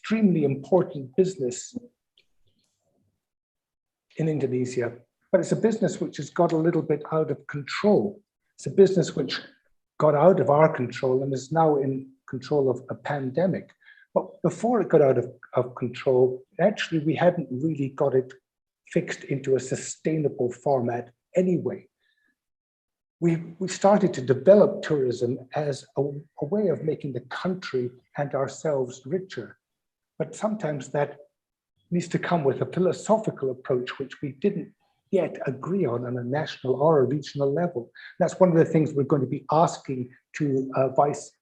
extremely important business in Indonesia, but it's a business which has got a little bit out of control. It's a business which got out of our control and is now in control of a pandemic. But before it got out of control, actually, we hadn't really got it fixed into a sustainable format anyway. We started to develop tourism as a way of making the country and ourselves richer. But sometimes that needs to come with a philosophical approach, which we didn't yet agree on a national or a regional level. That's one of the things we're going to be asking to Vice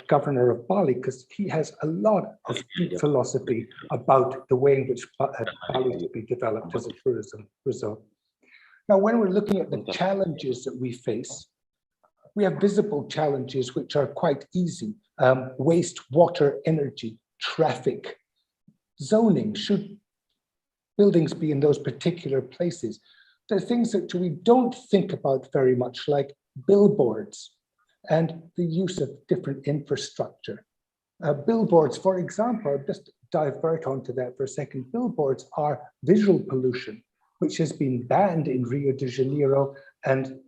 Governor of Bali, because he has a lot of deep philosophy about the way in which Bali will be developed as a tourism resort. Now, when we're looking at the challenges that we face, we have visible challenges which are quite easy. Waste, water, energy, traffic, zoning. Should buildings be in those particular places? There are things that we don't think about very much, like billboards and the use of different infrastructure. Billboards, for example, just divert onto that for a second. Billboards are visual pollution, which has been banned in Rio de Janeiro and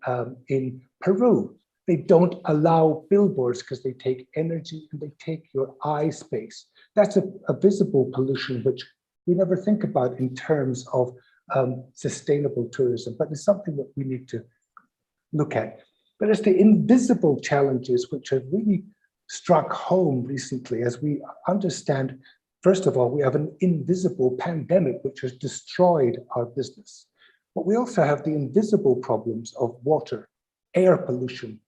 in Peru. They don't allow billboards because they take energy and they take your eye space. That's a visible pollution, which we never think about in terms of sustainable tourism, but it's something that we need to look at. But it's the invisible challenges which have really struck home recently, as we understand, first of all, we have an invisible pandemic which has destroyed our business. But we also have the invisible problems of water, air pollution,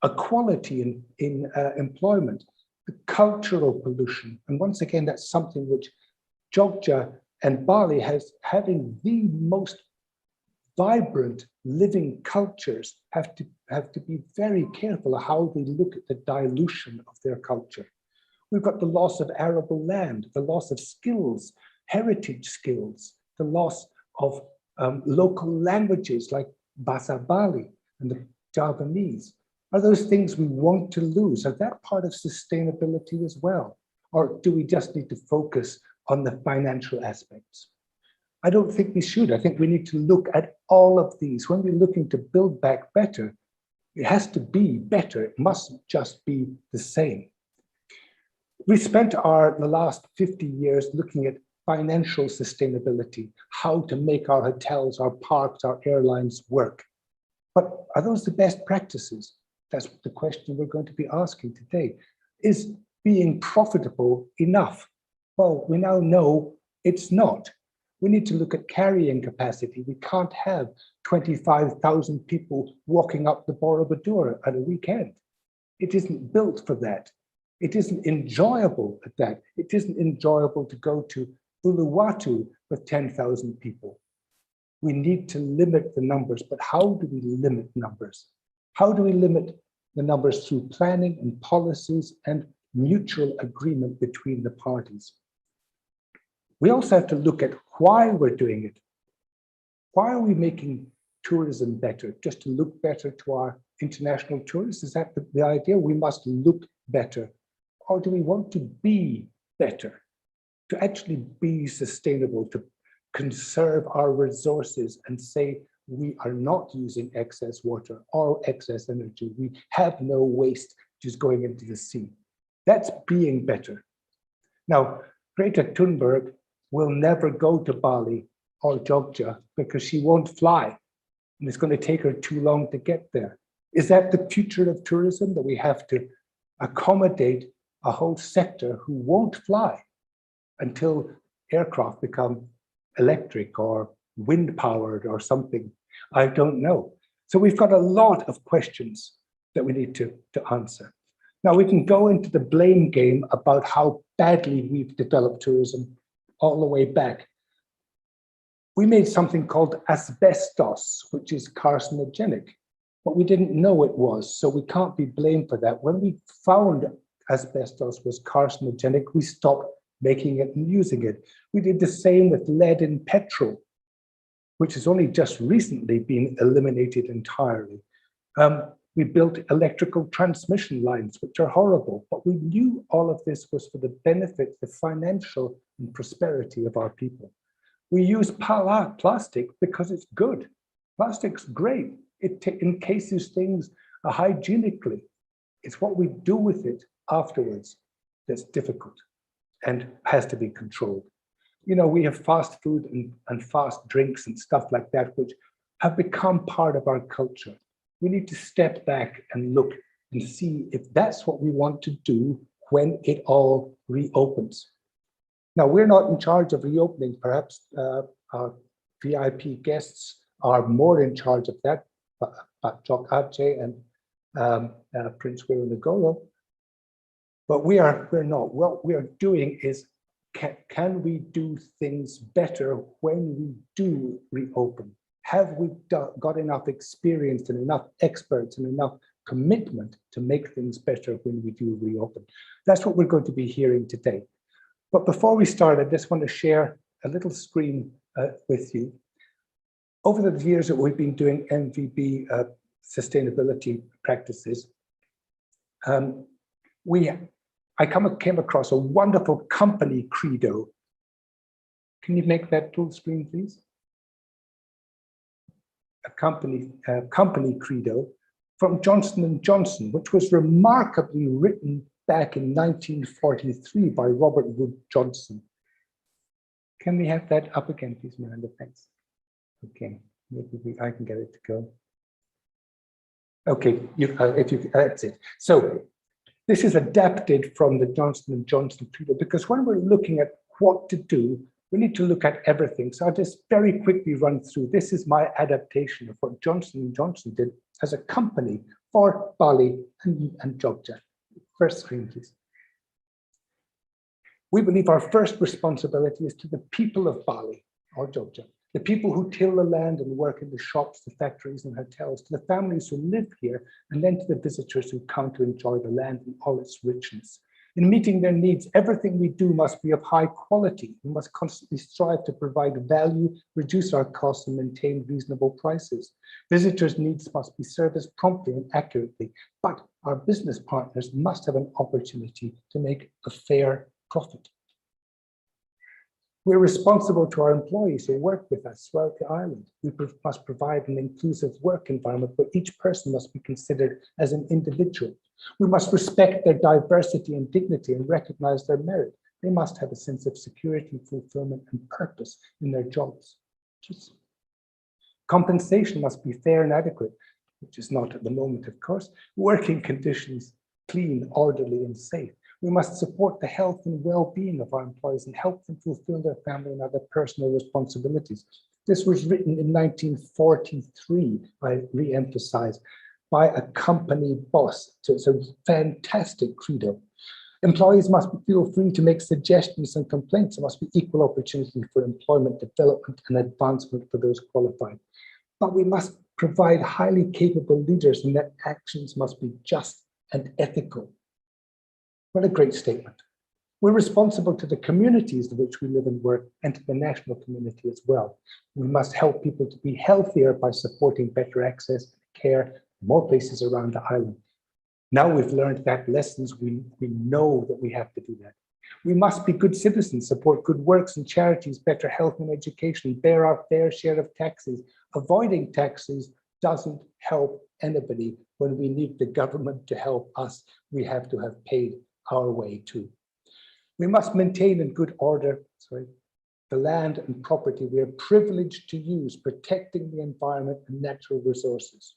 equality in employment, the cultural pollution. And once again, that's something which Jogja and Bali has, having the most vibrant living cultures, have to be very careful of how they look at the dilution of their culture. We've got the loss of arable land, the loss of skills, heritage skills, the loss of local languages like Bahasa Bali and the Javanese. Are those things we want to lose? Are that part of sustainability as well? Or do we just need to focus on the financial aspects? I don't think we should. I think we need to look at all of these. When we're looking to build back better, it has to be better. It mustn't just be the same. We spent the last 50 years looking at financial sustainability, how to make our hotels, our parks, our airlines work. But are those the best practices? That's the question we're going to be asking today. Is being profitable enough? Well, we now know it's not. We need to look at carrying capacity. We can't have 25,000 people walking up the Borobudur at a weekend. It isn't built for that. It isn't enjoyable at that. It isn't enjoyable to go to Uluwatu with 10,000 people. We need to limit the numbers, but how do we limit numbers? How do we limit the numbers? Through planning and policies and mutual agreement between the parties. We also have to look at why we're doing it. Why are we making tourism better? Just to look better to our international tourists? Is that the idea? We must look better. Or do we want to be better? To actually be sustainable, to conserve our resources and say we are not using excess water or excess energy. We have no waste just going into the sea. That's being better. Now, Greta Thunberg will never go to Bali or Jogja because she won't fly, and it's going to take her too long to get there. Is that the future of tourism, that we have to accommodate a whole sector who won't fly until aircraft become electric or wind powered or something? I don't know. So we've got a lot of questions that we need to answer. Now we can go into the blame game about how badly we've developed tourism all the way back. We made something called asbestos, which is carcinogenic, but we didn't know it was, so we can't be blamed for that. When we found asbestos was carcinogenic, we stopped making it and using it. We did the same with lead in petrol, which has only just recently been eliminated entirely. We built electrical transmission lines, which are horrible, but we knew all of this was for the benefit, the financial and prosperity of our people. We use plastic because it's good. Plastic's great. It encases things hygienically. It's what we do with it afterwards that's difficult and has to be controlled. You know, we have fast food and fast drinks and stuff like that, which have become part of our culture. We need to step back and look and see if that's what we want to do when it all reopens. Now, we're not in charge of reopening. Perhaps our VIP guests are more in charge of that, Jock Abjay and Prince Wirunagolo. But we're not. What we are doing is, can we do things better when we do reopen? Have we got enough experience and enough experts and enough commitment to make things better when we do reopen? That's what we're going to be hearing today. But before we start, I just want to share a little screen with you. Over the years that we've been doing MVB sustainability practices, I came across a wonderful company credo. Can you make that full screen, please? A company credo from Johnson & Johnson, which was remarkably written back in 1943 by Robert Wood Johnson. Can we have that up again, please, Miranda? Thanks. Okay, maybe I can get it to go. Okay, that's it. So this is adapted from the Johnson & Johnson credo, because when we're looking at what to do, we need to look at everything. So I'll just very quickly run through. This is my adaptation of what Johnson & Johnson did as a company for Bali and Jogja. First screen, please. We believe our first responsibility is to the people of Bali or Jogja, the people who till the land and work in the shops, the factories and hotels, to the families who live here, and then to the visitors who come to enjoy the land in all its richness. In meeting their needs, everything we do must be of high quality. We must constantly strive to provide value, reduce our costs, and maintain reasonable prices. Visitors' needs must be serviced promptly and accurately, but our business partners must have an opportunity to make a fair profit. We're responsible to our employees who work with us throughout the island. We must provide an inclusive work environment where each person must be considered as an individual. We must respect their diversity and dignity and recognize their merit. They must have a sense of security, fulfillment, and purpose in their jobs. Compensation must be fair and adequate, which is not at the moment, of course. Working conditions, clean, orderly, and safe. We must support the health and well-being of our employees and help them fulfill their family and other personal responsibilities. This was written in 1943, I re-emphasize, by a company boss. So it's a fantastic credo. Employees must feel free to make suggestions and complaints. There must be equal opportunity for employment, development, and advancement for those qualified. But we must provide highly capable leaders, and their actions must be just and ethical. What a great statement. We're responsible to the communities in which we live and work and to the national community as well. We must help people to be healthier by supporting better access to care in more places around the island. Now we've learned that lessons, we know that we have to do that. We must be good citizens, support good works and charities, better health and education, bear our fair share of taxes. Avoiding taxes doesn't help anybody. When we need the government to help us, we have to have paid our way too. We must maintain in good order, the land and property we are privileged to use, protecting the environment and natural resources.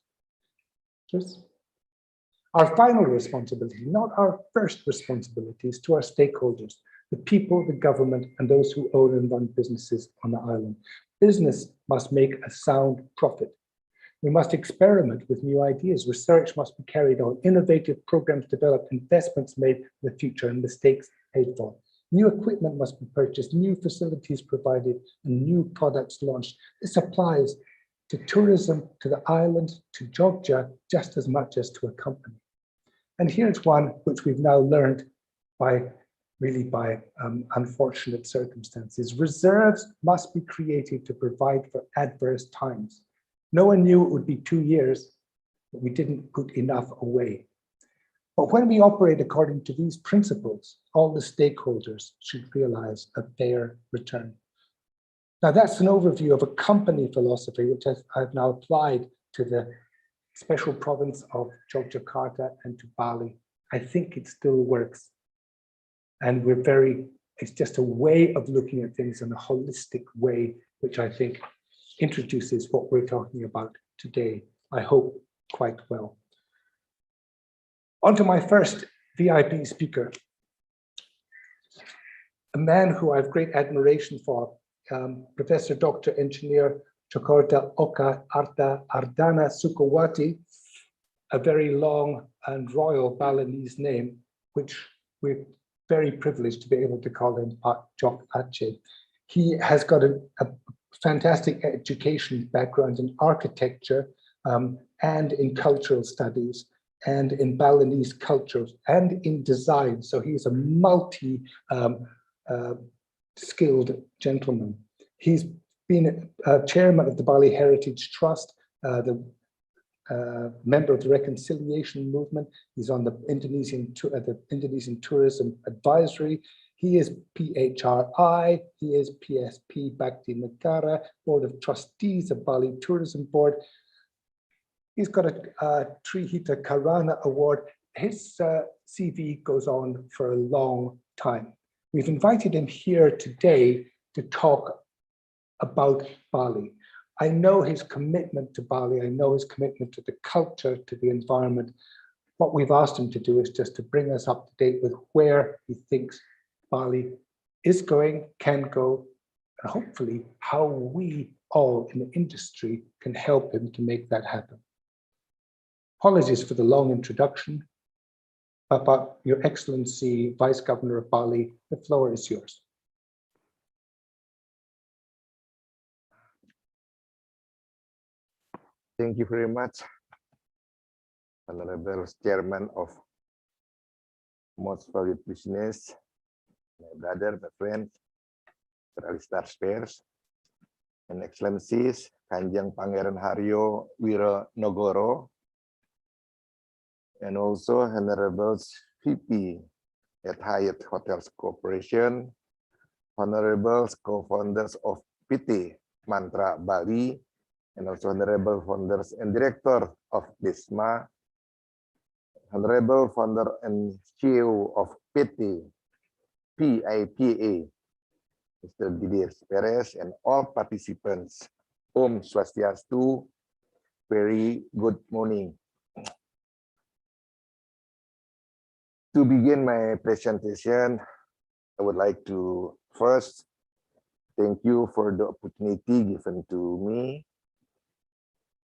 Our final responsibility, not our first responsibility, is to our stakeholders, the people, the government, and those who own and run businesses on the island. Business must make a sound profit. We must experiment with new ideas. Research must be carried on, innovative programs developed, investments made in the future, and mistakes paid for. New equipment must be purchased, new facilities provided, and new products launched. This applies to tourism, to the island, to Jogja, just as much as to a company. And here's one which we've now learned by unfortunate circumstances. Reserves must be created to provide for adverse times. No one knew it would be 2 years. but we didn't put enough away. But when we operate according to these principles, all the stakeholders should realize a fair return. Now that's an overview of a company philosophy, which I've now applied to the special province of Yogyakarta and to Bali. I think it still works. And it's just a way of looking at things in a holistic way, which I think introduces what we're talking about today, I hope quite well. On to my first VIP speaker, a man who I have great admiration for, Professor Dr. Engineer Chokorda Oka Arta Ardana Sukawati, a very long and royal Balinese name, which we're very privileged to be able to call him Pak Jok Aceh. He has got a fantastic education background in architecture and in cultural studies, and in Balinese culture and in design. So he's a multi-skilled gentleman. He's been chairman of the Bali Heritage Trust, the member of the Reconciliation Movement. He's on the Indonesian Tourism Advisory. He is PHRI, he is PSP Bhakti Negara, Board of Trustees of Bali Tourism Board. He's got a Trihita Karana Award. His CV goes on for a long time. We've invited him here today to talk about Bali. I know his commitment to Bali. I know his commitment to the culture, to the environment. What we've asked him to do is just to bring us up to date with where he thinks Bali is going, can go, and hopefully how we all in the industry can help him to make that happen. Apologies for the long introduction. Bapak, Your Excellency, Vice Governor of Bali, the floor is yours. Thank you very much, Honorable Chairman of Most Valued Business, my brother, my friend, Star Spares, and Excellencies, Kanjeng Pangeran Haryo Wironogoro, and also Honorables VP at Hyatt Hotels Corporation, Honorables co-founders of PT Mantra Bali, and also Honorable founders and director of DISMA, Honorable founder and CEO of PT PIPA, Mr. Didier Perez, and all participants. Om Swastiastu, very good morning. To begin my presentation, I would like to first thank you for the opportunity given to me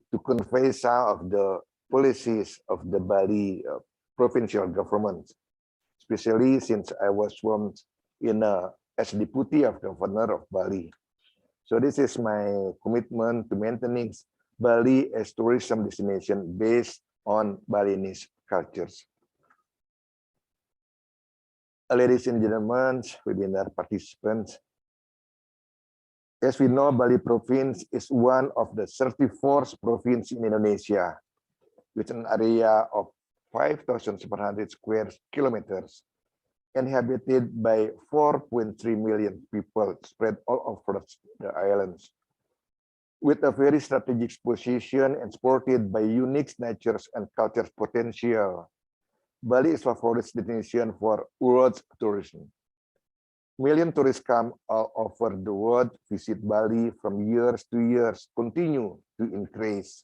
to convey some of the policies of the Bali provincial government, especially since I was sworn in as deputy of governor of Bali. So this is my commitment to maintaining Bali as tourism destination based on Balinese cultures. Ladies and gentlemen, webinar participants, as we know, Bali province is one of the 34th province in Indonesia, with an area of 5,700 square kilometers, inhabited by 4.3 million people spread all over the islands, with a very strategic position and supported by unique natures and culture potential. Bali is a favorite destination for world tourism. Million tourists come all over the world, visit Bali from years to years, continue to increase.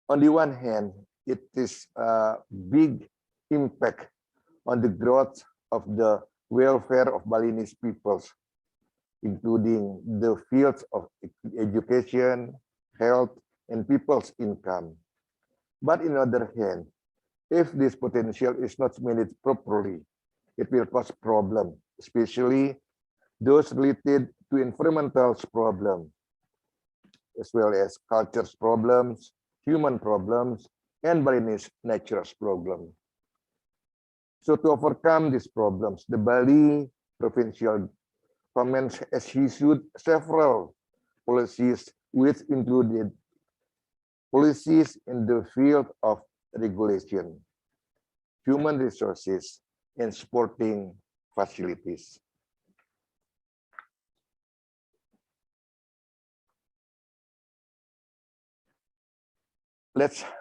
On the one hand, it is a big impact on the growth of the welfare of Balinese peoples, including the fields of education, health, and people's income. But on the other hand, if this potential is not managed properly, it will cause problems, especially those related to environmental problems, as well as culture problems, human problems, and Balinese natural problems. So to overcome these problems, the Bali provincial government has issued several policies which included policies in the field of regulation, human resources, and supporting facilities.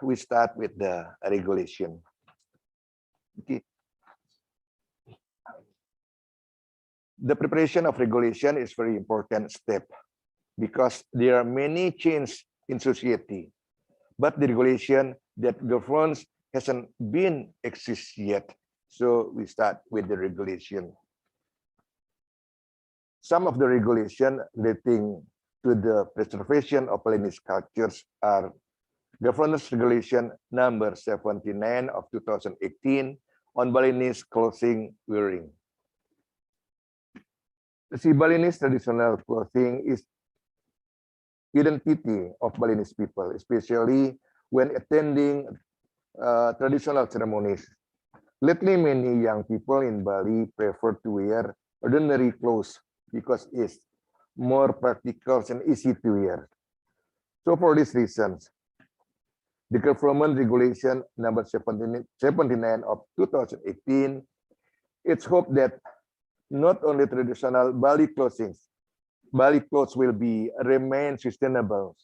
We start with the regulation. Okay. The preparation of regulation is very important step because there are many changes in society, but the regulation that governs hasn't been exist yet. So we start with the regulation. Some of the regulation relating to the preservation of Balinese cultures are Governance Regulation number 79 of 2018 on Balinese clothing wearing. The Balinese traditional clothing is identity of Balinese people, especially when attending traditional ceremonies. Lately, many young people in Bali prefer to wear ordinary clothes because it's more practical and easy to wear. So for these reasons, the government regulation number 79 of 2018, it's hoped that not only traditional Bali clothes will remain sustainable,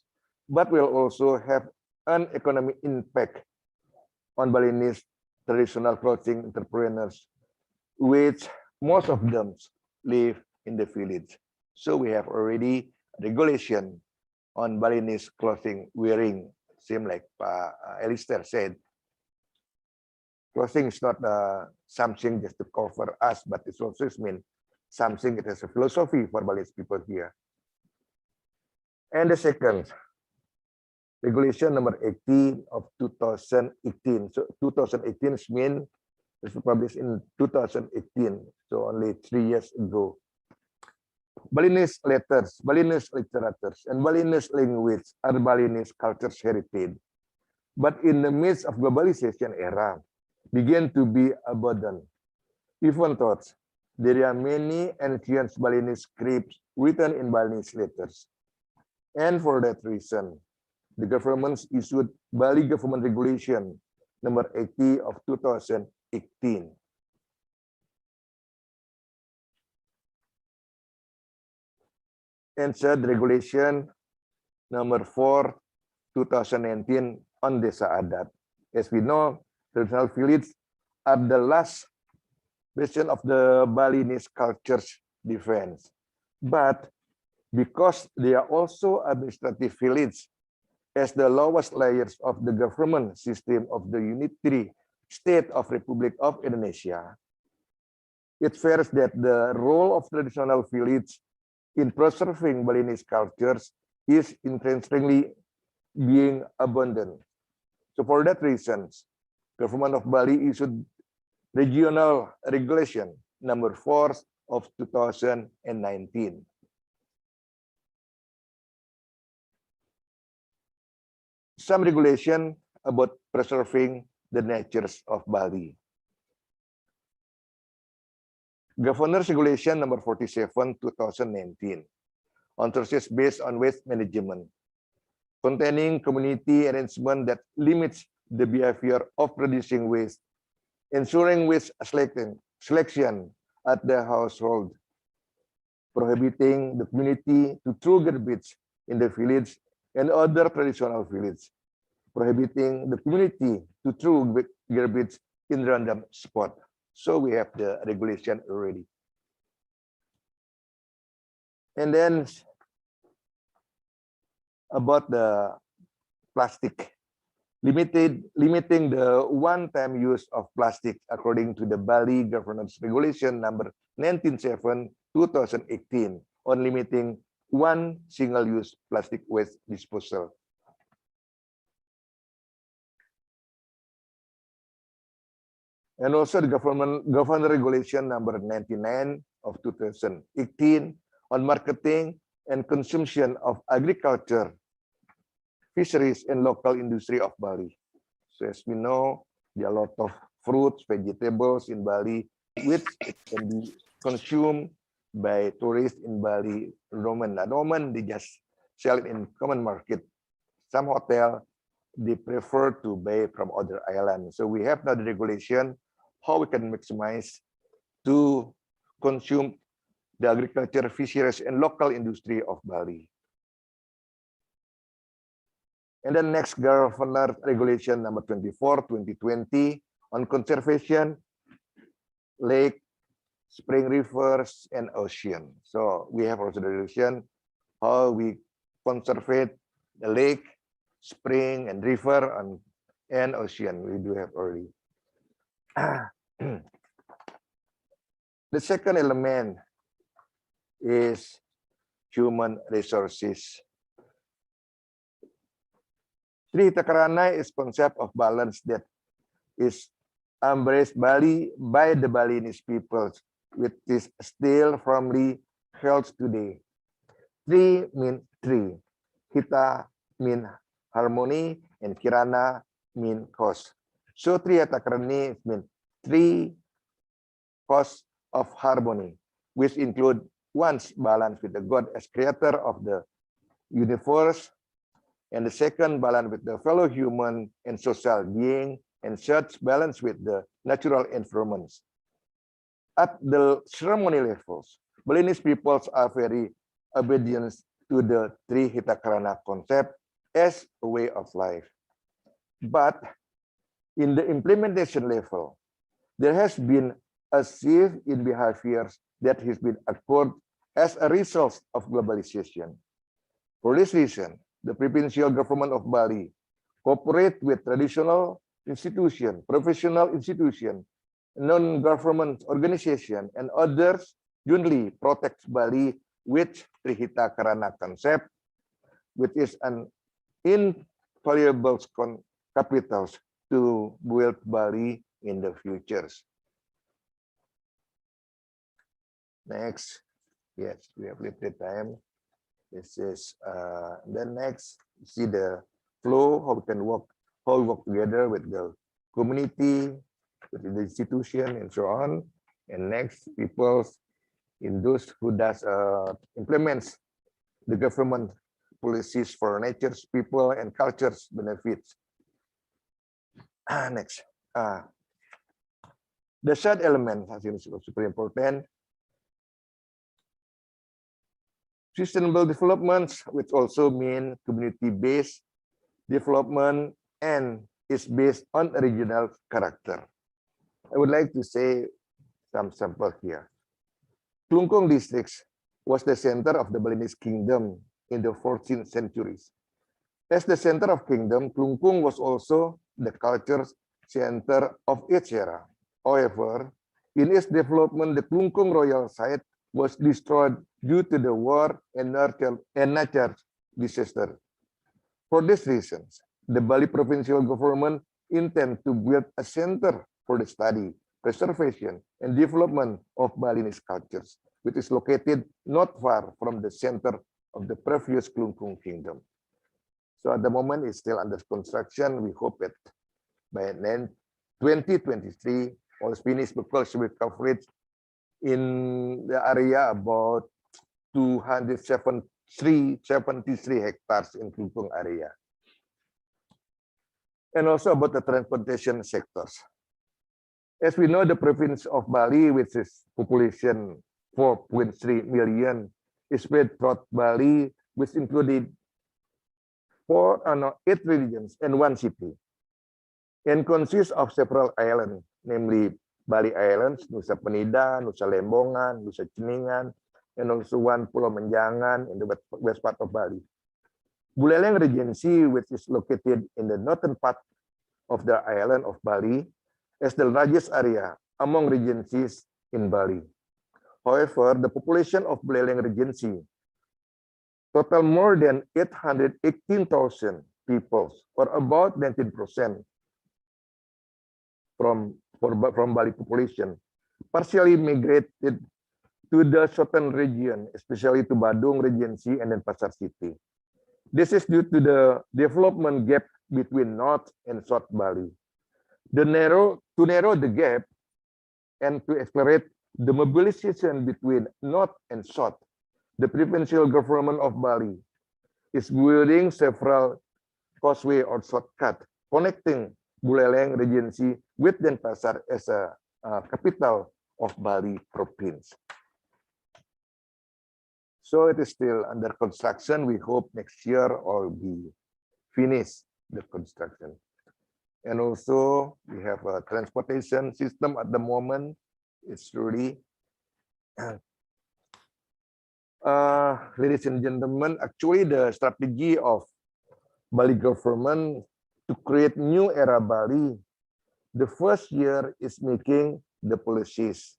but will also have an economic impact on Balinese traditional clothing entrepreneurs, which most of them live in the village. So we have already regulation on Balinese clothing wearing. Same like Alistair said, clothing is not something just to cover us, but it also means something that has a philosophy for Balinese people here. And the second, regulation number 18 of 2018. So 2018 means it was published in 2018, so only 3 years ago. Balinese letters, Balinese literatures, and Balinese language are Balinese culture's heritage. But in the midst of globalization era, began to be abandoned. Even though there are many ancient Balinese scripts written in Balinese letters. And for that reason, the government issued Bali Government Regulation number 80 of 2018. And said regulation number 4 2019 on Desa Adat. As we know, traditional villages are the last bastion of the Balinese culture's defense. But because they are also administrative villages, as the lowest layers of the government system of the unitary state of Republic of Indonesia, it fears that the role of traditional village in preserving Balinese cultures is increasingly being abandoned. So for that reason, government of Bali issued regional regulation number 4 of 2019. Some regulation about preserving the natures of Bali. Governor's Regulation number 47, 2019 on sources based on waste management, containing community arrangement that limits the behavior of producing waste, ensuring waste selection at the household, prohibiting the community to throw garbage in the village and other traditional village, prohibiting the community to throw garbage in random spot. So we have the regulation already. And then about the plastic, limiting the one-time use of plastic according to the Bali Governance Regulation number 197 2018 on limiting one single-use plastic waste disposal. And also the Government Regulation number 99 of 2018 on marketing and consumption of agriculture, fisheries, and local industry of Bali. So as we know, there are a lot of fruits, vegetables in Bali, which can be consumed by tourists in Bali. Roman, they just sell it in common market. Some hotel they prefer to buy from other islands. So we have now the regulation how we can maximize to consume the agriculture, fisheries, and local industry of Bali. And then next governor regulation number 24, 2020 on conservation, lake, spring, rivers, and ocean. So we have also the regulation how we conserve the lake, spring, and river, and ocean. We do have already. The second element is human resources. Sri Takarana is concept of balance that is embraced by the Balinese peoples, which is still firmly held today. Tri means tree, Hita mean harmony, and Kirana mean cause. So Tri Takarani means three cause of harmony, which include one's balance with the God as creator of the universe, and the second balance with the fellow human and social being, and third balance with the natural environments. At the ceremony levels, Balinese peoples are very obedient to the Tri Hitakarana concept as a way of life. But in the implementation level, there has been a shift in behaviors that has been occurred as a result of globalization. For this reason, the provincial government of Bali cooperate with traditional institution, professional institution, non-government organization, and others jointly protects Bali with Trihita Karana concept, which is an invaluable capital to build Bali in the futures. Next, yes, we have limited time. This is then next, see the flow, how we can work, how we work together with the community, with the institution, and so on. And next, people in those who does implements the government policies for nature's people and culture's benefits. Next, the third element, I think is super important. Sustainable development, which also mean community-based development and is based on regional character. I would like to say some sample here. Klungkung district was the center of the Balinese kingdom in the 14th centuries. As the center of kingdom, Klungkung was also the culture center of its era. However, in its development, the Klungkung royal site was destroyed due to the war and natural disaster. For these reasons, the Bali provincial government intend to build a center for the study, preservation, and development of Balinese cultures, which is located not far from the center of the previous Klungkung kingdom. So at the moment, it's still under construction. We hope that by then 2023, all finished because we coverage in the area about 273 hectares in Klungkung area. And also about the transportation sectors. As we know, the province of Bali, which is population 4.3 million, is spread throughout Bali, which included 8 regions and 1 city, and consists of several islands, namely Bali Islands, Nusa Penida, Nusa Lembongan, Nusa Ceningan, and also one Pulau Menjangan in the west part of Bali. Buleleng Regency, which is located in the northern part of the island of Bali, is the largest area among regencies in Bali. However, the population of Buleleng Regency total more than 818,000 people, or about 19% from Bali population, partially migrated to the southern region, especially to Badung Regency and then Pasar City. This is due to the development gap between North and South Bali. To narrow the gap and to accelerate the mobilization between North and South, the provincial government of Bali is building several causeway or shortcut connecting Buleleng Regency with Denpasar as a capital of Bali province. So it is still under construction. We hope next year all be finished the construction. And also we have a transportation system at the moment. It's really, ladies and gentlemen, actually the strategy of Bali government to create new era Bali, the first year is making the policies.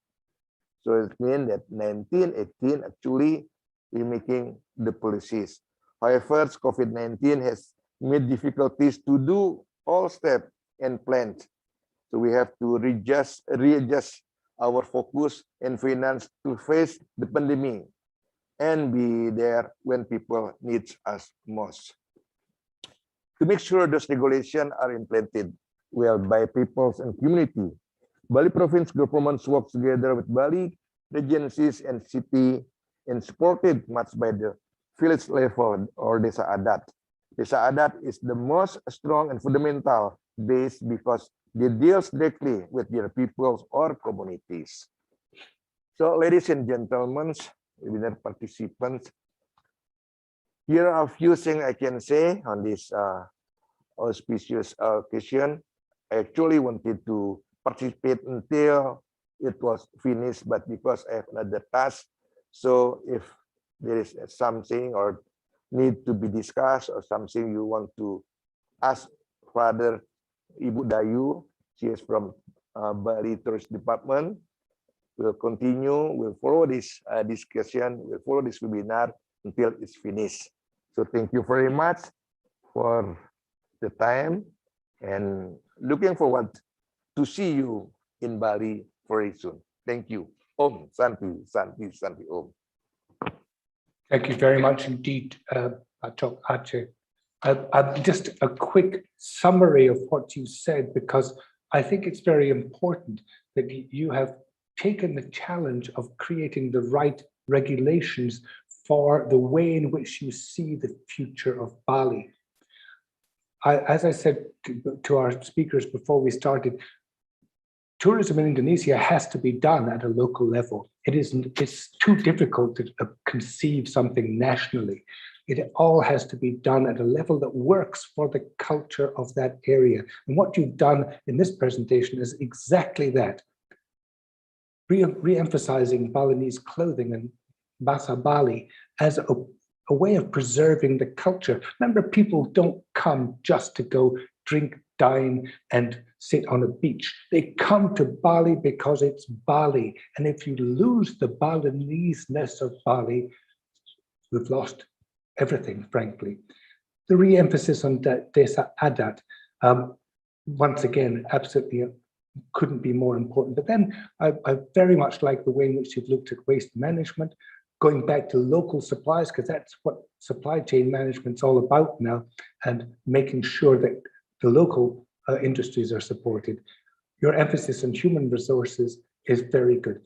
So it means that 1918 actually we're making the policies. However, COVID-19 has made difficulties to do all steps and plans. So we have to readjust our focus and finance to face the pandemic and be there when people need us most. To make sure those regulations are implemented well by peoples and community, Bali province governments work together with Bali regencies and city and supported much by the village level or desa adat. Desa adat is the most strong and fundamental base because they deals directly with their peoples or communities. So, ladies and gentlemen, webinar participants, here are a few things I can say on this auspicious occasion. I actually wanted to participate until it was finished, but because I have another task, so if there is something or need to be discussed or something you want to ask further, Ibu Dayu, she is from Bali Tourist Department, will continue, will follow this discussion, will follow this webinar until it's finished. So thank you very much for the time and looking forward to see you in Bali very soon. Thank you. Om Santi, Santi, Santi Om. Thank you very much indeed, Atok Aceh. Just a quick summary of what you said, because I think it's very important that you have taken the challenge of creating the right regulations for the way in which you see the future of Bali. As I said to our speakers before we started, tourism in Indonesia has to be done at a local level. It's too difficult to conceive something nationally. It all has to be done at a level that works for the culture of that area. And what you've done in this presentation is exactly that. Re-emphasizing Balinese clothing and Bahasa Bali as a way of preserving the culture. Remember, people don't come just to go drink, dine, and sit on a beach. They come to Bali because it's Bali. And if you lose the Balinese-ness of Bali, we've lost everything, frankly. The re-emphasis on desa adat, once again, absolutely couldn't be more important. But then I very much like the way in which you've looked at waste management, going back to local supplies, because that's what supply chain management's all about now, and making sure that the local industries are supported. Your emphasis on human resources is very good.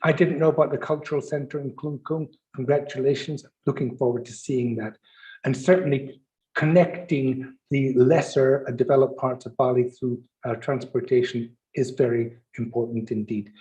I didn't know about the cultural center in Klungkung. Congratulations, looking forward to seeing that. And certainly connecting the lesser developed parts of Bali through transportation is very important indeed.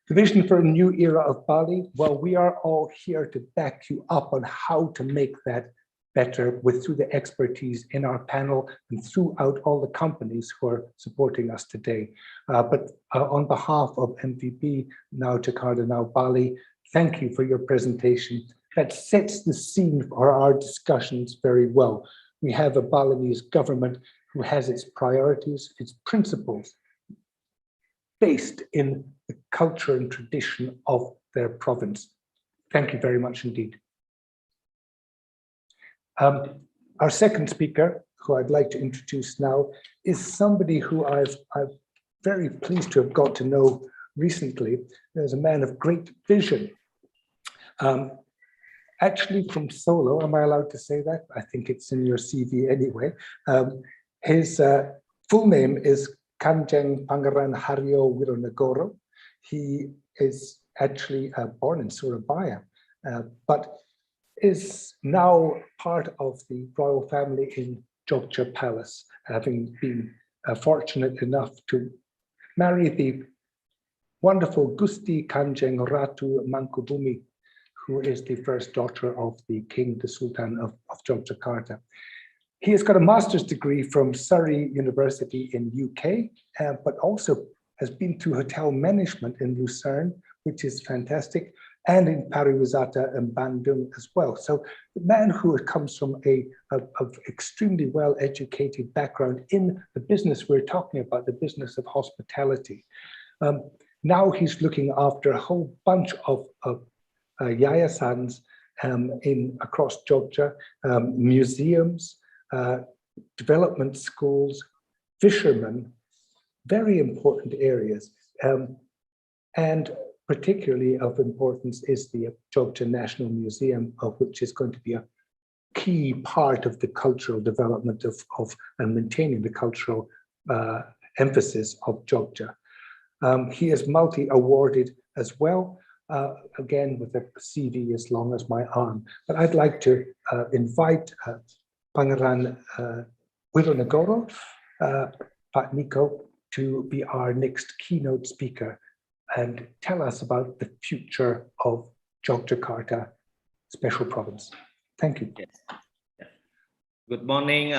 The vision for a new era of Bali, well, we are all here to back you up on how to make that better through the expertise in our panel and throughout all the companies who are supporting us today. But on behalf of MVB, now Jakarta, now Bali, thank you for your presentation. That sets the scene for our discussions very well. We have a Balinese government who has its priorities, its principles, based in the culture and tradition of their province. Thank you very much indeed. Our second speaker, who I'd like to introduce now, is somebody who I'm very pleased to have got to know recently. There's a man of great vision. Actually from Solo, am I allowed to say that? I think it's in your CV anyway. His full name is Kanjeng Pangeran Haryo Wironegoro. He is actually born in Surabaya, but is now part of the royal family in Jogja Palace, having been fortunate enough to marry the wonderful Gusti Kanjeng Ratu Mangkubumi, who is the first daughter of the King, the Sultan of Yogyakarta. He has got a master's degree from Surrey University in UK, but also has been to hotel management in Lucerne, which is fantastic, and in Pariwisata and Bandung as well. So the man who comes from a extremely well-educated background in the business we're talking about, the business of hospitality. Now he's looking after a whole bunch of yayasans across Jogja, museums, development schools, fishermen, very important areas. And particularly of importance is the Jogja National Museum, of which is going to be a key part of the cultural development of and maintaining the cultural emphasis of Jogja. He is multi-awarded as well, again with a CV as long as my arm. But I'd like to invite Pangeran Wironegoro, Pak Nico, to be our next keynote speaker and tell us about the future of Yogyakarta Special Province. Thank you. Yes. Good morning.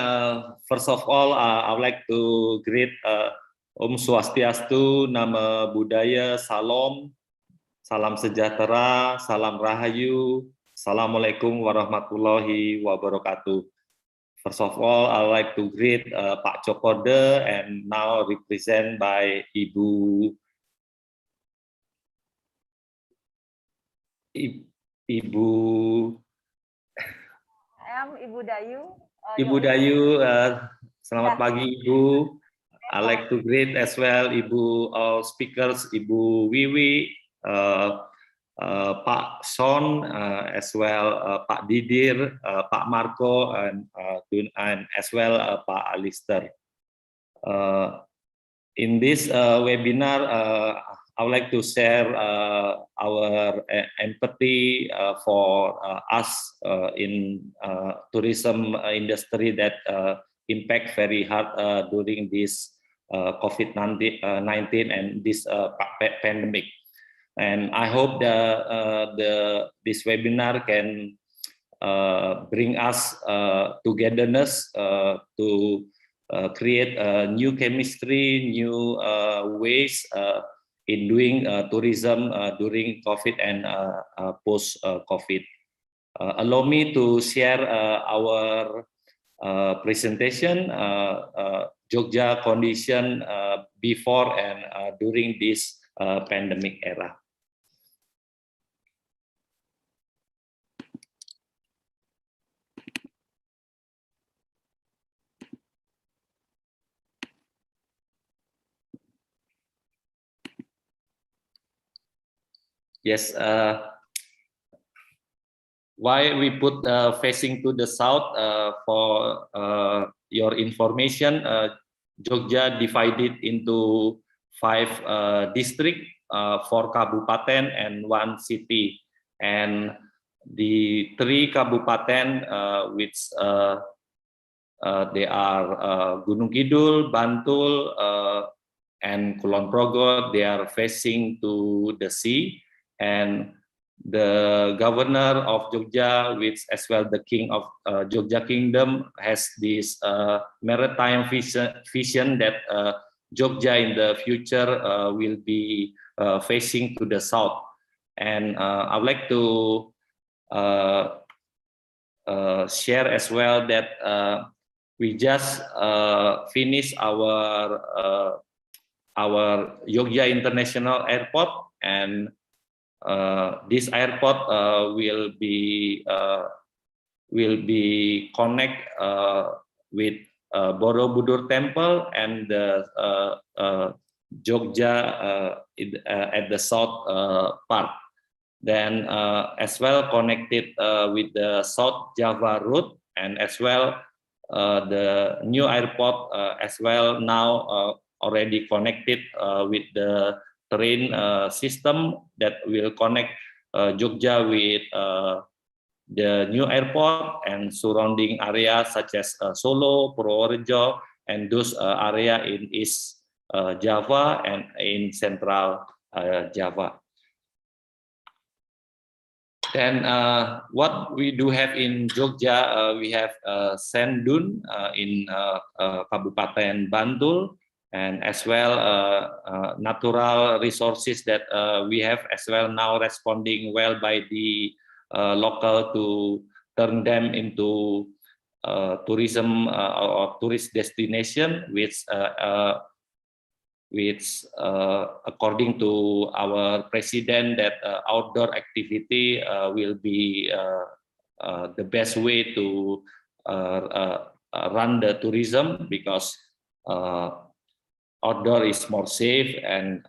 First of all, I would like to greet Om Swastiastu, Nama Budaya, Salam, Salam Sejahtera, Salam Rahayu, Assalamualaikum warahmatullahi wabarakatuh. First of all, I would like to greet Pak Cokode, and now represented by Ibu I am Ibu Dayu. Ibu Dayu, selamat pagi Ibu. I like to greet as well Ibu all speakers, Ibu Wiwi, Pak Son, as well Pak Didir, Pak Marco, and as well Pak Alister. In this webinar, I would like to share our empathy for us in tourism industry that impact very hard during this COVID-19 and this pandemic. And I hope this webinar can bring us togetherness to create a new chemistry, new ways in doing tourism during COVID and post-COVID. Allow me to share our presentation, Jogja condition before and during this pandemic era. Yes, why we put facing to the south for your information, Jogja divided into 5 districts, 4 kabupaten and 1 city, and the 3 kabupaten which they are Gunung Kidul, Bantul, and Kulon Progo. They are facing to the sea, and the governor of Jogja, which as well the king of Jogja Kingdom, has this maritime vision that Jogja in the future will be facing to the south. And I would like to share as well that we just finished our Jogja International Airport, and this airport will be connect with Borobudur Temple and the Jogja at the south part. Then as well connected with the South Java route, and as well the new airport as well now already connected with the train system that will connect Jogja with the new airport and surrounding areas such as Solo, Purworejo, and those area in East Java and in Central Java. Then what we do have in Jogja, we have sand dune in Kabupaten Bantul, and as well natural resources that we have as well now responding well by the local to turn them into tourism or tourist destination, which according to our president, that outdoor activity will be the best way to run the tourism, because outdoor is more safe, and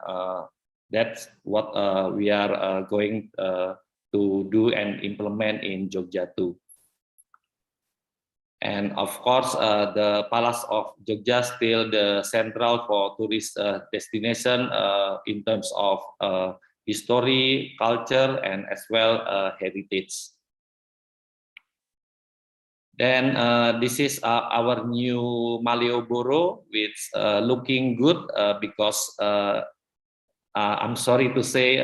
that's what we are going to do and implement in Jogja too. And of course, the Palace of Jogja still the central for tourist destination in terms of history, culture, and as well heritage. Then this is our new Malioboro, which looking good because I'm sorry to say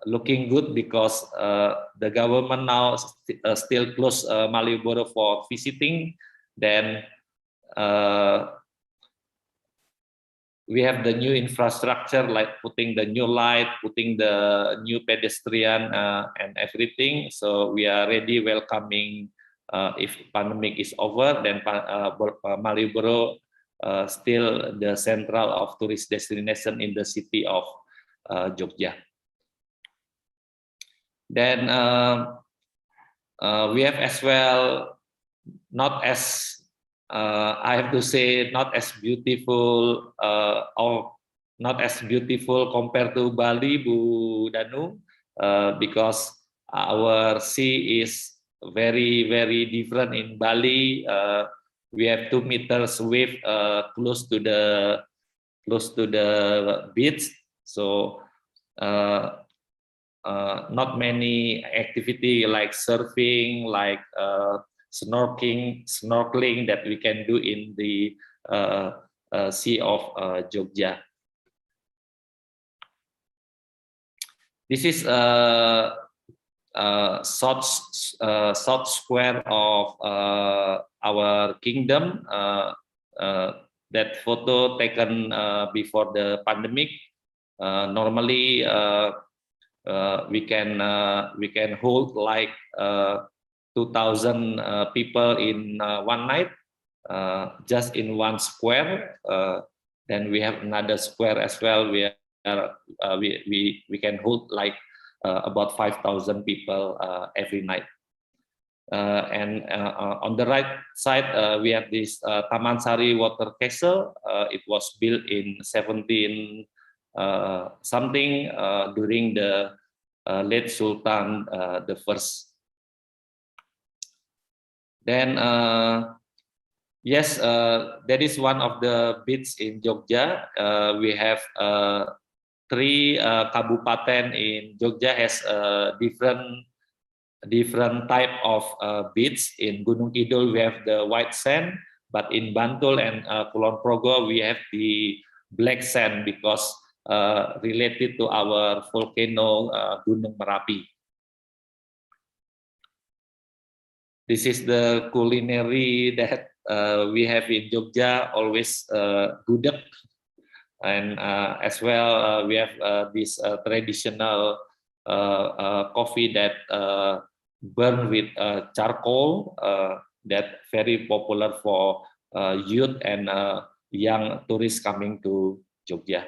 looking good because the government now still close Malioboro for visiting. Then we have the new infrastructure, like putting the new light, putting the new pedestrian and everything. So we are ready welcoming if pandemic is over, then Malioboro still the central of tourist destination in the city of Jogja. Then we have as well, not as I have to say, not as beautiful or not as beautiful compared to Bali, Bu Danu, because our sea is very, very different in Bali. We have 2 meters wave close to the beach, so not many activity like surfing, like snorkeling that we can do in the Sea of Jogja. This is south square of our kingdom. That photo taken before the pandemic. Normally we can hold like 2,000 people in one night, just in one square. Then we have another square as well. We can hold like about 5,000 people every night. And on the right side, we have this Taman Sari Water Castle. It was built in 17 something during the late Sultan the First. Then yes, that is one of the beach in Jogja. We have 3 kabupaten in Jogja has different type of beach. In Gunung Kidul we have the white sand, but in Bantul and Kulon Progo we have the black sand because related to our volcano Gunung Merapi. This is the culinary that we have in Jogja, always gudeg, and as well we have this traditional coffee that burn with charcoal, that very popular for youth and young tourists coming to Jogja.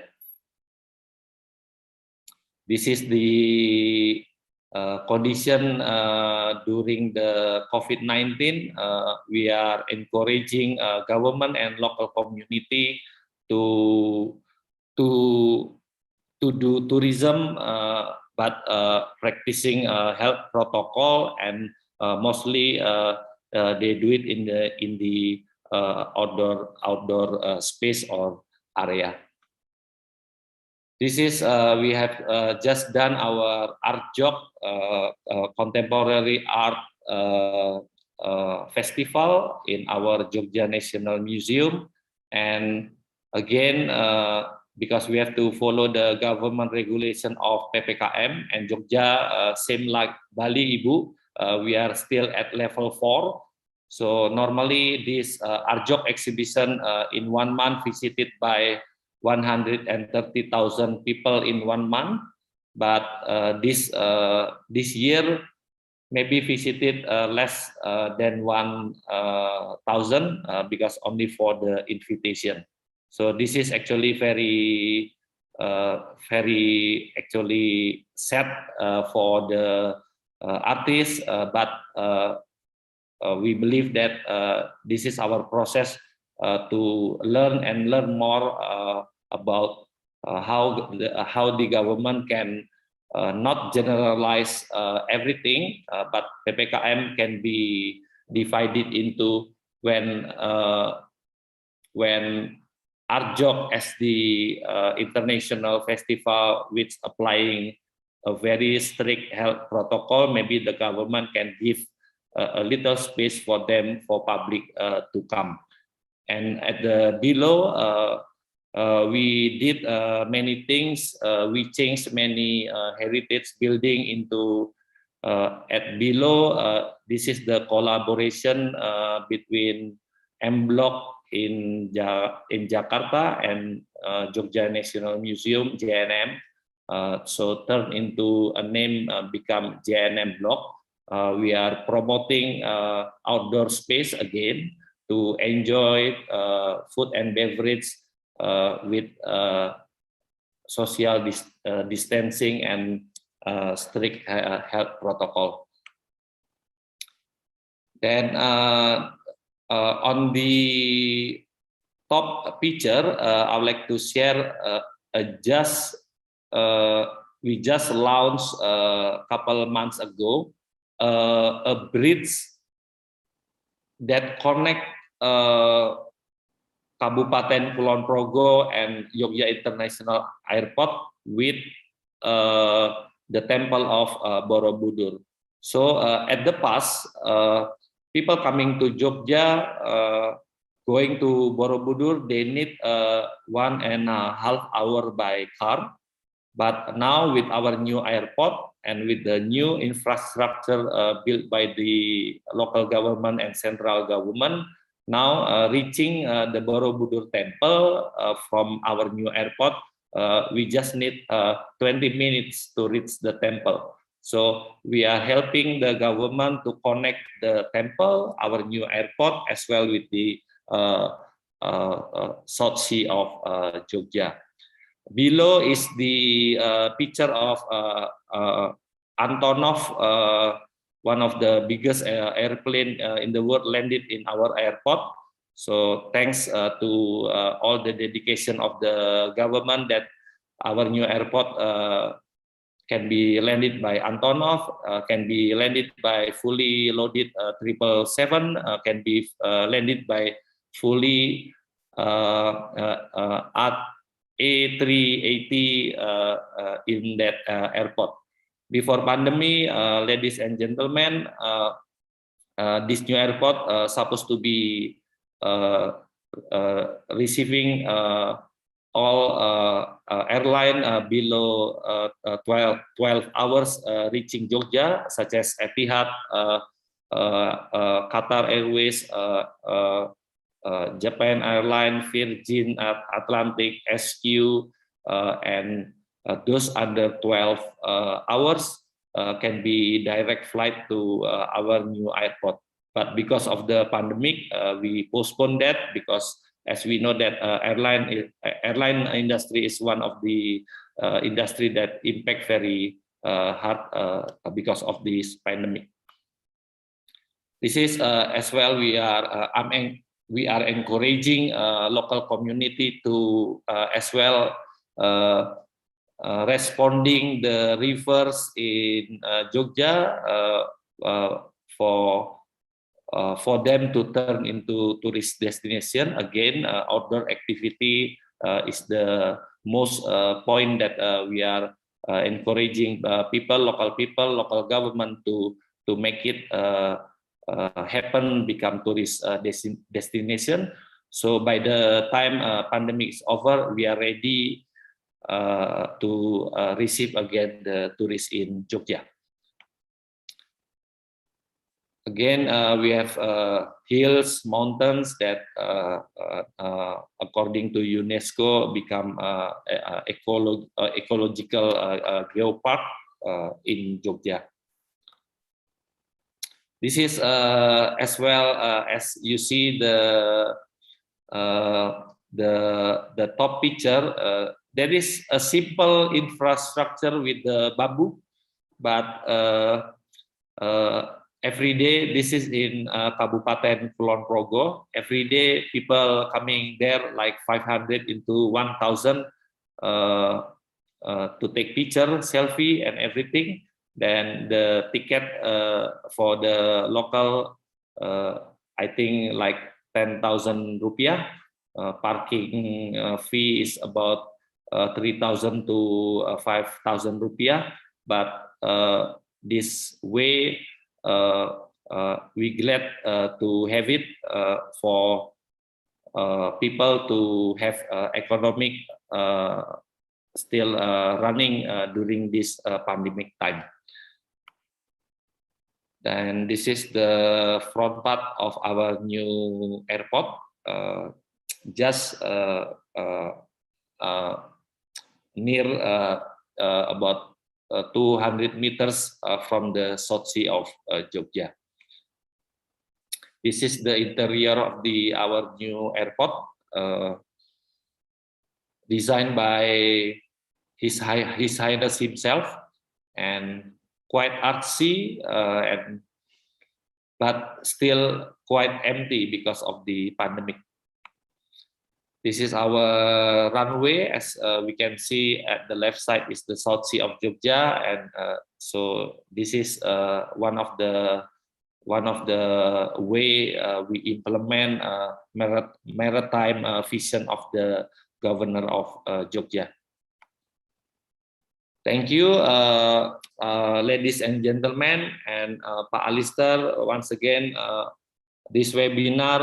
This is the condition during the COVID-19. We are encouraging government and local community to do tourism, but practicing health protocol, and mostly they do it in the outdoor space or area. This is we have just done our art job, contemporary art festival in our Jogja National Museum, and again because we have to follow the government regulation of PPKM, and Jogja same like Bali Ibu, we are still at level 4. So normally this art job exhibition in 1 month visited by 130,000 people in 1 month, but this year maybe visited less than 1,000 because only for the invitation. So this is actually very actually sad for the artists, but we believe that this is our process to learn more about how the government can not generalize everything, but PPKM can be divided into when art job as the international festival which applying a very strict health protocol, maybe the government can give a little space for them for public to come. And at the below, we did many things. We changed many heritage building into at below. This is the collaboration between M Block in Jakarta and Jogja National Museum (JNM). So turn into a name, become JNM Block. We are promoting outdoor space again to enjoy food and beverage with social distancing and strict health protocol. Then on the top picture, I would like to share we just launched a couple of months ago a bridge that connect Kabupaten Kulon Progo and Jogja International Airport with the temple of Borobudur. So at the past, people coming to Jogja, going to Borobudur, they need 1.5 hours by car. But now with our new airport and with the new infrastructure built by the local government and central government, now reaching the Borobudur temple from our new airport, we just need 20 minutes to reach the temple. So we are helping the government to connect the temple, our new airport, as well with the South Sea of Jogja. Below is the picture of Antonov, one of the biggest airplane in the world landed in our airport. So thanks to all the dedication of the government that our new airport can be landed by Antonov, can be landed by fully loaded 777, can be landed by fully at A380 in that airport. Before pandemic, ladies and gentlemen, this new airport supposed to be receiving all airline below 12 hours reaching Jogja, such as Etihad, Qatar Airways, Japan Airlines, Virgin Atlantic, SQ, and those under 12 hours can be direct flight to our new airport. But because of the pandemic, we postponed that, because as we know that airline industry is one of the industry that impact very hard because of this pandemic. This is as well we are encouraging local community to as well responding the rivers in Jogja for them to turn into tourist destination. Again, outdoor activity is the most point that we are encouraging local government to make it happen, become tourist destination. So by the time pandemic is over, we are ready to receive again the tourists in Jogja. Again, we have hills, mountains that, according to UNESCO, become ecological geopark in Jogja. This is as well as you see the top picture. There is a simple infrastructure with the bamboo, but every day, this is in Kabupaten Kulon Progo. Every day, people coming there like 500 into 1,000 to take picture, selfie, and everything. Then the ticket for the local, I think like 10,000 rupiah. Parking fee is about 3,000 to 5,000 rupiah. But this way, we glad to have it for people to have economic still running during this pandemic time. And this is the front part of our new airport, just near about 200 meters from the South Sea of Jogja. This is the interior of our new airport, designed by His Highness himself, and quite artsy, but still quite empty because of the pandemic. This is our runway. As we can see at the left side is the South Sea of Jogja, and so this is one of the way we implement maritime vision of the governor of Jogja. Thank you, ladies and gentlemen, and Pak Alister. Once again, this webinar,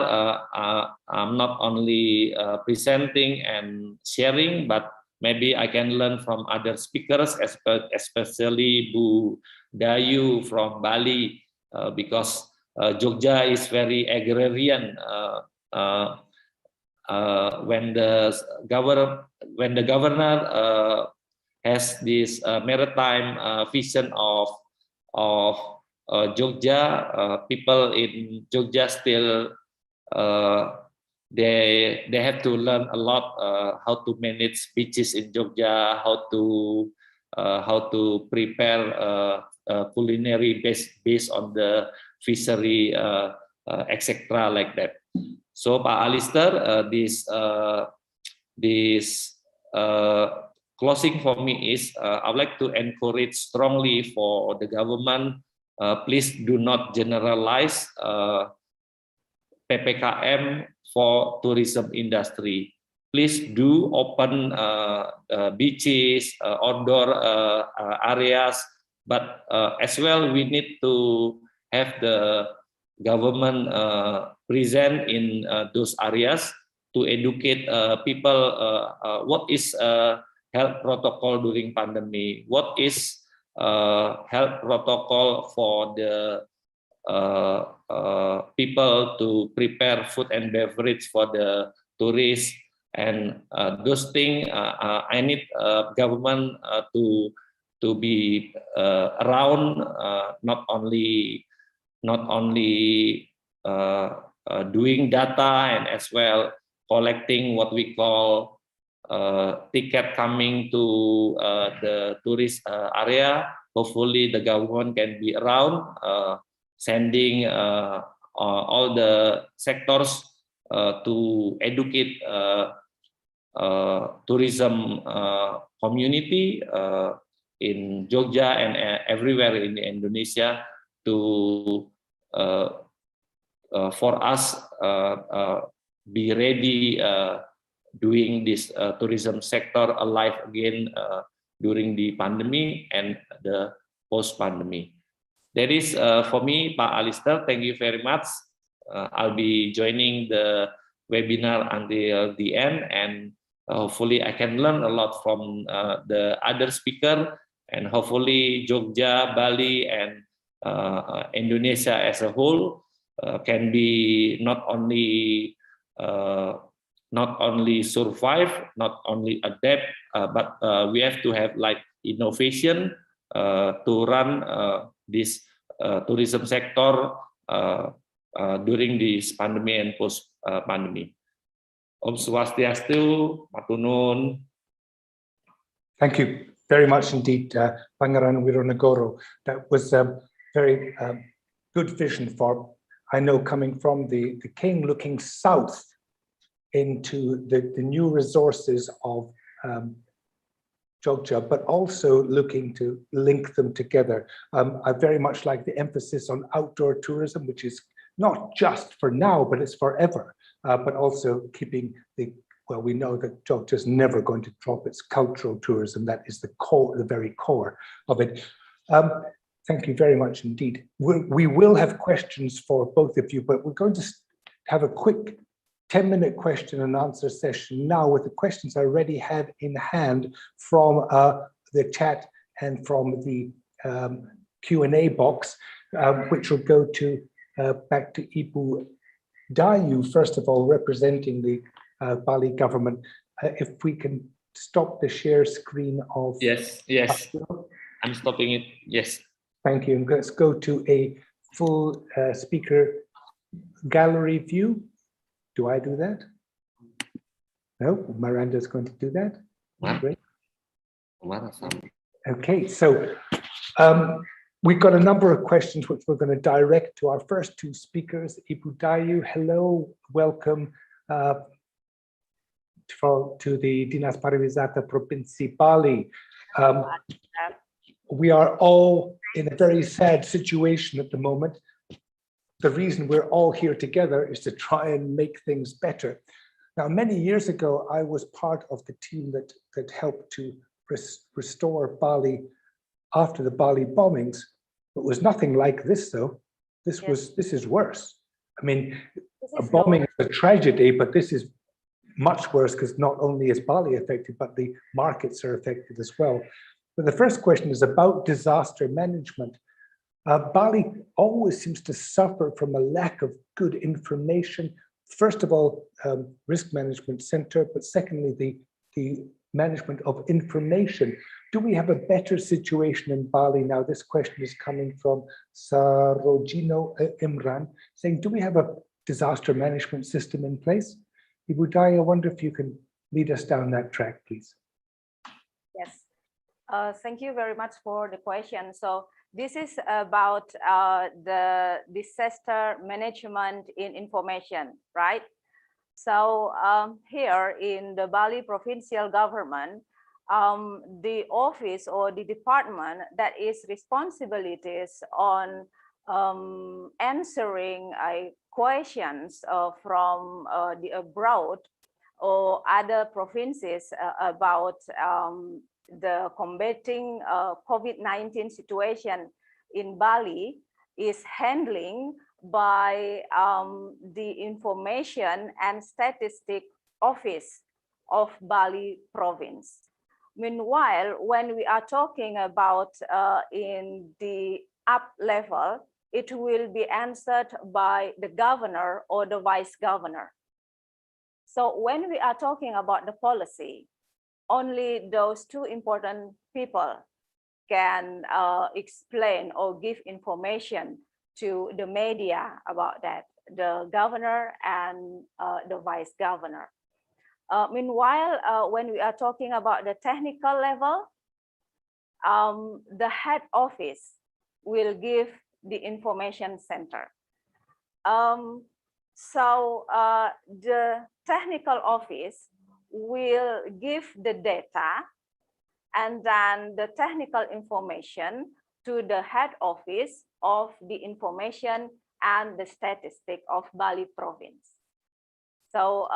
I'm not only presenting and sharing, but maybe I can learn from other speakers, especially Bu Dayu from Bali, because Jogja is very agrarian. When the governor has this maritime vision of Jogja, people in Jogja still they have to learn a lot how to manage beaches in Jogja, how to prepare culinary based on the fishery, etc. like that. So Pak Alister, this closing for me is I would like to encourage strongly for the government, please do not generalize PPKM for tourism industry. Please do open beaches, outdoor areas, but as well we need to have the government present in those areas to educate people what is health protocol during pandemic, what is health protocol for the people to prepare food and beverage for the tourists, and those things I need government to be around, not only doing data and as well collecting what we call ticket coming to the tourist area. Hopefully the government can be around, sending all the sectors to educate tourism community in Jogja and everywhere in Indonesia to for us be ready doing this tourism sector alive again during the pandemic and the post-pandemic. That is for me, Pak Alistair. Thank you very much. I'll be joining the webinar until the end, and hopefully I can learn a lot from the other speaker, and hopefully Jogja, Bali, and Indonesia as a whole can be not only survive, not only adapt, but we have to have like innovation to run this tourism sector during this pandemic and post pandemic. Om Swastiastu, Matunun. Thank you very much indeed, Pangeran Wironegoro. That was a very good vision for, I know, coming from the king looking south into the new resources of Jogja, but also looking to link them together. I very much like the emphasis on outdoor tourism, which is not just for now, but it's forever, but also keeping the, well, we know that Jogja is never going to drop its cultural tourism. That is the core, the very core of it. Thank you very much indeed. We will have questions for both of you, but we're going to have a quick 10-minute question and answer session now with the questions I already have in hand from the chat and from the Q&A box, which will go to back to Ibu Dayu, first of all, representing the Bali government. If we can stop the share screen of... Yes, I'm stopping it, yes. Thank you. And let's go to a full speaker gallery view. Do I do that? No, Miranda's going to do that. Great. Okay, so we've got a number of questions which we're going to direct to our first two speakers. Ibu Dayu, hello, welcome to the Dinas Pariwisata Provinsi Bali. We are all in a very sad situation at the moment. The reason we're all here together is to try and make things better. Now, many years ago, I was part of the team that helped to restore Bali after the Bali bombings. It was nothing like this, though. This is worse. I mean, a bombing is a tragedy, but this is much worse because not only is Bali affected, but the markets are affected as well. But the first question is about disaster management. Bali always seems to suffer from a lack of good information. First of all, risk management center, but secondly, the management of information. Do we have a better situation in Bali now? This question is coming from Sarojino Imran, saying, do we have a disaster management system in place? Ibu Dayu, I wonder if you can lead us down that track, please. Yes, thank you very much for the question. So this is about the disaster management in information, right? So here in the Bali provincial government, the office or the department that is responsibilities on answering questions from the abroad or other provinces about the combating COVID-19 situation in Bali is handling by the Information and Statistic Office of Bali Province. Meanwhile, when we are talking about in the up level, it will be answered by the governor or the vice governor. So when we are talking about the policy, only those two important people can explain or give information to the media about that, the governor and the vice governor. Meanwhile, when we are talking about the technical level, the head office will give the information center. So the technical office will give the data and then the technical information to the head office of the Information and the Statistic of Bali Province. So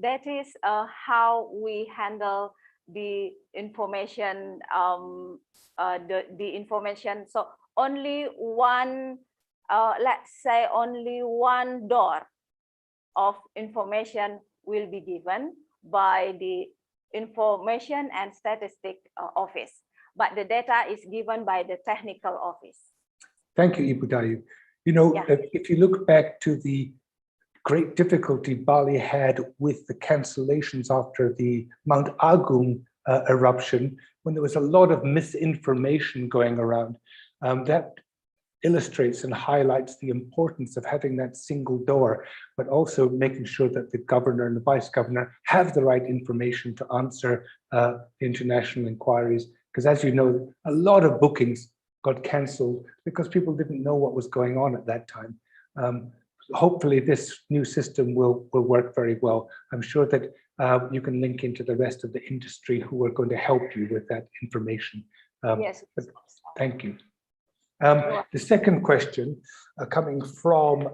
that is how we handle the information, the information. So only one, let's say only one door of information will be given by the Information and Statistic Office, but the data is given by the Technical Office. Thank you, Ibu Dayu. You know, if you look back to the great difficulty Bali had with the cancellations after the Mount Agung eruption, when there was a lot of misinformation going around, that illustrates and highlights the importance of having that single door, but also making sure that the governor and the vice governor have the right information to answer international inquiries. Because as you know, a lot of bookings got cancelled because people didn't know what was going on at that time. Hopefully this new system will work very well. I'm sure that you can link into the rest of the industry who are going to help you with that information. Yes. Thank you. The second question coming from,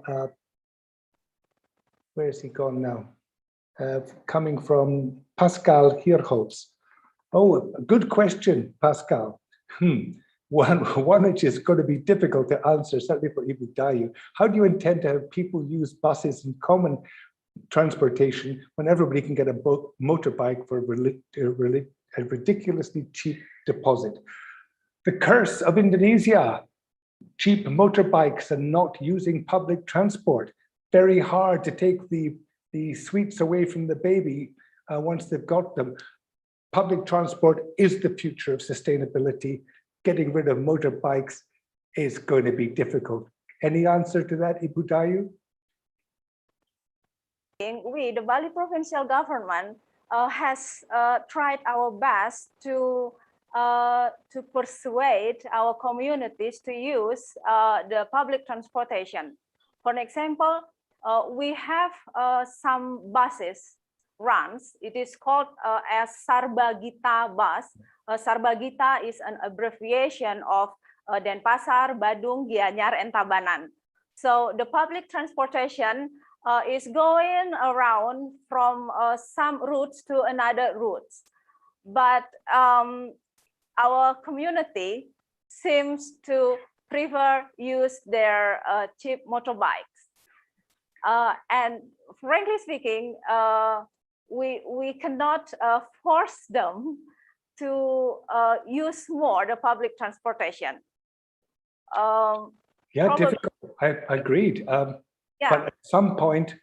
where is he gone now? Coming from Pascal Hirholz. Oh, a good question, Pascal. One which is going to be difficult to answer, certainly for Ibu Dayu. How do you intend to have people use buses and common transportation when everybody can get a motorbike for a ridiculously cheap deposit? The curse of Indonesia. Cheap motorbikes and not using public transport. Very hard to take the sweets away from the baby once they've got them. Public transport is the future of sustainability. Getting rid of motorbikes is going to be difficult. Any answer to that, Ibu Dayu? We, the Bali provincial government, has tried our best to persuade our communities to use the public transportation. For example, we have some buses runs. It is called as Sarbagita bus. Sarbagita is an abbreviation of Denpasar, Badung, Gianyar, and Tabanan. So the public transportation is going around from some routes to another routes. But our community seems to prefer use their cheap motorbikes. And frankly speaking, we cannot force them to use more the public transportation. Yeah, difficult. I agreed. But at some point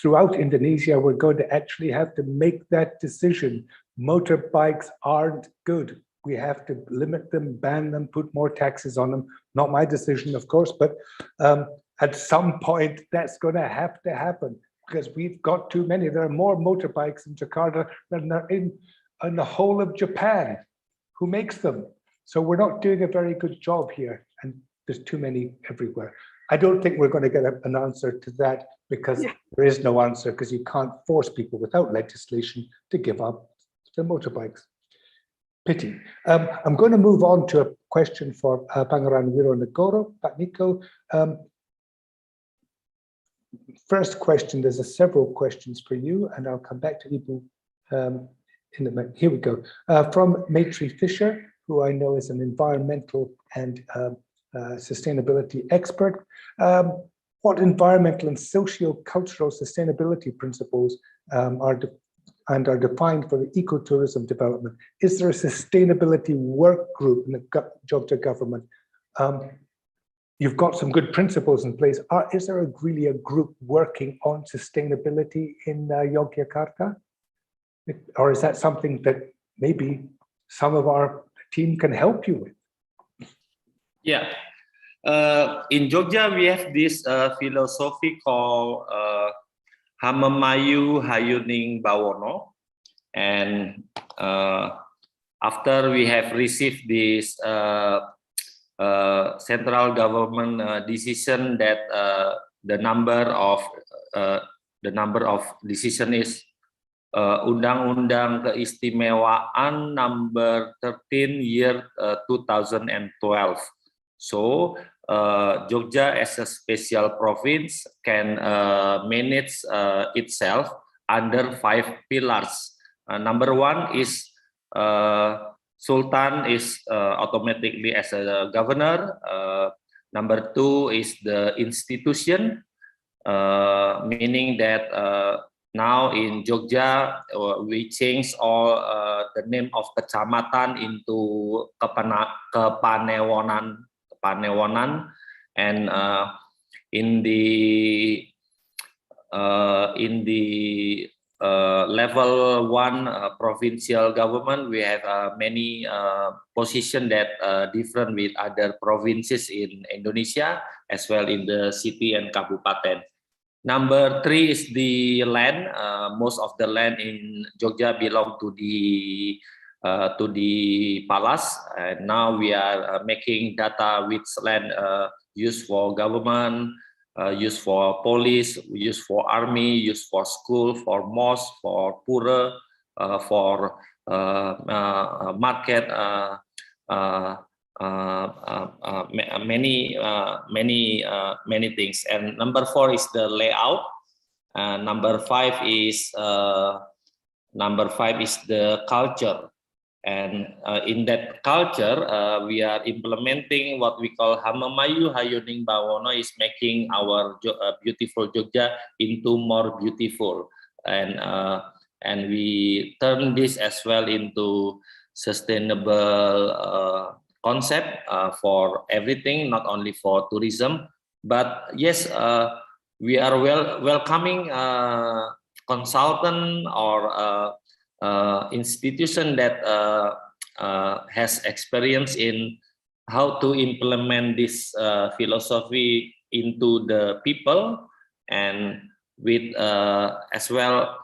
throughout Indonesia, we're going to actually have to make that decision. Motorbikes aren't good. We have to limit them, ban them, put more taxes on them. Not my decision, of course, but at some point that's going to have to happen because we've got too many. There are more motorbikes in Jakarta than there are in the whole of Japan. Who makes them? So we're not doing a very good job here, and there's too many everywhere. I don't think we're going to get an answer to that because there is no answer, because you can't force people without legislation to give up their motorbikes. Pity. I'm going to move on to a question for Pangeran Wironegoro. Pak Nico, first question, there's several questions for you, and I'll come back to Ibu in a minute. Here we go. From Maitri Fisher, who I know is an environmental and sustainability expert. What environmental and socio-cultural sustainability principles are defined for the ecotourism development? Is there a sustainability work group in the Jogja government? You've got some good principles in place. Is there really a group working on sustainability in Yogyakarta? Or is that something that maybe some of our team can help you with? Yeah, in Jogja, we have this philosophy called Hamemayu Hayuning Bawono. And after we have received this central government decision that the number of decision is Undang-Undang Keistimewaan number 13 year 2012. So Jogja as a special province can manage itself under 5 pillars. Number one is Sultan is automatically as a governor. Number two is the institution, meaning that now in Jogja we change all the name of kecamatan into Kepanewonan, and in the level 1 provincial government, we have many positions that different with other provinces in Indonesia, as well in the city and kabupaten. Number 3 is the land. Most of the land in Jogja belong to the palace, and now we are making data which land used for government, used for police, used for army, used for school, for mosque, for pura, for market, many things. And number 4 is the layout. Number 5 is the culture. And in that culture, we are implementing what we call Hamamayu Hayuning Bawono, is making our beautiful Jogja into more beautiful. And we turn this as well into sustainable concept for everything, not only for tourism. But yes, we are welcoming consultant or institution that has experience in how to implement this philosophy into the people, and with as well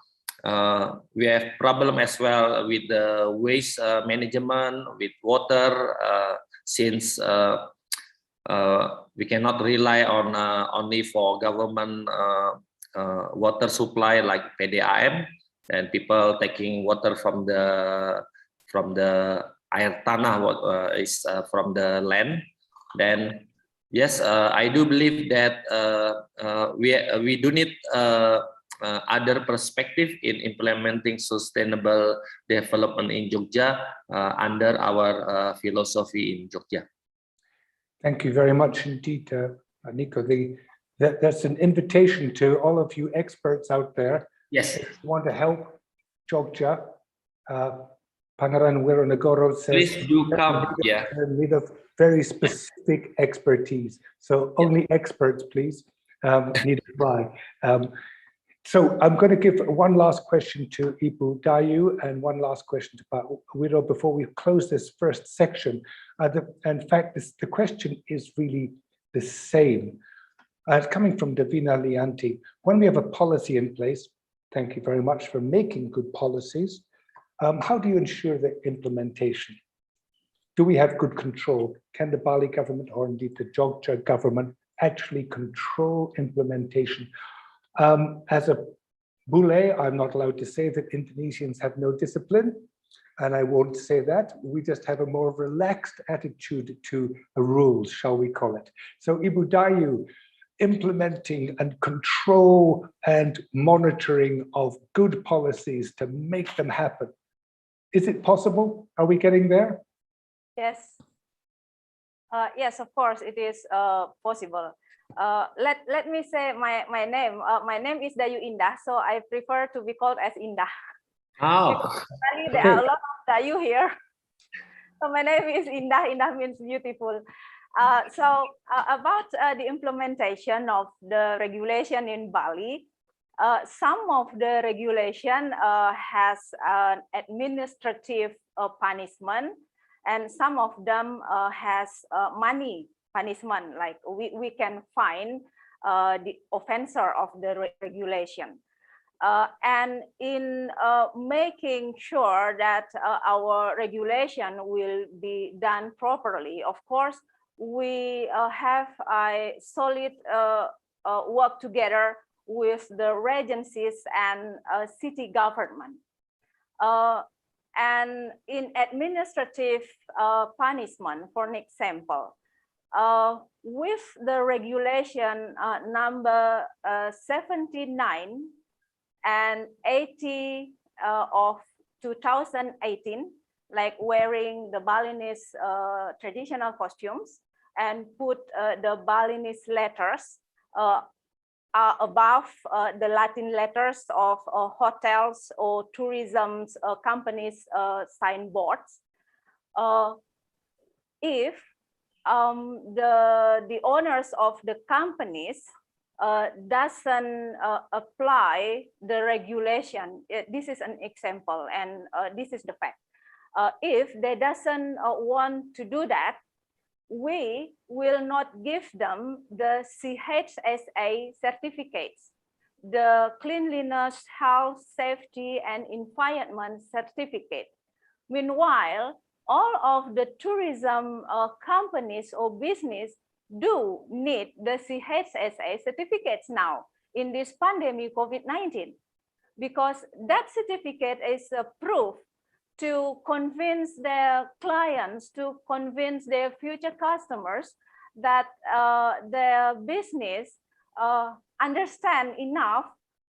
we have problem as well with the waste management, with water, since we cannot rely on only for government water supply like PDAM, and people taking water from the air tanah, what is from the land. Then yes, I do believe that we do need other perspective in implementing sustainable development in Jogja under our philosophy in Jogja. Thank you very much indeed, Nico. That's an invitation to all of you experts out there. Yes. If you want to help Jogja, Pangeran Wironegoro says, please do come. Yeah. Need of very specific expertise. So only experts, please, need to apply. So I'm going to give one last question to Ibu Dayu and one last question to Pak Wiro before we close this first section. In fact, the question is really the same. It's coming from Davina Lianti. When we have a policy in place, thank you very much for making good policies. How do you ensure the implementation? Do we have good control? Can the Bali government or indeed the Jogja government actually control implementation? As a Bule, I'm not allowed to say that Indonesians have no discipline, and I won't say that. We just have a more relaxed attitude to rules, shall we call it. So Ibu Dayu, implementing and control and monitoring of good policies to make them happen. Is it possible? Are we getting there? Yes. Yes, of course, it is possible. Let me say my name. My name is Dayu Indah, so I prefer to be called as Indah. Oh. Because there are a lot of Dayu here. So my name is Indah. Indah means beautiful. About the implementation of the regulation in Bali, some of the regulation has an administrative punishment, and some of them has money punishment, like we can fine the offender of the regulation. And in making sure that our regulation will be done properly, of course, we have a solid work together with the regencies and city government. And in administrative punishment, for an example, with the regulation number 79 and 80 of 2018, like wearing the Balinese traditional costumes and put the Balinese letters above the Latin letters of hotels or tourism companies' signboards. If the owners of the companies doesn't apply the regulation, this is an example, and this is the fact. If they doesn't want to do that, we will not give them the CHSA certificates, the Cleanliness, Health, Safety, and Environment certificate. Meanwhile, all of the tourism companies or business do need the CHSA certificates now in this pandemic COVID-19, because that certificate is a proof to convince their clients, to convince their future customers that their business understand enough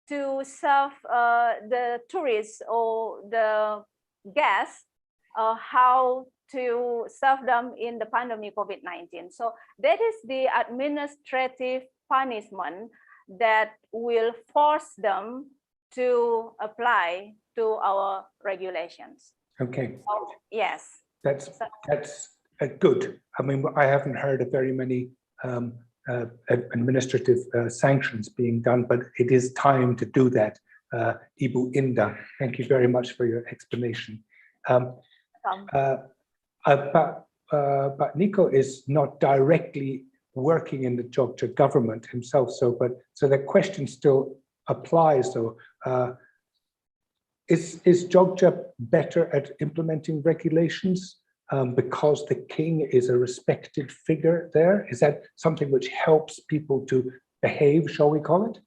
to serve the tourists or the guests how to serve them in the pandemic COVID-19. So that is the administrative punishment that will force them to apply to our regulations. Okay. Oh, yes. That's good. I mean, I haven't heard of very many administrative sanctions being done, but it is time to do that. Ibu Indah, thank you very much for your explanation. But Nico is not directly working in the Jogja government himself, so the question still applies. So, is Jogja better at implementing regulations because the king is a respected figure there? Is that something which helps people to behave, shall we call it?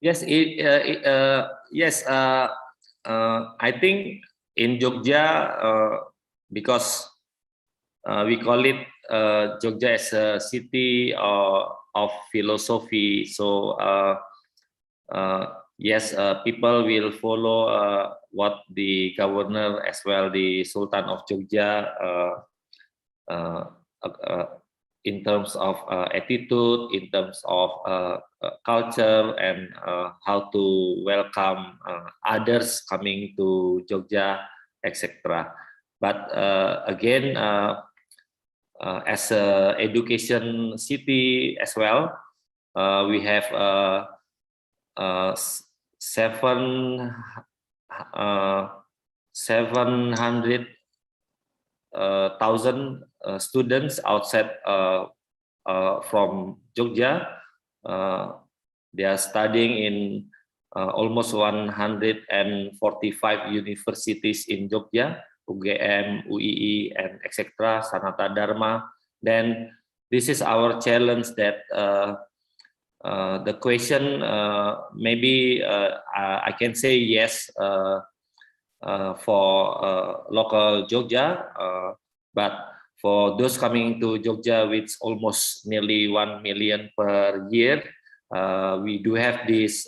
Yes, yes. I think in Jogja, because we call it Jogja as a city of philosophy, so yes, people will follow what the governor as well the Sultan of Jogja in terms of attitude, in terms of culture, and how to welcome others coming to Jogja, etc. But again, as a education city as well, we have 700,000 students outside from Jogja. They are studying in almost 145 universities in Jogja, UGM, UII, and etc. Sanata Dharma. Then this is our challenge that the question maybe I can say yes for local Jogja, but for those coming to Jogja, with almost nearly 1 million per year, we do have this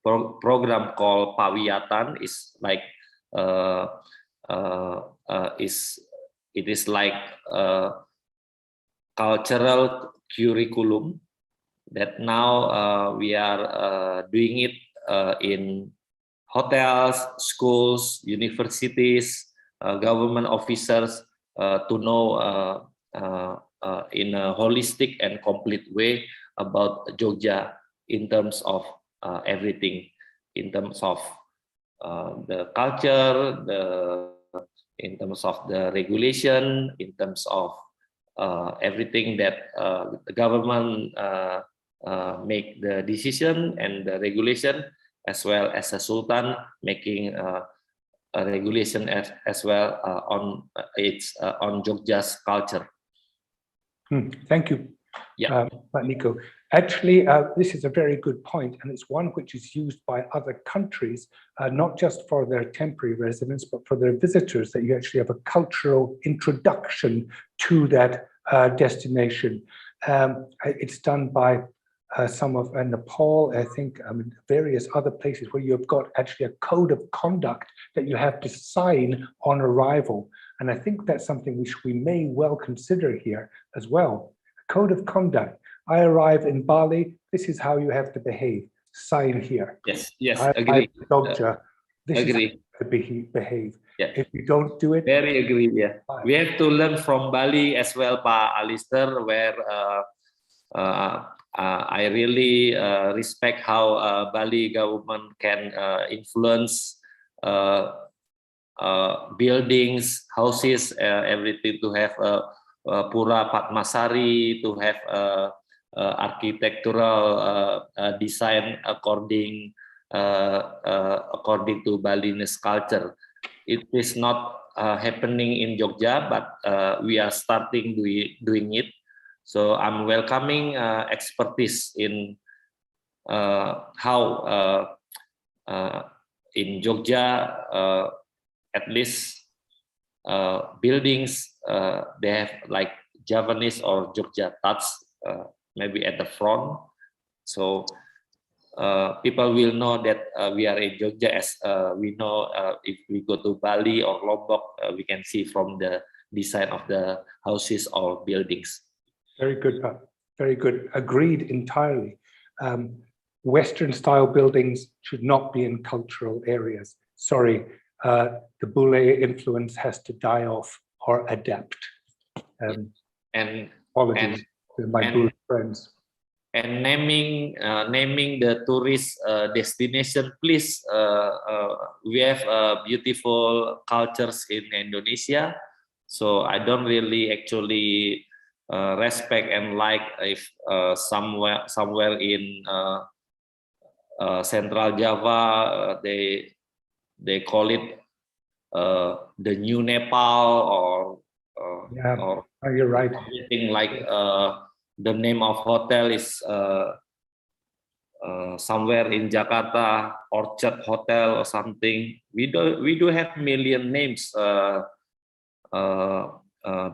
program called Pawiyatan. It's like it is like cultural curriculum that now we are doing it in hotels, schools, universities, government officers to know in a holistic and complete way about Jogja in terms of everything, in terms of the culture, in terms of the regulation, in terms of everything that the government make the decision and the regulation, as well as a Sultan making a regulation as well on its on Jogja's culture. Thank you. Yeah. Pak Nico. Actually, this is a very good point, and it's one which is used by other countries, not just for their temporary residents, but for their visitors, that you actually have a cultural introduction to that destination. It's done by some of Nepal, I think, various other places where you've got actually a code of conduct that you have to sign on arrival. And I think that's something which we may well consider here as well. A code of conduct. I arrive in Bali, this is how you have to behave. Sign here. Yes, yes, I agree. arrive in Jogja, this Agree. is how to behave. Yeah. If you don't do it, Very agree. Yeah, fine. we have to learn from Bali as well, Pak Alistair, where I really respect how Bali government can influence buildings, houses, everything to have Pura Padmasari, to have architectural design according to Balinese culture. It is not happening in Jogja, but we are starting doing it. So I'm welcoming expertise in how in Jogja, at least buildings, they have like Javanese or Jogja touch, maybe at the front. So people will know that we are in Jogja, as we know if we go to Bali or Lombok, we can see from the design of the houses or buildings. Very good, Pat. Very good. Agreed entirely. Western style buildings should not be in cultural areas. Sorry, the Bule influence has to die off or adapt. Apologies to my Bule friends. And naming the tourist destination, please. We have beautiful cultures in Indonesia, so I don't really actually respect and like if somewhere in Central Java they call it the new Nepal, or you're right. Anything like the name of hotel is somewhere in Jakarta, Orchard Hotel or something. We do have million names.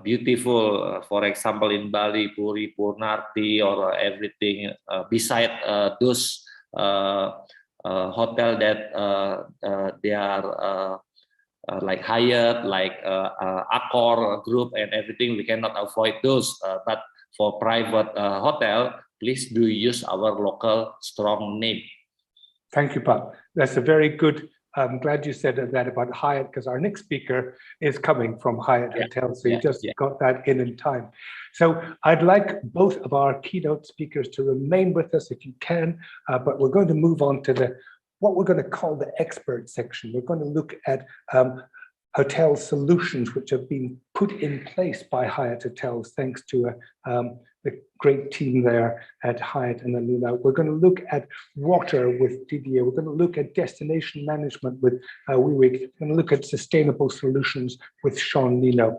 Beautiful, for example, in Bali, Puri, Purnarti, or everything beside those hotel that they are like Hyatt, like Accor group and everything. We cannot avoid those, but for private hotel, please do use our local strong name. Thank you, Pat. That's a very good. I'm glad you said that about Hyatt, because our next speaker is coming from Hyatt Hotel. So you just got that in time. So I'd like both of our keynote speakers to remain with us if you can, but we're going to move on to what we're going to call the expert section. We're going to look at hotel solutions which have been put in place by Hyatt Hotels, thanks to the great team there at Hyatt and Alila. We're going to look at water with Didier. We're going to look at destination management with Wiwik. We're going to look at sustainable solutions with Sean Nino.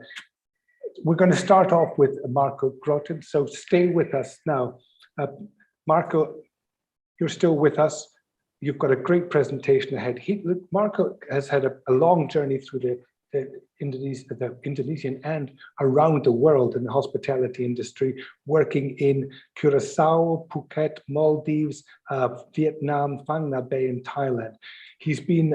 We're going to start off with Marco Grotten, so stay with us now. Marco, you're still with us. You've got a great presentation ahead. Marco has had a long journey through the Indonesian and around the world in the hospitality industry, working in Curacao, Phuket, Maldives, Vietnam, Phang Nga Bay, and Thailand. He's been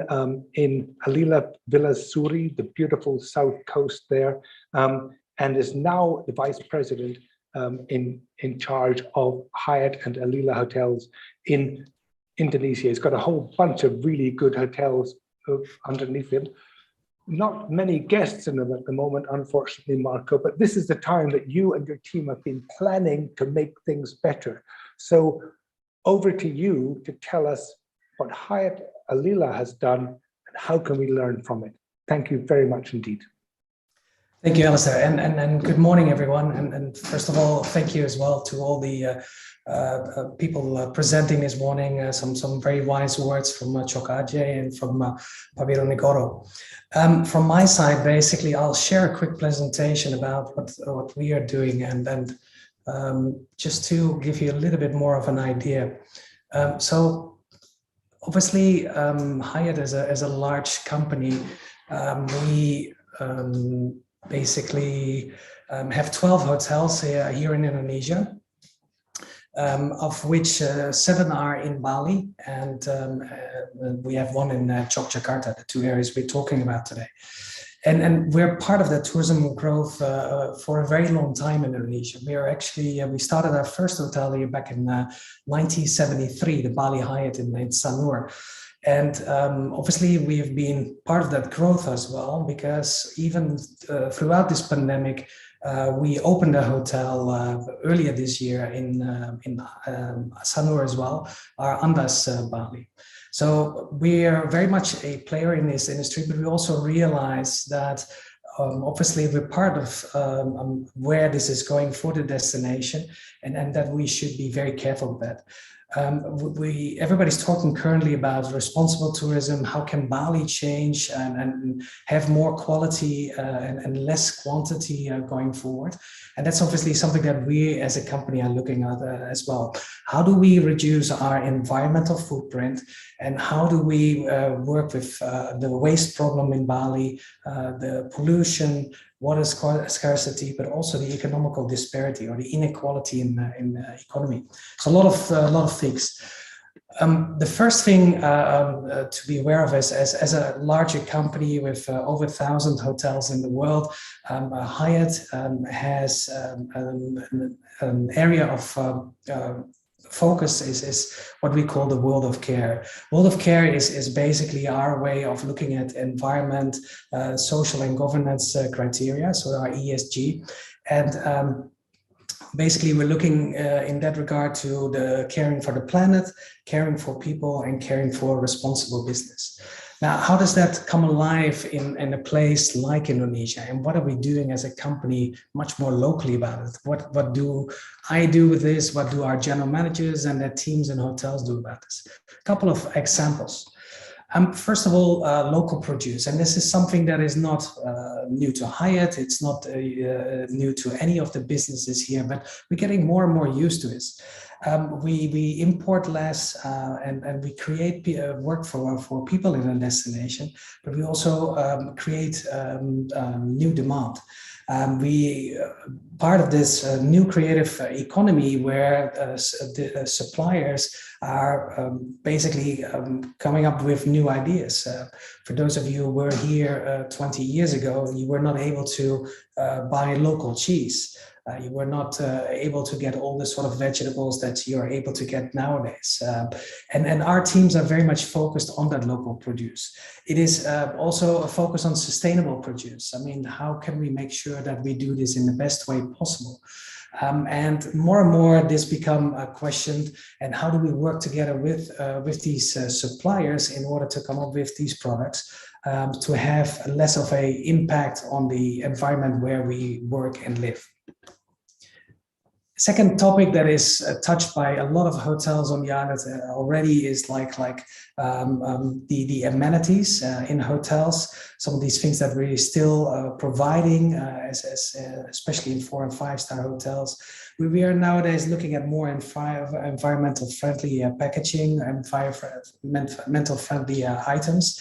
in Alila Villas Suri, the beautiful south coast there, and is now the vice president in charge of Hyatt and Alila hotels in Indonesia. He's got a whole bunch of really good hotels underneath him. Not many guests in them at the moment, unfortunately, Marco, but this is the time that you and your team have been planning to make things better. So over to you to tell us what Hyatt Alila has done and how can we learn from it. Thank you very much indeed. Thank you, Alistair, and good morning, everyone. And first of all, thank you as well to all the people presenting this morning. Some very wise words from Choka Ajay and from Pabiro Negoro. From my side, basically, I'll share a quick presentation about what we are doing and just to give you a little bit more of an idea. So obviously, Hyatt as a large company, we basically have 12 hotels here in Indonesia, of which 7 are in Bali, and we have one in Yogyakarta, the 2 areas we're talking about today. And we're part of the tourism growth for a very long time in Indonesia. We are actually, we started our first hotel here back in 1973, the Bali Hyatt in Sanur. And obviously we have been part of that growth as well, because even throughout this pandemic, we opened a hotel earlier this year in Sanur as well, our Andas Bali. So we are very much a player in this industry, but we also realize that obviously we're part of where this is going for the destination, and that we should be very careful of that. Everybody's talking currently about responsible tourism. How can Bali change and have more quality and less quantity going forward? And that's obviously something that we as a company are looking at as well. How do we reduce our environmental footprint, and how do we work with the waste problem in Bali, the pollution, water scarcity, but also the economical disparity or the inequality in economy. So a lot of things. The first thing to be aware of is, as a larger company with over 1,000 hotels in the world, Hyatt has an area of focus is what we call the world of care. World of care is basically our way of looking at environment, social and governance criteria, so our ESG. And basically we're looking in that regard to the caring for the planet, caring for people, and caring for responsible business. Now, how does that come alive in a place like Indonesia? And what are we doing as a company much more locally about it? What do I do with this? What do our general managers and their teams and hotels do about this? A couple of examples. First of all, local produce. And this is something that is not new to Hyatt. It's not new to any of the businesses here, but we're getting more and more used to this. We import less and we create work for people in a destination, but we also create new demand. Part of this new creative economy where the suppliers are basically coming up with new ideas. For those of you who were here 20 years ago, you were not able to buy local cheese. You were not able to get all the sort of vegetables that you're able to get nowadays. And our teams are very much focused on that local produce. It is also a focus on sustainable produce. I mean, how can we make sure that we do this in the best way possible? And more this become questioned, and how do we work together with these suppliers in order to come up with these products to have less of an impact on the environment where we work and live. Second topic that is touched by a lot of hotels on the island already is like the amenities in hotels. Some of these things that we're still providing, especially in 4- and 5-star hotels. We are nowadays looking at more environmental friendly packaging and environmental friendly items.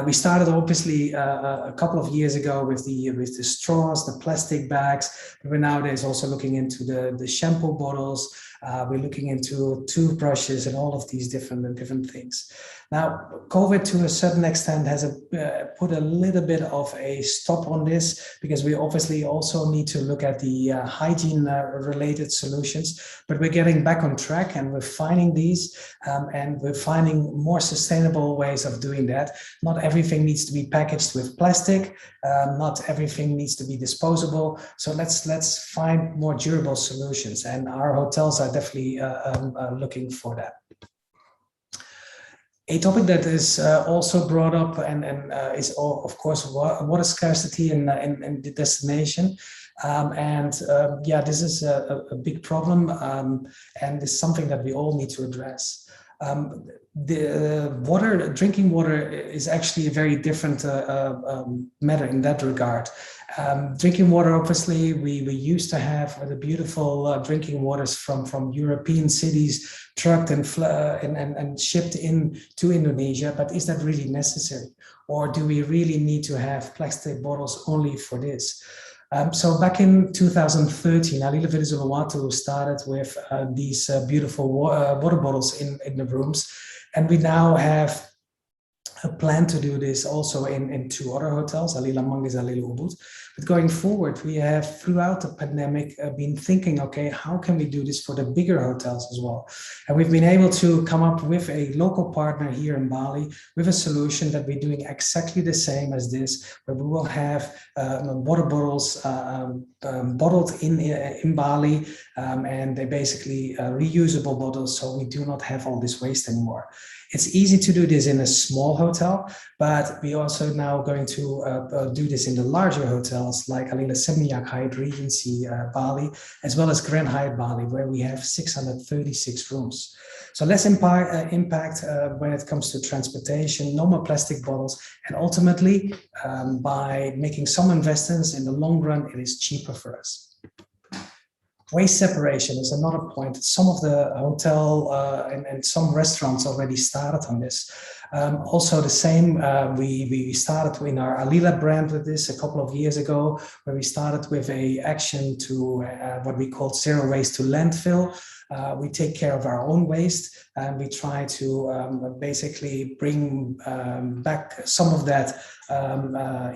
We started obviously a couple of years ago with the straws, the plastic bags. We're nowadays also looking into the shampoo bottles. We're looking into toothbrushes and all of these different things. Now, COVID to a certain extent has put a little bit of a stop on this, because we obviously also need to look at the hygiene related solutions, but we're getting back on track and we're finding these and we're finding more sustainable ways of doing that. Not everything needs to be packaged with plastic. Not everything needs to be disposable. So let's find more durable solutions, and our hotels are definitely looking for that. A topic that is also brought up and is of course water scarcity in the destination. Yeah, this is a big problem, and it's something that we all need to address. The drinking water is actually a very different matter in that regard. Drinking water, obviously, we used to have the beautiful drinking waters from European cities trucked and shipped in to Indonesia, but is that really necessary? Or do we really need to have plastic bottles only for this? So back in 2013, Alila Villa Uluwatu started with these beautiful water bottles in the rooms. And we now have a plan to do this also in 2 other hotels, Alila Manggis, Alila Ubud. But going forward, we have throughout the pandemic been thinking, okay, how can we do this for the bigger hotels as well? And we've been able to come up with a local partner here in Bali with a solution that we're doing exactly the same as this, where we will have water bottles bottled in Bali, and they're basically reusable bottles, so we do not have all this waste anymore. It's easy to do this in a small hotel, but we also now going to do this in the larger hotels like Alila Seminyak Hyatt Regency Bali, as well as Grand Hyatt Bali, where we have 636 rooms. So less impact when it comes to transportation, no more plastic bottles, and ultimately, by making some investments in the long run, it is cheaper for us. Waste separation is another point. Some of the hotel and some restaurants already started on this. Also the same, we started in our Alila brand with this a couple of years ago, where we started with a action to what we call zero waste to landfill. We take care of our own waste, and we try to basically bring back some of that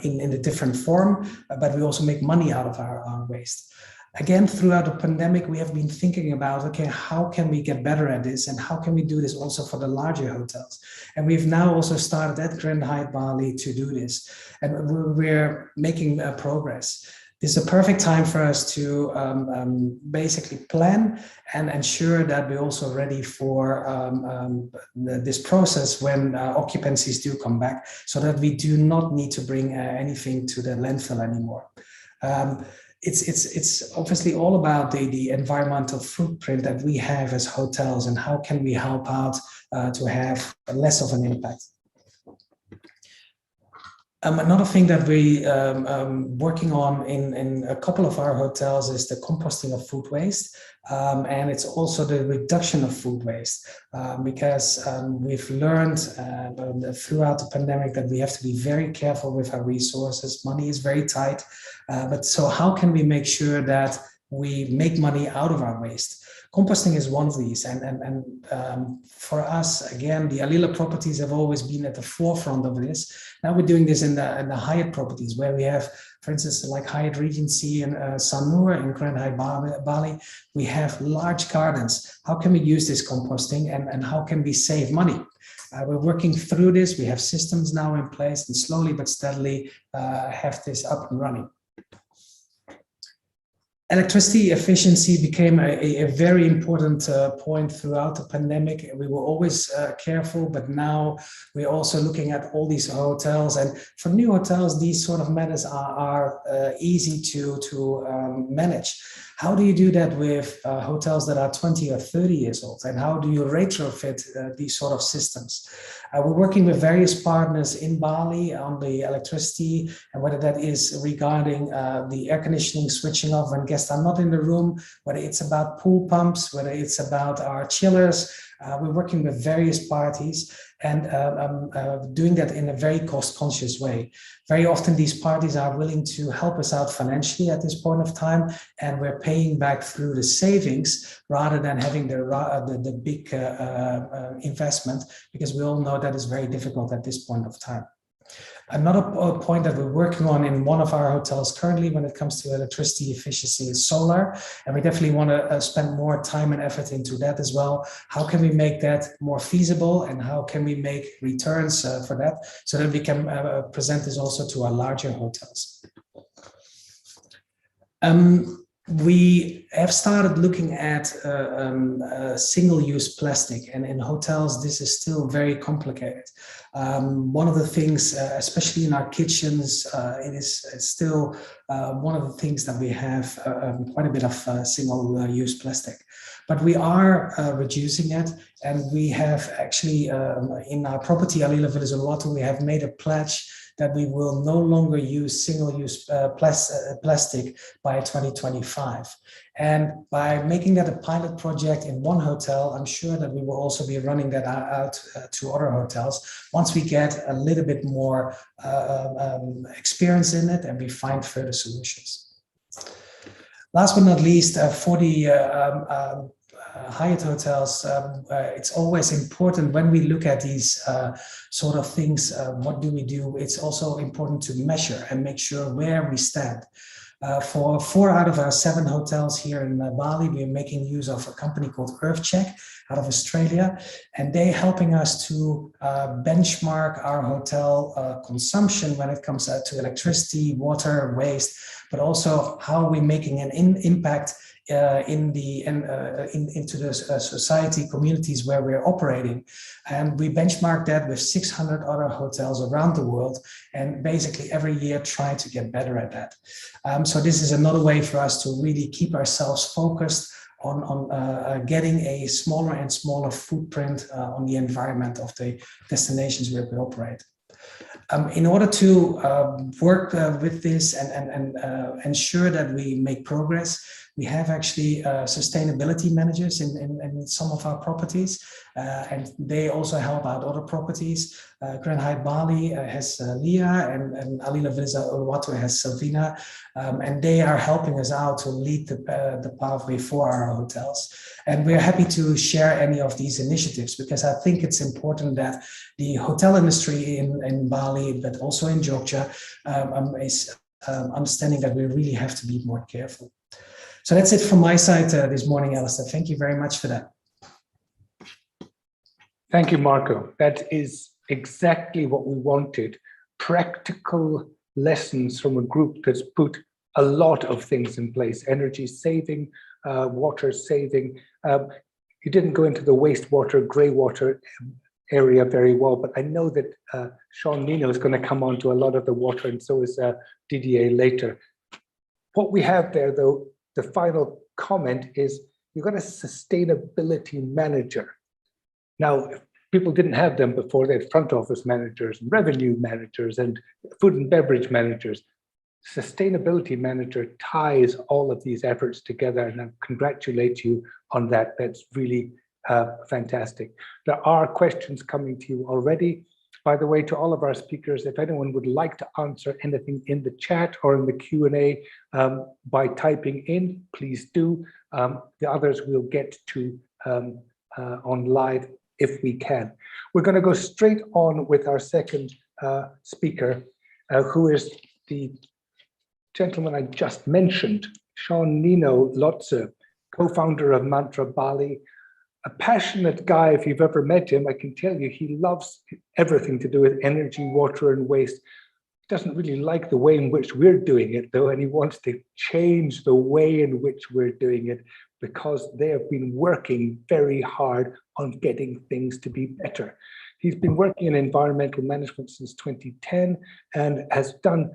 in a different form, but we also make money out of our waste. Again, throughout the pandemic, we have been thinking about, okay, how can we get better at this, and how can we do this also for the larger hotels? And we've now also started at Grand Hyatt Bali to do this, and we're making progress. This is a perfect time for us to basically plan and ensure that we're also ready for this process when occupancies do come back, so that we do not need to bring anything to the landfill anymore. It's obviously all about the environmental footprint that we have as hotels, and how can we help out to have less of an impact. Another thing that we working on in a couple of our hotels is the composting of food waste, and it's also the reduction of food waste, because we've learned throughout the pandemic that we have to be very careful with our resources. Money is very tight, but so how can we make sure that we make money out of our waste? Composting is one of these, and for us, again, the Alila properties have always been at the forefront of this. Now we're doing this in the Hyatt properties, where we have, for instance, like Hyatt Regency in Sanur in Grand Hyatt Bali, we have large gardens. How can we use this composting, and how can we save money? We're working through this. We have systems now in place, and slowly but steadily have this up and running. Electricity efficiency became a very important point throughout the pandemic. We were always careful, but now we're also looking at all these hotels. And for new hotels, these sort of matters are easy to manage. How do you do that with hotels that are 20 or 30 years old? And how do you retrofit these sort of systems? We're working with various partners in Bali on the electricity, and whether that is regarding the air conditioning switching off when guests are not in the room, whether it's about pool pumps, whether it's about our chillers. We're working with various parties and doing that in a very cost-conscious way. Very often these parties are willing to help us out financially at this point of time, and we're paying back through the savings rather than having the big investment, because we all know that is very difficult at this point of time. Another point that we're working on in one of our hotels currently when it comes to electricity efficiency is solar, and we definitely want to spend more time and effort into that as well. How can we make that more feasible, and how can we make returns for that, so that we can present this also to our larger hotels? we have started looking at single-use plastic, and in hotels this is still very complicated. One of the things, especially in our kitchens, it is still one of the things that we have quite a bit of single-use plastic. But we are reducing it, and we have actually in our property Alila Villa Uluwatu, we have made a pledge that we will no longer use single-use plastic by 2025. And by making that a pilot project in one hotel, I'm sure that we will also be running that out to other hotels once we get a little bit more experience in it and we find further solutions. Last but not least, for the Hyatt hotels, it's always important when we look at these sort of things, what do we do? It's also important to measure and make sure where we stand. For 4 out of our 7 hotels here in Bali, we're making use of a company called EarthCheck out of Australia, and they're helping us to benchmark our hotel consumption when it comes to electricity, water, waste, but also how we're making an impact into the society communities where we're operating. And we benchmark that with 600 other hotels around the world, and basically every year try to get better at that. So this is another way for us to really keep ourselves focused on getting a smaller and smaller footprint on the environment of the destinations where we operate. In order to work with this and ensure that we make progress, we have actually sustainability managers in some of our properties, and they also help out other properties. Grand Hyatt Bali has Leah, and Alila Villa Uluwatu has Silvina, and they are helping us out to lead the pathway for our hotels. And we're happy to share any of these initiatives, because I think it's important that the hotel industry in Bali, but also in Jogja, is understanding that we really have to be more careful. So that's it from my side this morning, Alistair. Thank you very much for that. Thank you, Marco. That is exactly what we wanted. Practical lessons from a group that's put a lot of things in place: energy saving, water saving. You didn't go into the wastewater, grey water area very well, but I know that Sean Nino is going to come on to a lot of the water, and so is Didier later. What we have there, though, the final comment is you've got a sustainability manager. Now, people didn't have them before. They had front office managers and revenue managers and food and beverage managers. Sustainability manager ties all of these efforts together, and I congratulate you on that. That's really fantastic. There are questions coming to you already. By the way, to all of our speakers, if anyone would like to answer anything in the chat or in the Q&A by typing in, please do. The others we'll get to on live if we can. We're going to go straight on with our second speaker, who is the gentleman I just mentioned, Sean Nino Lotze, co-founder of Mantra Bali. A passionate guy. If you've ever met him, I can tell you he loves everything to do with energy, water, and waste. He doesn't really like the way in which we're doing it, though, and he wants to change the way in which we're doing it, because they have been working very hard on getting things to be better. He's been working in environmental management since 2010 and has done,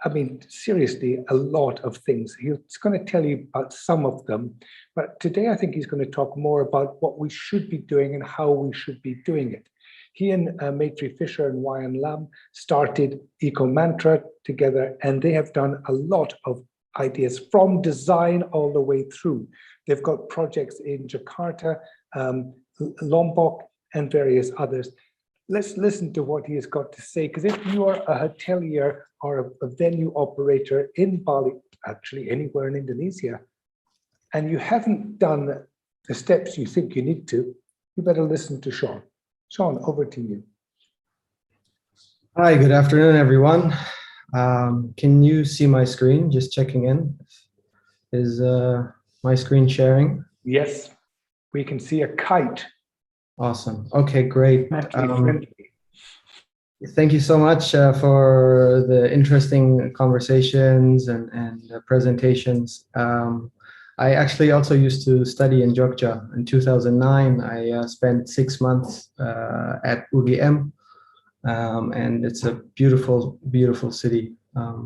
I mean, seriously, a lot of things. He's going to tell you about some of them, but today I think he's going to talk more about what we should be doing and how we should be doing it. He and Maitri Fisher and Wayan Lam started Eco Mantra together, and they have done a lot of ideas from design all the way through. They've got projects in Jakarta, Lombok, and various others. Let's listen to what he has got to say, because if you are a hotelier or a venue operator in Bali, actually anywhere in Indonesia, and you haven't done the steps you think you need to, you better listen to Sean. Sean, over to you. Hi, good afternoon, everyone. Can you see my screen? Just checking in. Is my screen sharing? Yes, we can see a kite. Awesome. Okay, great. Thank you so much for the interesting conversations and presentations. I actually also used to study in Jogja. In 2009, I spent 6 months at UGM, and it's a beautiful, beautiful city.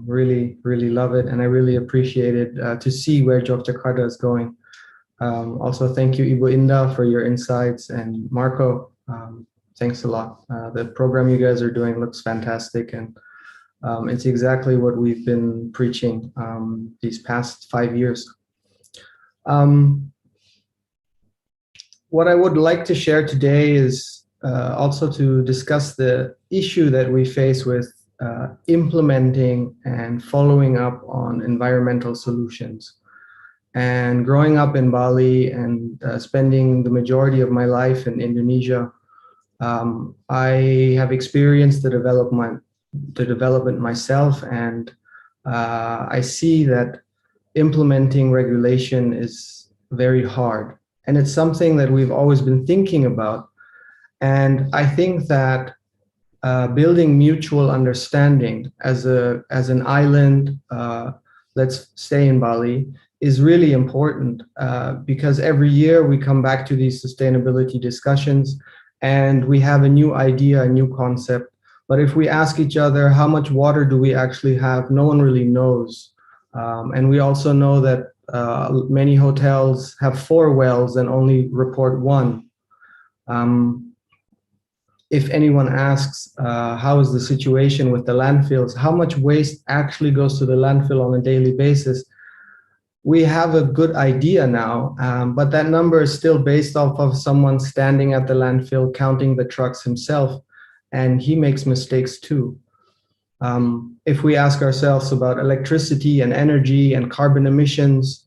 Really, really love it, and I really appreciate it to see where Yogyakarta is going. Also, thank you, Ibu Indah, for your insights, and Marco. Thanks a lot. The program you guys are doing looks fantastic, and it's exactly what we've been preaching these past 5 years. What I would like to share today is also to discuss the issue that we face with implementing and following up on environmental solutions. And growing up in Bali and spending the majority of my life in Indonesia, I have experienced the development myself, and I see that implementing regulation is very hard, and it's something that we've always been thinking about. And I think that building mutual understanding as an island, let's stay in Bali, is really important because every year we come back to these sustainability discussions and we have a new idea, a new concept. But if we ask each other, how much water do we actually have? No one really knows. And we also know that many hotels have 4 wells and only report 1. If anyone asks, how is the situation with the landfills? How much waste actually goes to the landfill on a daily basis? We have a good idea now, but that number is still based off of someone standing at the landfill counting the trucks himself, and he makes mistakes too. If we ask ourselves about electricity and energy and carbon emissions,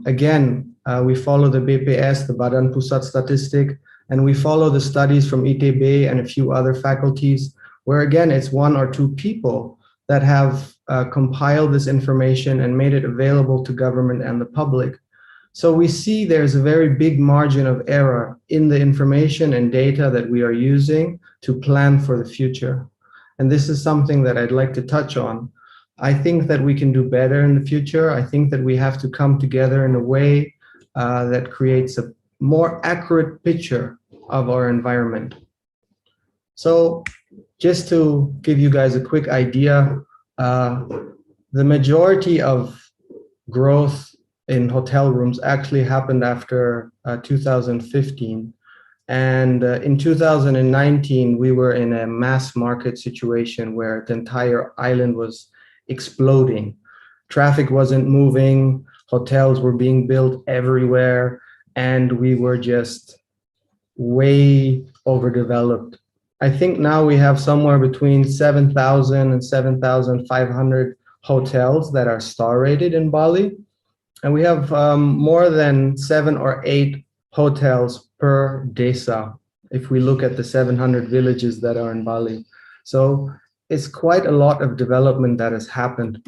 again, we follow the BPS, the Badan Pusat Statistik, and we follow the studies from ITB and a few other faculties, where again, it's 1 or 2 people that have compiled this information and made it available to government and the public. So we see there's a very big margin of error in the information and data that we are using to plan for the future. And this is something that I'd like to touch on. I think that we can do better in the future. I think that we have to come together in a way that creates a more accurate picture of our environment. So just to give you guys a quick idea, the majority of growth in hotel rooms actually happened after 2015. And in 2019, we were in a mass market situation where the entire island was exploding. Traffic wasn't moving, hotels were being built everywhere, and we were just way overdeveloped. I think now we have somewhere between 7,000 and 7,500 hotels that are star rated in Bali. And we have more than 7 or 8 hotels per desa, if we look at the 700 villages that are in Bali. So it's quite a lot of development that has happened.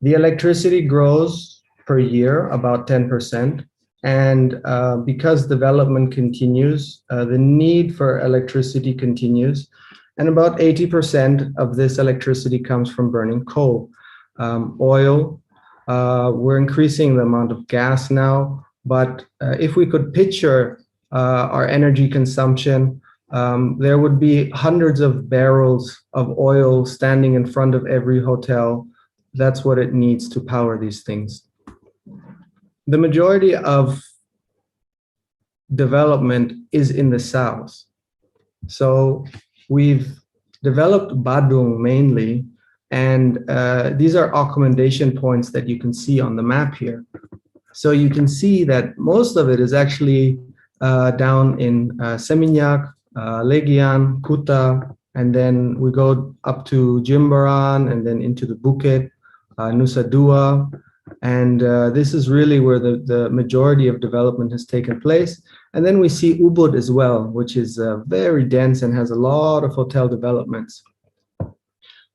The electricity grows per year about 10%. And because development continues, the need for electricity continues. And about 80% of this electricity comes from burning coal. Oil, we're increasing the amount of gas now. But if we could picture our energy consumption, there would be hundreds of barrels of oil standing in front of every hotel. That's what it needs to power these things. The majority of development is in the south. So we've developed Badung mainly, and these are accommodation points that you can see on the map here. So you can see that most of it is actually down in Seminyak, Legian, Kuta, and then we go up to Jimbaran and then into the Bukit, Nusa Dua. And this is really where the majority of development has taken place. And then we see Ubud as well, which is very dense and has a lot of hotel developments.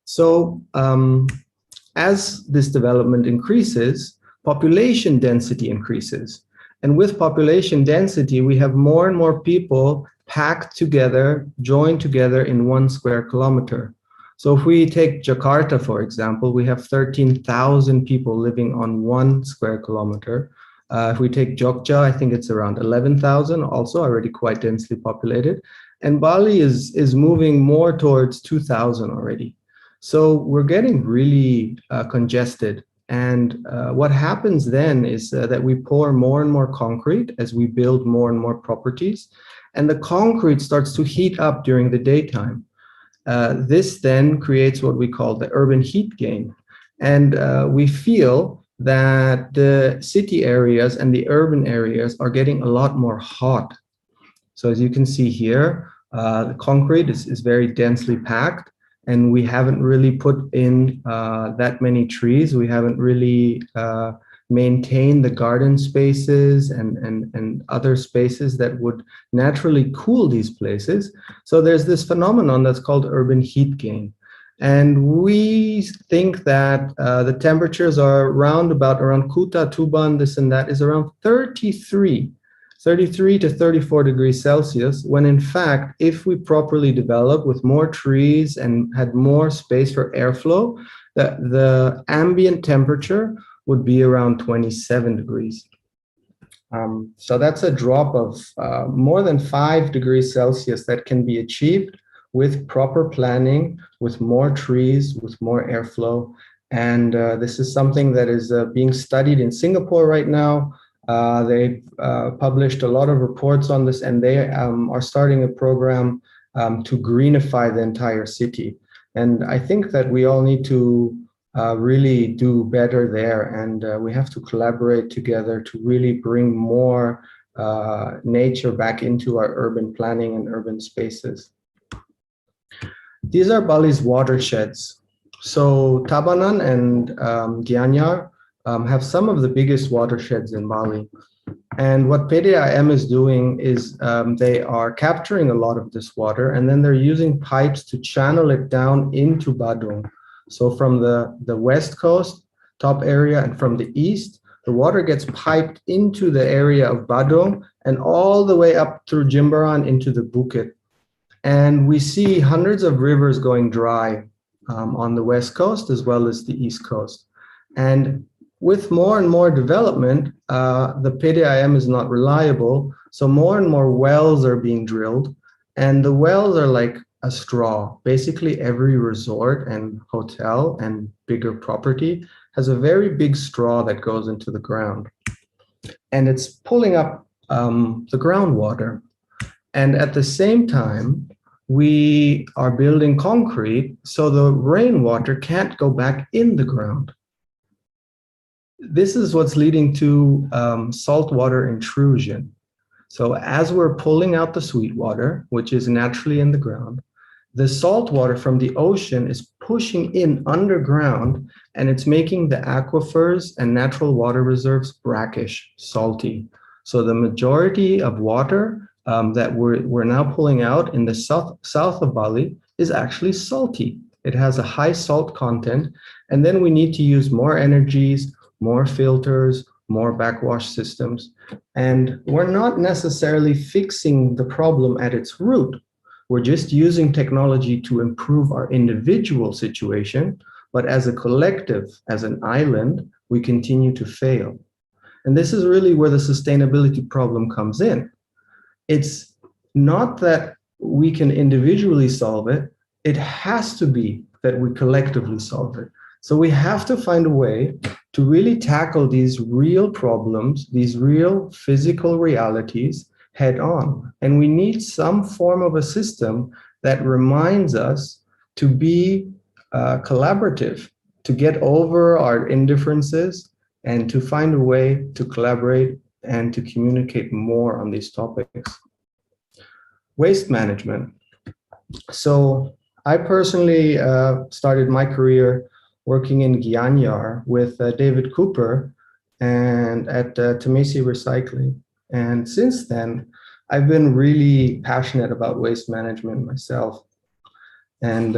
So as this development increases, population density increases. And with population density, we have more and more people packed together, joined together in 1 square kilometer. So if we take Jakarta, for example, we have 13,000 people living on 1 square kilometer. If we take Jogja, I think it's around 11,000, also already quite densely populated. And Bali is moving more towards 2,000 already. So we're getting really congested. And what happens then is that we pour more and more concrete as we build more and more properties. And the concrete starts to heat up during the daytime. This then creates what we call the urban heat gain. And we feel that the city areas and the urban areas are getting a lot more hot. So as you can see here, the concrete is very densely packed, and we haven't really put in that many trees. We haven't really maintained the garden spaces and other spaces that would naturally cool these places. So there's this phenomenon that's called urban heat gain. And we think that the temperatures are around Kuta, Tuban, this and that, is around 33 to 34 degrees Celsius, when in fact, if we properly develop with more trees and had more space for airflow, the ambient temperature would be around 27 degrees. So that's a drop of more than 5 degrees Celsius that can be achieved with proper planning, with more trees, with more airflow. And this is something that is being studied in Singapore right now. They've published a lot of reports on this, and they are starting a program to greenify the entire city. And I think that we all need to really do better there, and we have to collaborate together to really bring more nature back into our urban planning and urban spaces. These are Bali's watersheds. So Tabanan and Gianyar have some of the biggest watersheds in Bali. And what PDAM is doing is they are capturing a lot of this water, and then they're using pipes to channel it down into Badung. So from the west coast top area and from the east, the water gets piped into the area of Badung and all the way up through Jimbaran into the Bukit. And we see hundreds of rivers going dry on the west coast as well as the east coast. And with more and more development, the PDAM is not reliable. So more and more wells are being drilled, and the wells are like a straw. Basically, every resort and hotel and bigger property has a very big straw that goes into the ground, and it's pulling up the groundwater. And at the same time, we are building concrete so the rainwater can't go back in the ground. This is what's leading to saltwater intrusion. So as we're pulling out the sweet water, which is naturally in the ground, the salt water from the ocean is pushing in underground, and it's making the aquifers and natural water reserves brackish, salty. So the majority of water that we're now pulling out in the south of Bali is actually salty. It has a high salt content, and then we need to use more energies, more filters, more backwash systems. And we're not necessarily fixing the problem at its root. We're just using technology to improve our individual situation, but as a collective, as an island, we continue to fail. And this is really where the sustainability problem comes in. It's not that we can individually solve it, it has to be that we collectively solve it. So we have to find a way to really tackle these real problems, these real physical realities head on. And we need some form of a system that reminds us to be collaborative, to get over our indifferences and to find a way to collaborate and to communicate more on these topics. Waste management. So I personally started my career working in Gianyar with David Cooper and at Temesi Recycling. And since then, I've been really passionate about waste management myself. And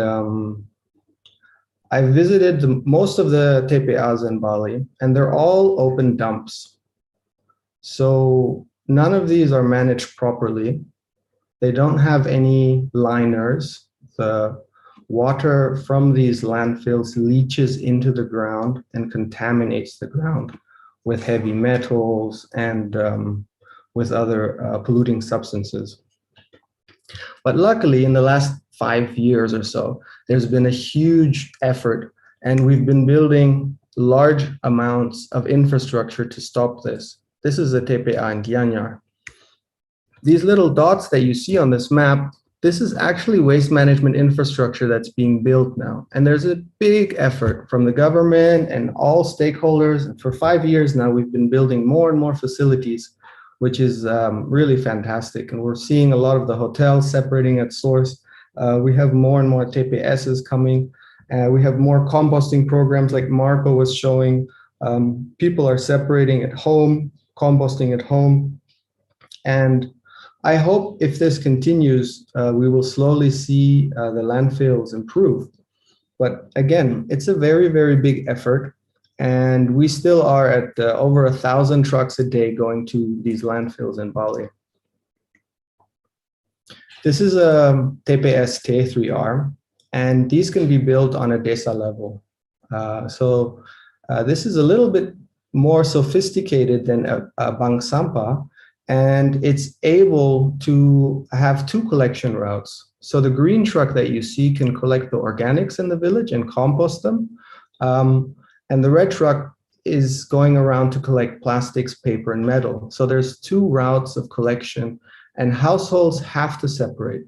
I visited most of the TPAs in Bali, and they're all open dumps. So none of these are managed properly. They don't have any liners. The water from these landfills leaches into the ground and contaminates the ground with heavy metals and with other polluting substances. But luckily, in the last 5 years or so, there's been a huge effort, and we've been building large amounts of infrastructure to stop this. This is a TPA in Gianyar. These little dots that you see on this map, this is actually waste management infrastructure that's being built now. And there's a big effort from the government and all stakeholders. For 5 years now, we've been building more and more facilities, which is really fantastic. And we're seeing a lot of the hotels separating at source. We have more and more TPSs coming. We have more composting programs like Marco was showing. People are separating at home, composting at home. And I hope if this continues, we will slowly see the landfills improve. But again, it's a very, very big effort. And we still are at over 1,000 trucks a day going to these landfills in Bali. This is a TPS T3R, and these can be built on a desa level. This is a little bit more sophisticated than a bank sampah, and it's able to have 2 collection routes. So the green truck that you see can collect the organics in the village and compost them. And the red truck is going around to collect plastics, paper, and metal. So there's 2 routes of collection, and households have to separate.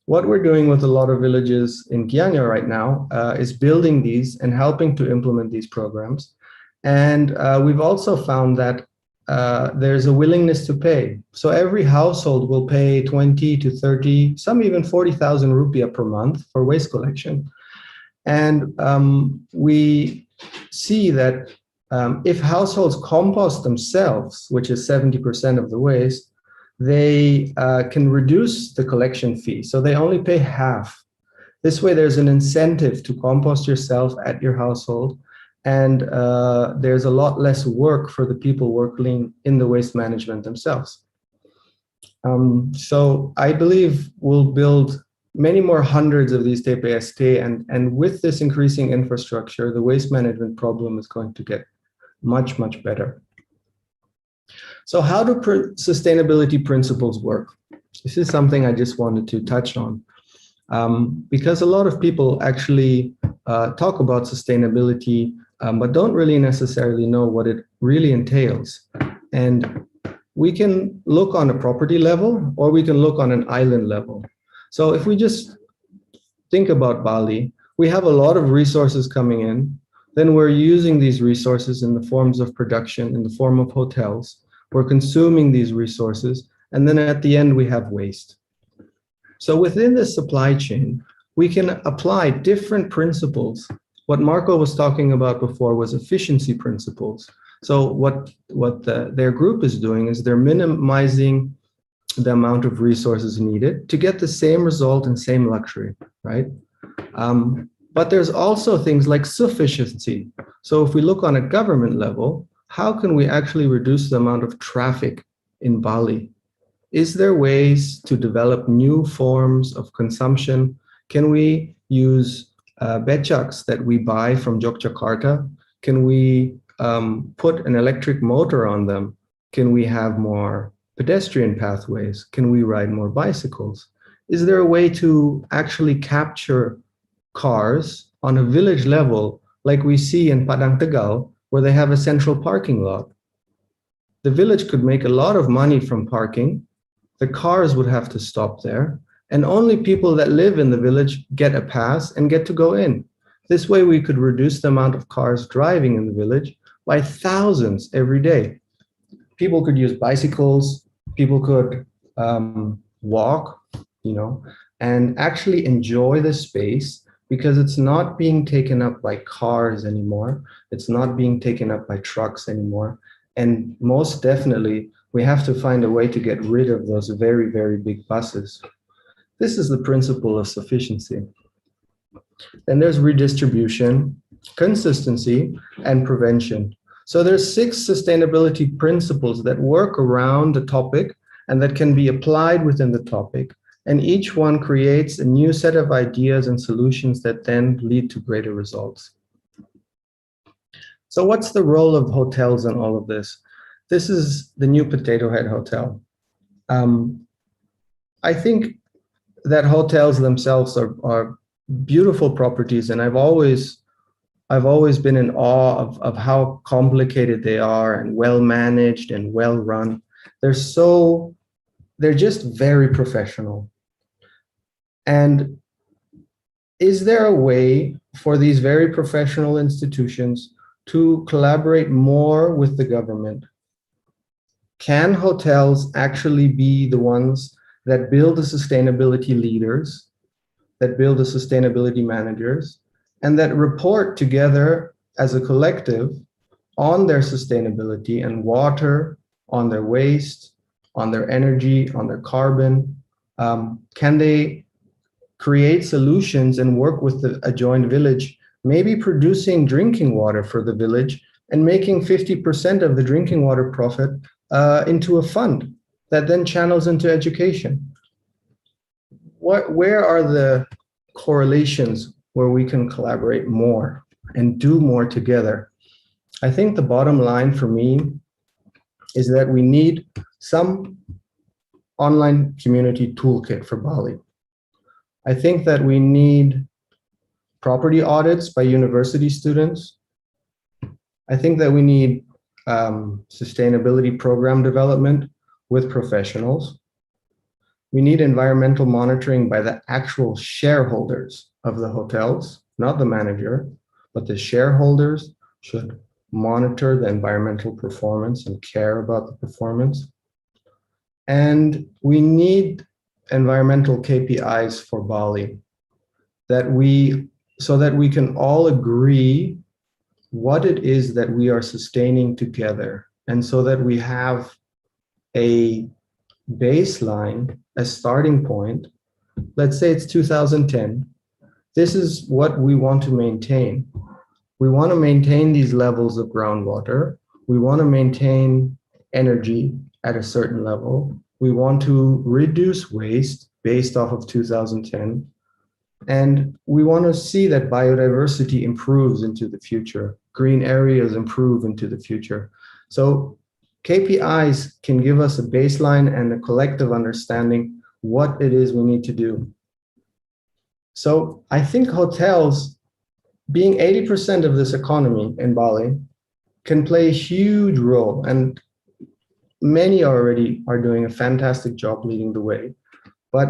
What we're doing with a lot of villages in Gianyar right now is building these and helping to implement these programs. And we've also found that there's a willingness to pay. So every household will pay 20 to 30, some even 40,000 rupiah per month for waste collection. And we see that if households compost themselves, which is 70% of the waste, they can reduce the collection fee. So they only pay half. This way, there's an incentive to compost yourself at your household. And there's a lot less work for the people working in the waste management themselves. So I believe we'll build many more hundreds of these TPST, and with this increasing infrastructure, the waste management problem is going to get much, much better. So how do sustainability principles work? This is something I just wanted to touch on. Because a lot of people actually talk about sustainability, but don't really necessarily know what it really entails. And we can look on a property level, or we can look on an island level. So if we just think about Bali, we have a lot of resources coming in. Then we're using these resources in the forms of production, in the form of hotels. We're consuming these resources. And then at the end, we have waste. So within this supply chain, we can apply different principles. What Marco was talking about before was efficiency principles. So what their group is doing is they're minimizing the amount of resources needed to get the same result and same luxury, right? But there's also things like sufficiency. So if we look on a government level, how can we actually reduce the amount of traffic in Bali? Is there ways to develop new forms of consumption? Can we use becaks that we buy from Yogyakarta? Can we put an electric motor on them? Can we have more pedestrian pathways? Can we ride more bicycles? Is there a way to actually capture cars on a village level, like we see in Padang Tegal, where they have a central parking lot? The village could make a lot of money from parking. The cars would have to stop there, and only people that live in the village get a pass and get to go in. This way we could reduce the amount of cars driving in the village by thousands every day. People could use bicycles, people could walk, and actually enjoy the space, because it's not being taken up by cars anymore. It's not being taken up by trucks anymore. And most definitely, we have to find a way to get rid of those very, very big buses. This is the principle of sufficiency. Then there's redistribution, consistency, and prevention. So there's 6 sustainability principles that work around the topic and that can be applied within the topic. And each one creates a new set of ideas and solutions that then lead to greater results. So what's the role of hotels in all of this? This is the new Potato Head Hotel. I think that hotels themselves are beautiful properties, and I've always been in awe of how complicated they are and well managed and well run. They're just very professional. And is there a way for these very professional institutions to collaborate more with the government? Can hotels actually be the ones that build the sustainability leaders, that build the sustainability managers, and that report together as a collective on their sustainability and water, on their waste, on their energy, on their carbon? Can they create solutions and work with a joint village, maybe producing drinking water for the village and making 50% of the drinking water profit into a fund that then channels into education? Where are the correlations where we can collaborate more and do more together? I think the bottom line for me is that we need some online community toolkit for Bali. I think that we need property audits by university students. I think that we need sustainability program development with professionals. We need environmental monitoring by the actual shareholders of the hotels, not the manager, but the shareholders should monitor the environmental performance and care about the performance. And we need environmental KPIs for Bali so that we can all agree what it is that we are sustaining together, and so that we have a baseline, a starting point. Let's say it's 2010. This is what we want to maintain. We want to maintain these levels of groundwater. We want to maintain energy at a certain level. We want to reduce waste based off of 2010. And we want to see that biodiversity improves into the future. Green areas improve into the future. So KPIs can give us a baseline and a collective understanding what it is we need to do. So I think hotels, being 80% of this economy in Bali, can play a huge role, and many already are doing a fantastic job leading the way. But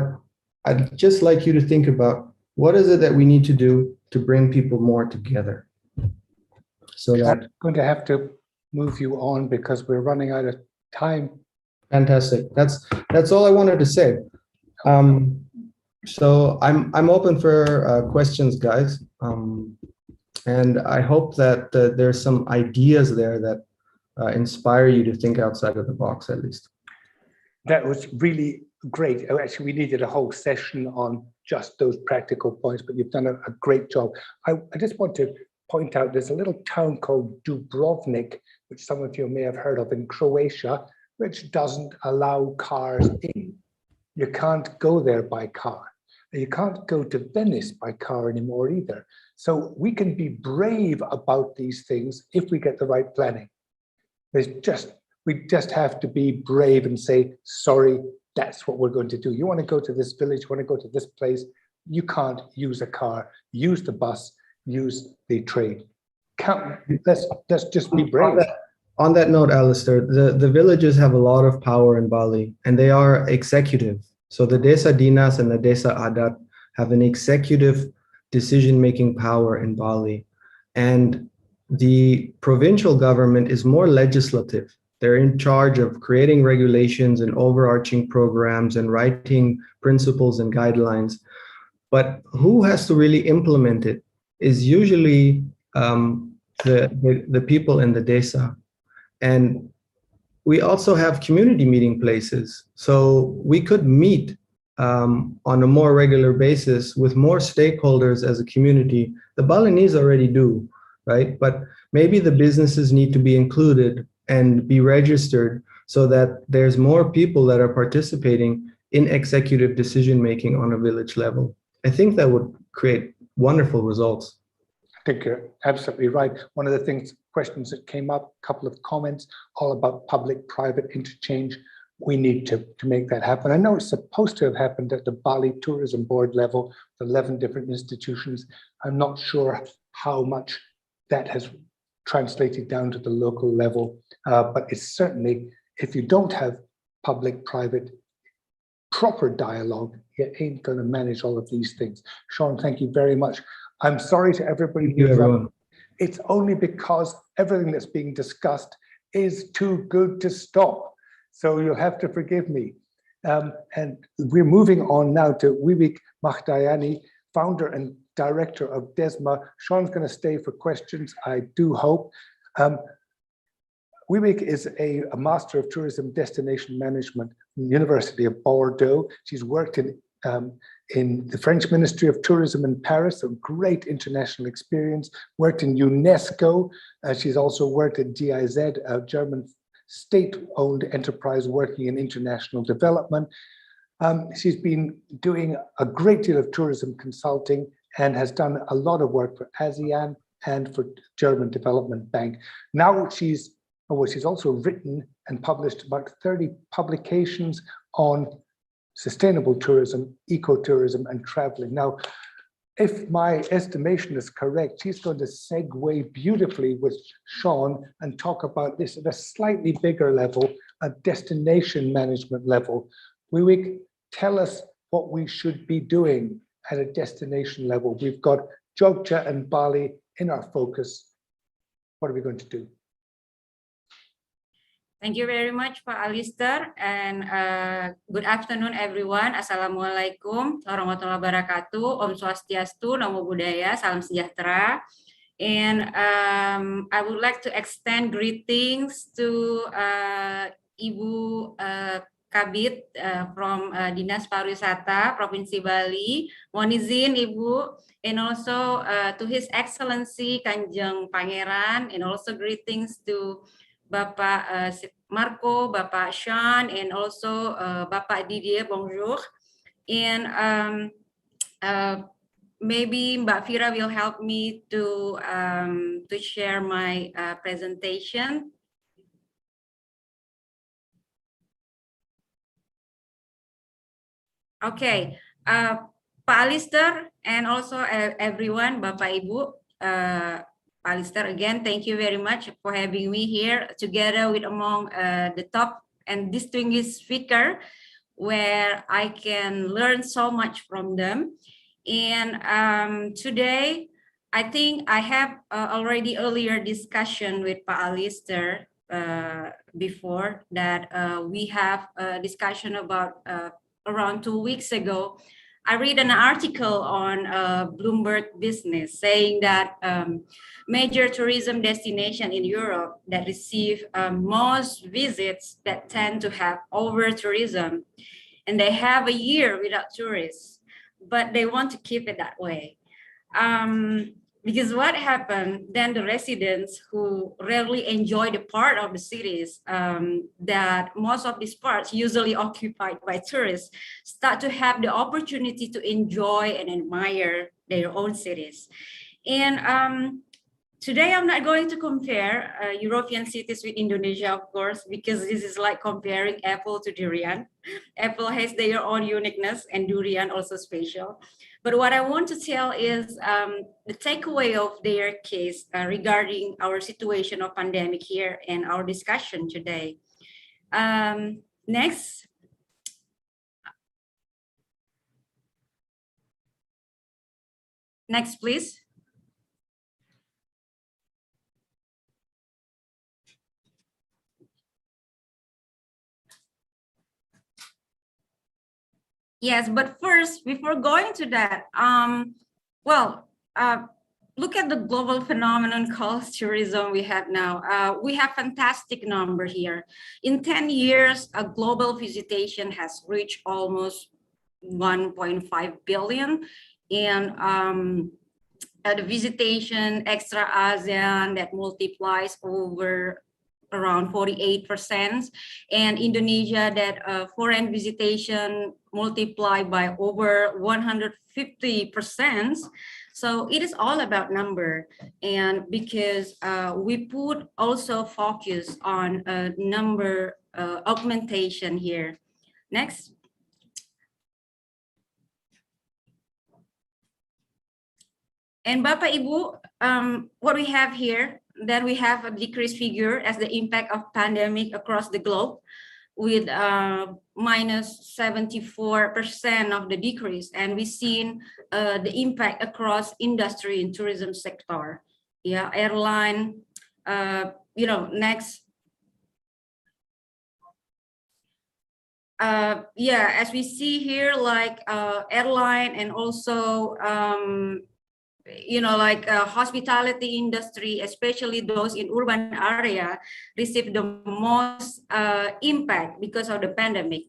I'd just like you to think about, what is it that we need to do to bring people more together? So that I'm going to have to move you on because we're running out of time. Fantastic. That's all I wanted to say. So I'm open for questions, guys. And I hope that there's some ideas there that inspire you to think outside of the box, at least. That was really great. Actually, we needed a whole session on just those practical points, but you've done a great job. I just want to point out there's a little town called Dubrovnik, which some of you may have heard of in Croatia, which doesn't allow cars in. You can't go there by car. You can't go to Venice by car anymore either. So we can be brave about these things if we get the right planning. We just have to be brave and say, sorry, that's what we're going to do. You want to go to this village, you want to go to this place, you can't use a car, use the bus, use the train. Let's just be brave. On that note, Alistair, the villages have a lot of power in Bali, and they are executive. So the Desa Dinas and the Desa Adat have an executive decision-making power in Bali. And the provincial government is more legislative. They're in charge of creating regulations and overarching programs and writing principles and guidelines. But who has to really implement it is usually the people in the Desa. And we also have community meeting places. So we could meet on a more regular basis with more stakeholders as a community. The Balinese already do. right? But maybe the businesses need to be included and be registered so that there's more people that are participating in executive decision-making on a village level. I think that would create wonderful results. I think you're absolutely right. One of the questions that came up, a couple of comments, all about public-private interchange. We need to make that happen. I know it's supposed to have happened at the Bali Tourism Board level, 11 different institutions. I'm not sure how much that has translated down to the local level, but it's certainly, if you don't have public-private proper dialogue, you ain't going to manage all of these things. Sean, thank you very much. I'm sorry to everybody. Thank you, everyone. It's only because everything that's being discussed is too good to stop. So you'll have to forgive me. And we're moving on now to Wiwik Mahdayani, founder and director of DESMA. Sean's going to stay for questions, I do hope. Wiwik is a Master of Tourism Destination Management from the University of Bordeaux. She's worked in the French Ministry of Tourism in Paris, so great international experience, worked in UNESCO. She's also worked at GIZ, a German state-owned enterprise working in international development. She's been doing a great deal of tourism consulting and has done a lot of work for ASEAN and for German Development Bank. Now she's also written and published about 30 publications on sustainable tourism, ecotourism, and traveling. Now, if my estimation is correct, she's going to segue beautifully with Sean and talk about this at a slightly bigger level, a destination management level. Wiwik, tell us what we should be doing at a destination level. We've got Jogja and Bali in our focus. What are we going to do? Thank you very much, Pak Alistair, and good afternoon, everyone. Assalamualaikum warahmatullahi wabarakatuh. Om Swastiastu, Namo Buddhaya, Salam Sejahtera. And I would like to extend greetings to Ibu Kabit from Dinas Pariwisata Provinsi Bali. Mohon izin, Ibu, and also to His Excellency Kanjeng Pangeran, and also greetings to Bapak Marco, Bapak Sean, and also Bapak Didier, bonjour. And maybe Mbak Fira will help me to share my presentation. Okay, Pak Alistair, and also everyone, Bapak Ibu, Alistair, again, thank you very much for having me here together with among the top and distinguished speaker, where I can learn so much from them. And today, I think I have already earlier discussion with Pak Alistair before that we have a discussion about around 2 weeks ago. I read an article on Bloomberg Business saying that major tourism destination in Europe that receive most visits that tend to have over tourism, and they have a year without tourists, but they want to keep it that way. Because what happened, then the residents who rarely enjoy the part of the cities that most of these parts usually occupied by tourists start to have the opportunity to enjoy and admire their own cities. And today I'm not going to compare European cities with Indonesia, of course, because this is like comparing apple to durian. Apple has their own uniqueness and durian also special. But what I want to tell is the takeaway of their case regarding our situation of pandemic here and our discussion today. Next. Next, please. Yes, but first, before going to that, look at the global phenomenon called tourism we have now. We have fantastic number here. In 10 years, a global visitation has reached almost 1.5 billion. And the visitation extra ASEAN that multiplies over around 48%, and Indonesia that foreign visitation multiplied by over 150%. So it is all about number, and because we put also focus on number augmentation here. Next. And Bapak Ibu, what we have here, that we have a decreased figure as the impact of pandemic across the globe, with minus 74% of the decrease, and we've seen the impact across industry and tourism sector. Yeah, airline, you know, next. Yeah, as we see here, like airline and also you know, like hospitality industry, especially those in urban area, received the most impact because of the pandemic.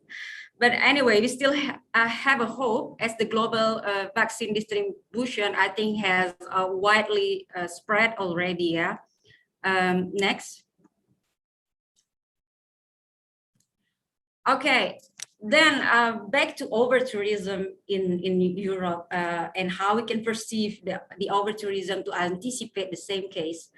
But anyway, we still have a hope, as the global vaccine distribution, I think, has widely spread already. Yeah. Next. Okay. Then back to over-tourism in Europe and how we can perceive the over-tourism to anticipate the same case.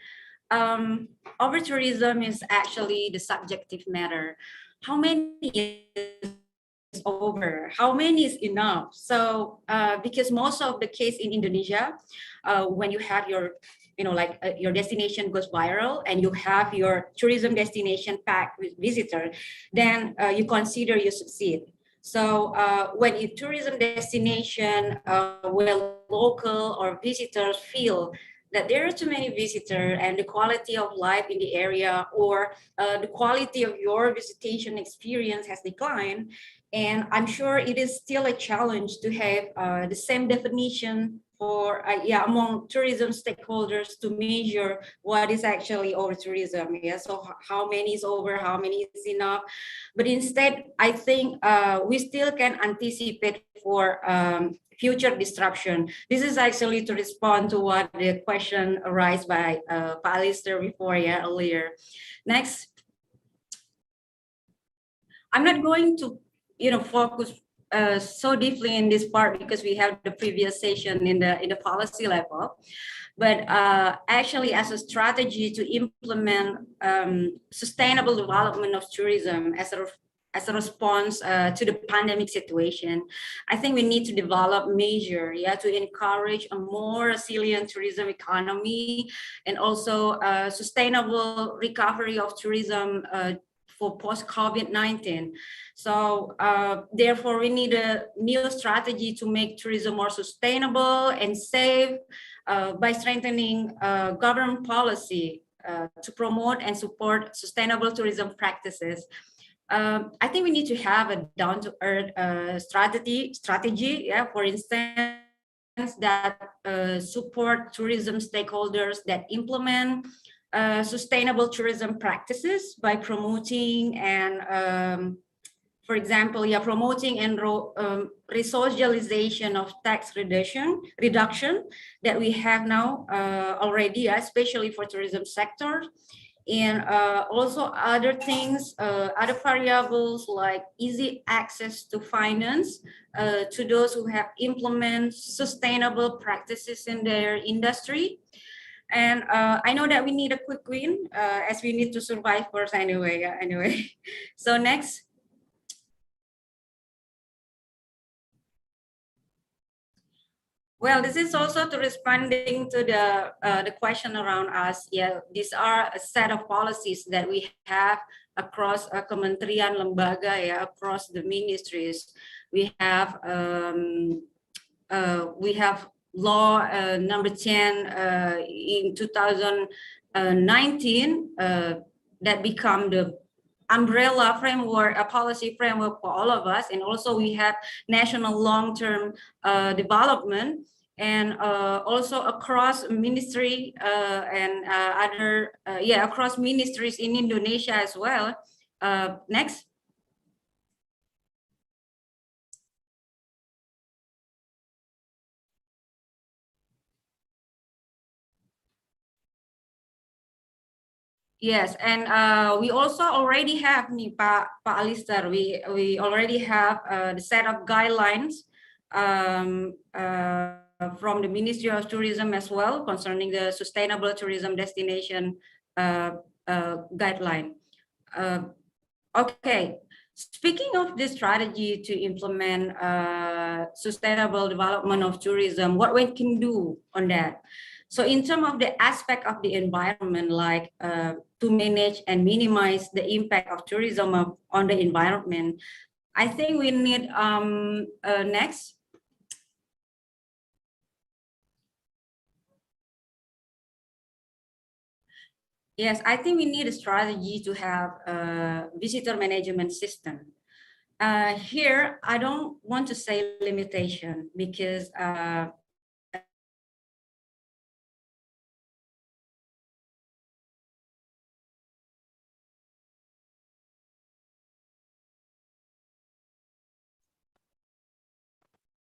Over-tourism is actually the subjective matter. How many is over? How many is enough? So because most of the case in Indonesia, when you have your, you know, like your destination goes viral and you have your tourism destination packed with visitors, then you consider you succeed. So when your tourism destination where local or visitors feel that there are too many visitors and the quality of life in the area, or the quality of your visitation experience has declined, and I'm sure it is still a challenge to have the same definition for among tourism stakeholders to measure what is actually over tourism. Yeah, so how many is over, how many is enough? But instead, I think we still can anticipate for future disruption. This is actually to respond to what the question raised by Pak Alistair before, earlier. Next. I'm not going to, focus so deeply in this part because we have the previous session in the policy level, but actually as a strategy to implement sustainable development of tourism as a response to the pandemic situation, I think we need to develop measures, to encourage a more resilient tourism economy and also sustainable recovery of tourism for post-COVID-19. So therefore, we need a new strategy to make tourism more sustainable and safe by strengthening government policy to promote and support sustainable tourism practices. I think we need to have a down-to-earth strategy, for instance, that support tourism stakeholders that implement sustainable tourism practices by promoting and, for example, promoting and resocialization of tax reduction that we have now already, especially for tourism sector, and also other things, other variables like easy access to finance to those who have implemented sustainable practices in their industry. And I know that we need a quick win as we need to survive first anyway. So next. Well, this is also to responding to the question around us. These are a set of policies that we have across kementerian lembaga, across the ministries. We have law number 10 in 2019 that become the umbrella framework, a policy framework for all of us. And also we have national long-term development, and also across ministry and other, across ministries in Indonesia as well. Next. Yes, and we also already have nih Pak Alister. We already have the set of guidelines from the Ministry of Tourism as well concerning the sustainable tourism destination guideline. Okay, speaking of this strategy to implement sustainable development of tourism, what we can do on that? So in terms of the aspect of the environment, like to manage and minimize the impact of tourism on the environment, I think we need next. Yes, I think we need a strategy to have a visitor management system. Here, I don't want to say limitation because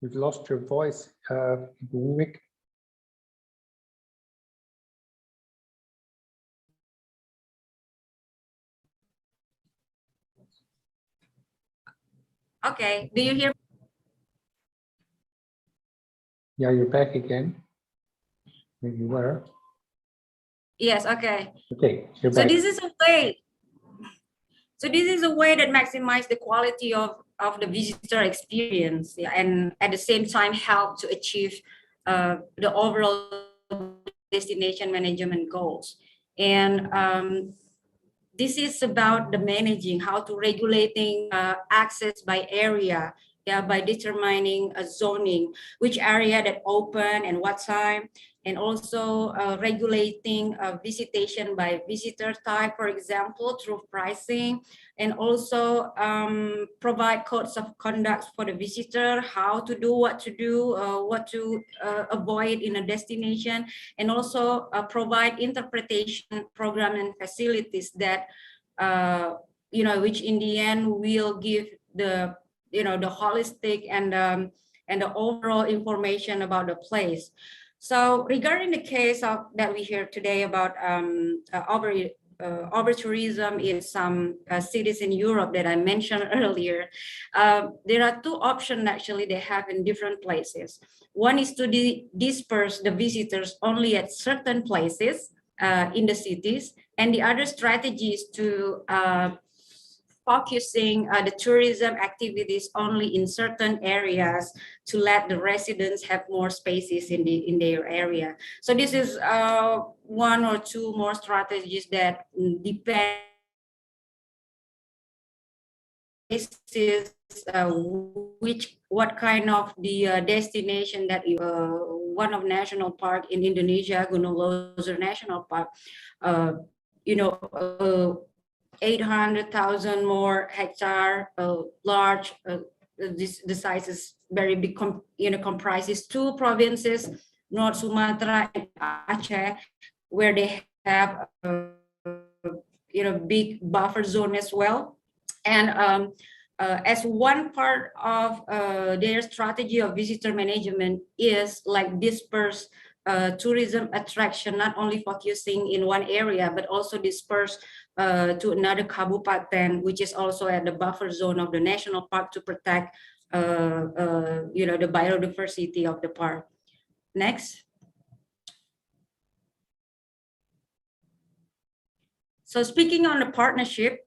You've lost your voice, Mick. okay, do you hear? Yeah, you're back again. Where you were. Yes, okay. Okay, you're So back. this is a way. So this is a way that maximize the quality of the visitor experience, yeah, and at the same time help to achieve the overall destination management goals. And this is about the managing, how to regulating access by area, yeah, by determining a zoning, which area that open and what time, and also regulating visitation by visitor type, for example, through pricing, and also provide codes of conduct for the visitor, how to do, what to avoid in a destination, and also provide interpretation program and facilities that which in the end will give the the holistic and the overall information about the place. So regarding the case of that we hear today about over tourism in some cities in Europe that I mentioned earlier, there are two options actually they have in different places. One is to disperse the visitors only at certain places in the cities, and the other strategy is to focusing the tourism activities only in certain areas to let the residents have more spaces in their area. So this is one or two more strategies that depend what kind of the destination that one of national park in Indonesia, Gunung Leuser National Park, 800,000 more hectare, large. The size is very big. Comprises two provinces, North Sumatra and Aceh, where they have big buffer zone as well. And as one part of their strategy of visitor management is like disperse tourism attraction, not only focusing in one area, but also disperse to another kabupaten, which is also at the buffer zone of the national park to protect the biodiversity of the park. Next. So speaking on the partnership,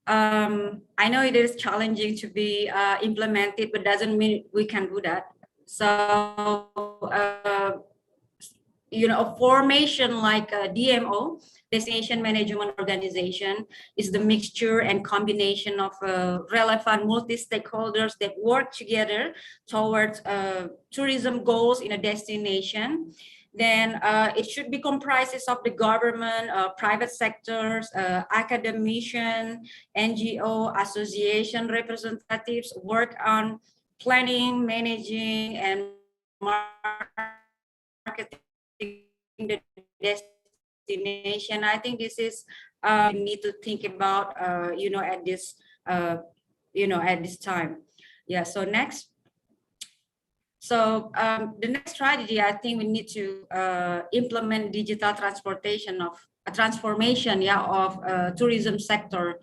I know it is challenging to be implemented, but doesn't mean we can do that. So, a formation like a DMO, Destination Management Organization, is the mixture and combination of relevant multi-stakeholders that work together towards tourism goals in a destination. Then it should be comprises of the government, private sectors, academician, NGO, association representatives work on planning, managing, and marketing the destination. I think this is we need to think about at this at this time. Yeah. So next. So the next strategy, I think we need to implement digital transportation of transformation, yeah, of tourism sector,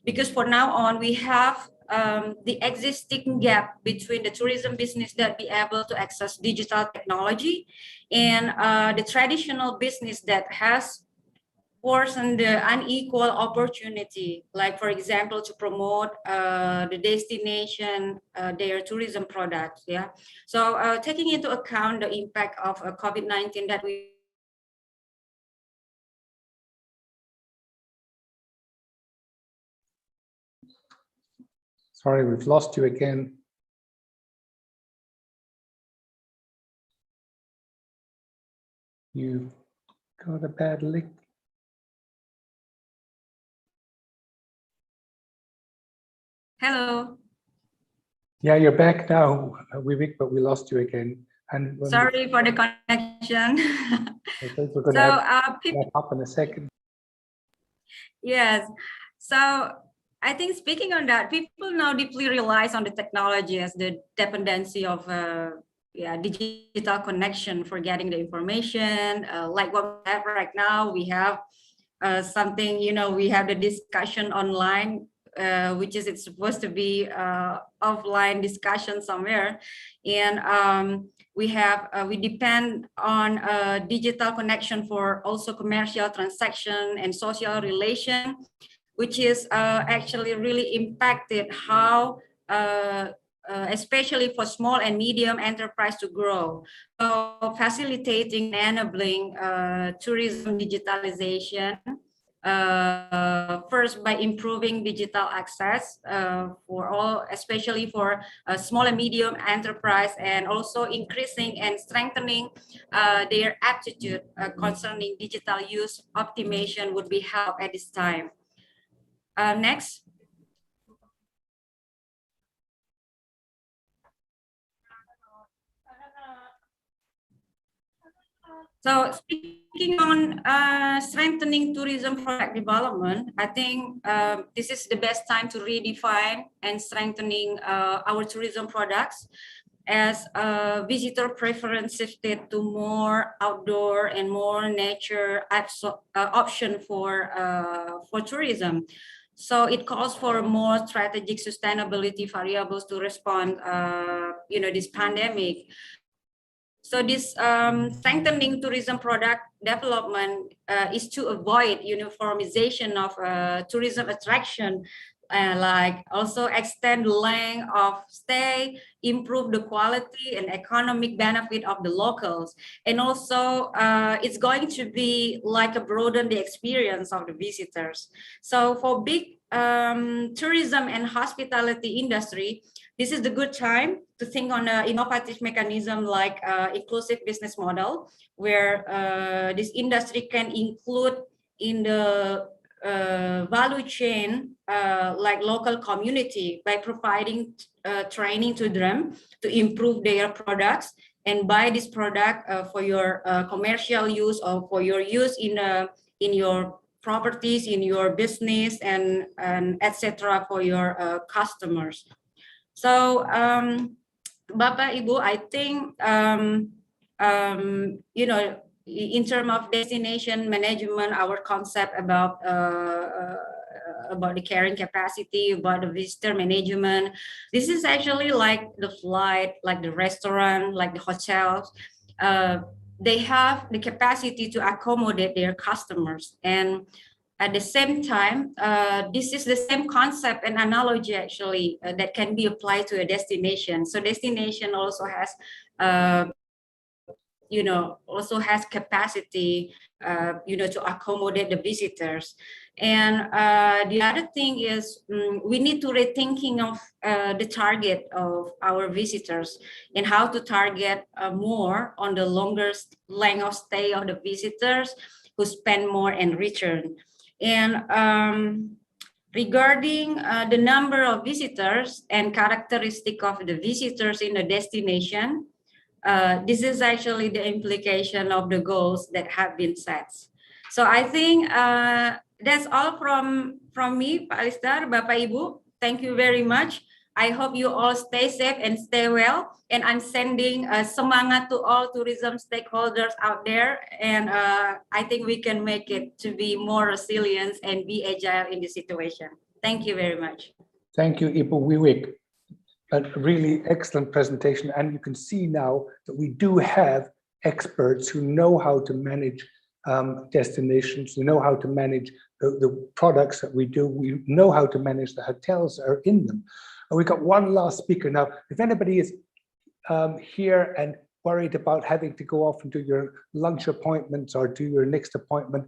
because for now on we have the existing gap between the tourism business that be able to access digital technology and the traditional business that has worsened the unequal opportunity, like for example, to promote the destination, their tourism products. Yeah. So taking into account the impact of COVID-19 that we Sorry, we've lost you again. You've got a bad link. Hello. Yeah, you're back now, Vivek, but we lost you again. And Sorry for the connection. I think we're going So to wrap up in a second. yes. So I think speaking on that, people now deeply relies on the technology as the dependency of digital connection for getting the information. Like what we have right now, we have something, we have the discussion online, which is it's supposed to be offline discussion somewhere, and we depend on digital connection for also commercial transaction and social relation, which is actually really impacted how especially for small and medium enterprise to grow. So facilitating and enabling tourism digitalization, first by improving digital access for all, especially for small and medium enterprise, and also increasing and strengthening their aptitude concerning digital use optimization would be helped at this time. Next. So speaking on strengthening tourism product development, I think this is the best time to redefine and strengthening our tourism products, as visitor preference shifted to more outdoor and more nature option for tourism. So it calls for more strategic sustainability variables to respond, this pandemic. So this strengthening tourism product development is to avoid uniformization of tourism attraction, like also extend the length of stay, improve the quality and economic benefit of the locals. And also it's going to be like a broaden the experience of the visitors. So for big tourism and hospitality industry, this is the good time to think on an innovative mechanism like inclusive business model, where this industry can include in the value chain like local community by providing training to them to improve their products and buy this product for your commercial use or for your use in your properties, in your business, and etc. for your customers. So, Bapak, Ibu, I think, in terms of destination management, our concept about the carrying capacity, about the visitor management, this is actually like the flight, like the restaurant, like the hotels. They have the capacity to accommodate their customers. And at the same time, this is the same concept and analogy actually that can be applied to a destination. So destination also has, capacity, to accommodate the visitors. And the other thing is we need to rethinking of the target of our visitors and how to target more on the longer length of stay of the visitors who spend more and return. And regarding the number of visitors and characteristic of the visitors in the destination, this is actually the implication of the goals that have been set. So I think that's all from me, Pak Alistar, Bapak Ibu. Thank you very much. I hope you all stay safe and stay well. And I'm sending semangat to all tourism stakeholders out there. And I think we can make it to be more resilient and be agile in this situation. Thank you very much. Thank you, Ibu Wiwik. A really excellent presentation. And you can see now that we do have experts who know how to manage destinations, who know how to manage the products that we do, we know how to manage the hotels that are in them. And we've got one last speaker. Now, if anybody is here and worried about having to go off and do your lunch appointments or do your next appointment,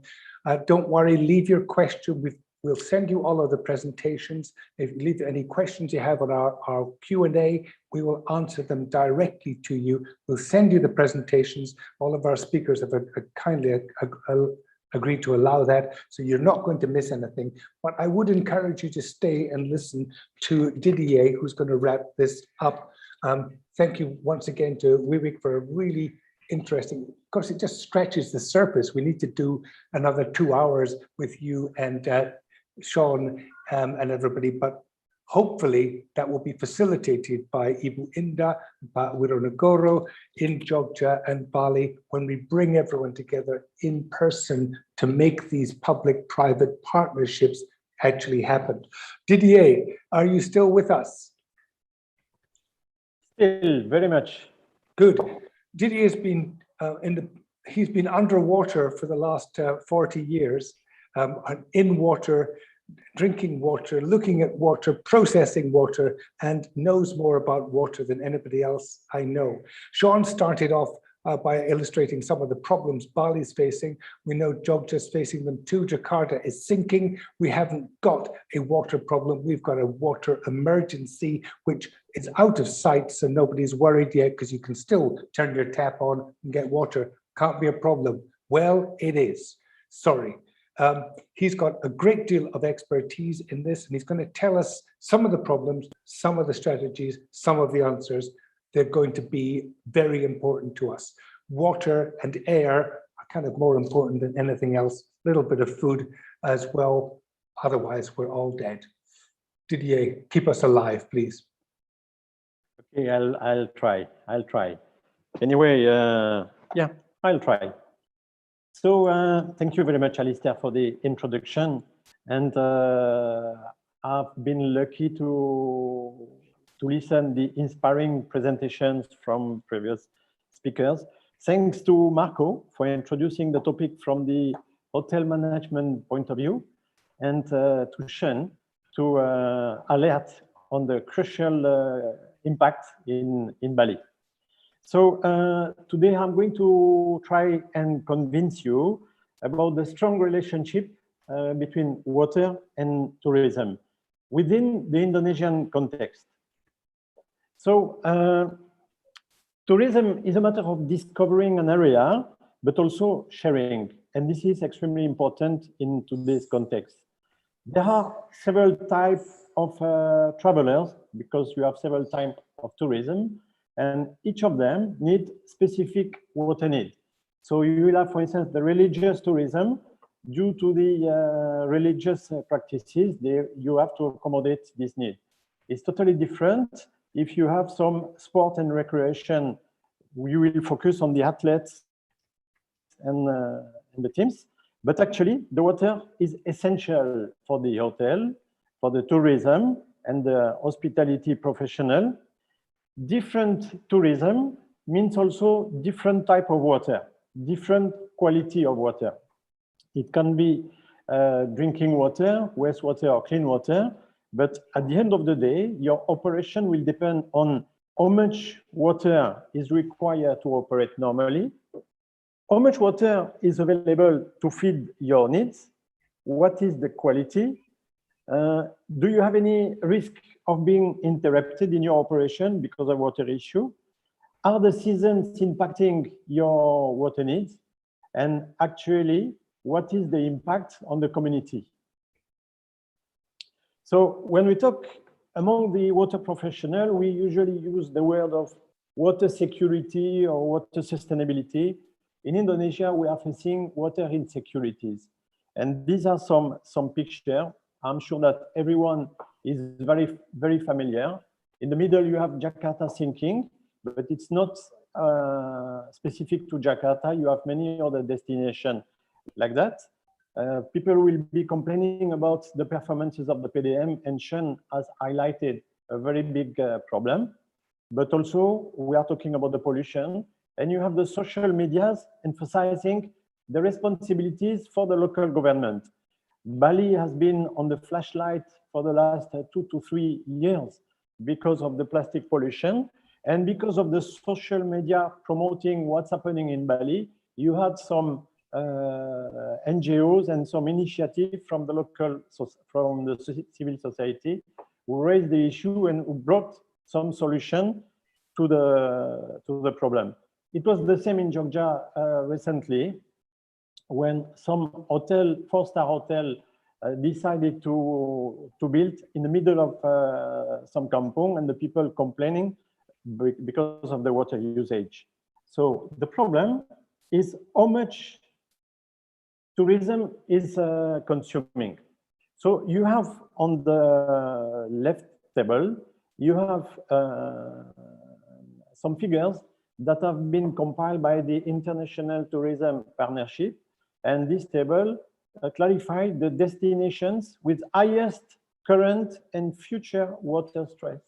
don't worry, leave your question. We'll send you all of the presentations. If you leave any questions you have on our Q&A, we will answer them directly to you. We'll send you the presentations. All of our speakers have kindly agreed to allow that, so you're not going to miss anything. But I would encourage you to stay and listen to Didier, who's going to wrap this up. Thank you once again to Wiwik for a really interesting, of course, it just stretches the surface. We need to do another 2 hours with you and Sean and everybody, but hopefully that will be facilitated by Ibu Indah, by Wironegoro in Jogja and Bali, when we bring everyone together in person to make these public-private partnerships actually happen. Didier, are you still with us? Still, very much. Good. Didier's been he's been underwater for the last 40 years, in water, drinking water, looking at water, processing water, and knows more about water than anybody else I know. Sean started off by illustrating some of the problems Bali's facing. We know Jogja's facing them too. Jakarta is sinking. We haven't got a water problem. We've got a water emergency, which is out of sight, so nobody's worried yet because you can still turn your tap on and get water. Can't be a problem. Well, it is. Sorry. He's got a great deal of expertise in this, and he's going to tell us some of the problems, some of the strategies, some of the answers. They're going to be very important to us. Water and air are kind of more important than anything else. A little bit of food as well. Otherwise, we're all dead. Didier, keep us alive, please. Okay, I'll try. Anyway, yeah, I'll try. So thank you very much, Alistair, for the introduction. And I've been lucky to listen the inspiring presentations from previous speakers. Thanks to Marco for introducing the topic from the hotel management point of view, and to Sean to alert on the crucial impact in Bali. So today I'm going to try and convince you about the strong relationship between water and tourism within the Indonesian context. So tourism is a matter of discovering an area, but also sharing. And this is extremely important in today's context. There are several types of travelers, because you have several types of tourism, and each of them need specific water need. So you will have, for instance, the religious tourism. Due to the religious practices, you have to accommodate this need. It's totally different if you have some sport and recreation. You will focus on the athletes and the teams. But actually, the water is essential for the hotel, for the tourism, and the hospitality professional. Different tourism means also different type of water, different quality of water. It can be drinking water, wastewater, or clean water, but at the end of the day, your operation will depend on how much water is required to operate normally, how much water is available to feed your needs, what is the quality, do you have any risk of being interrupted in your operation because of water issue? Are the seasons impacting your water needs? And actually, what is the impact on the community? So when we talk among the water professional, we usually use the word of water security or water sustainability. In Indonesia, we are facing water insecurities. And these are some pictures. I'm sure that everyone is very, very familiar. In the middle, you have Jakarta sinking, but it's not specific to Jakarta. You have many other destinations like that. People will be complaining about the performances of the PDM, and Sean has highlighted a very big problem. But also, we are talking about the pollution, and you have the social medias emphasizing the responsibilities for the local government. Bali has been on the flashlight for the last 2 to 3 years because of the plastic pollution, and because of the social media promoting what's happening in Bali. You had some NGOs and some initiative from the local, from the civil society, who raised the issue and who brought some solution to the problem. It was the same in Jogja recently, when some hotel, 4-star hotel, decided to build in the middle of some kampung, and the people complaining because of the water usage. So the problem is how much tourism is consuming. So you have on the left table, you have some figures that have been compiled by the International Tourism Partnership. And this table clarifies the destinations with highest current and future water stress.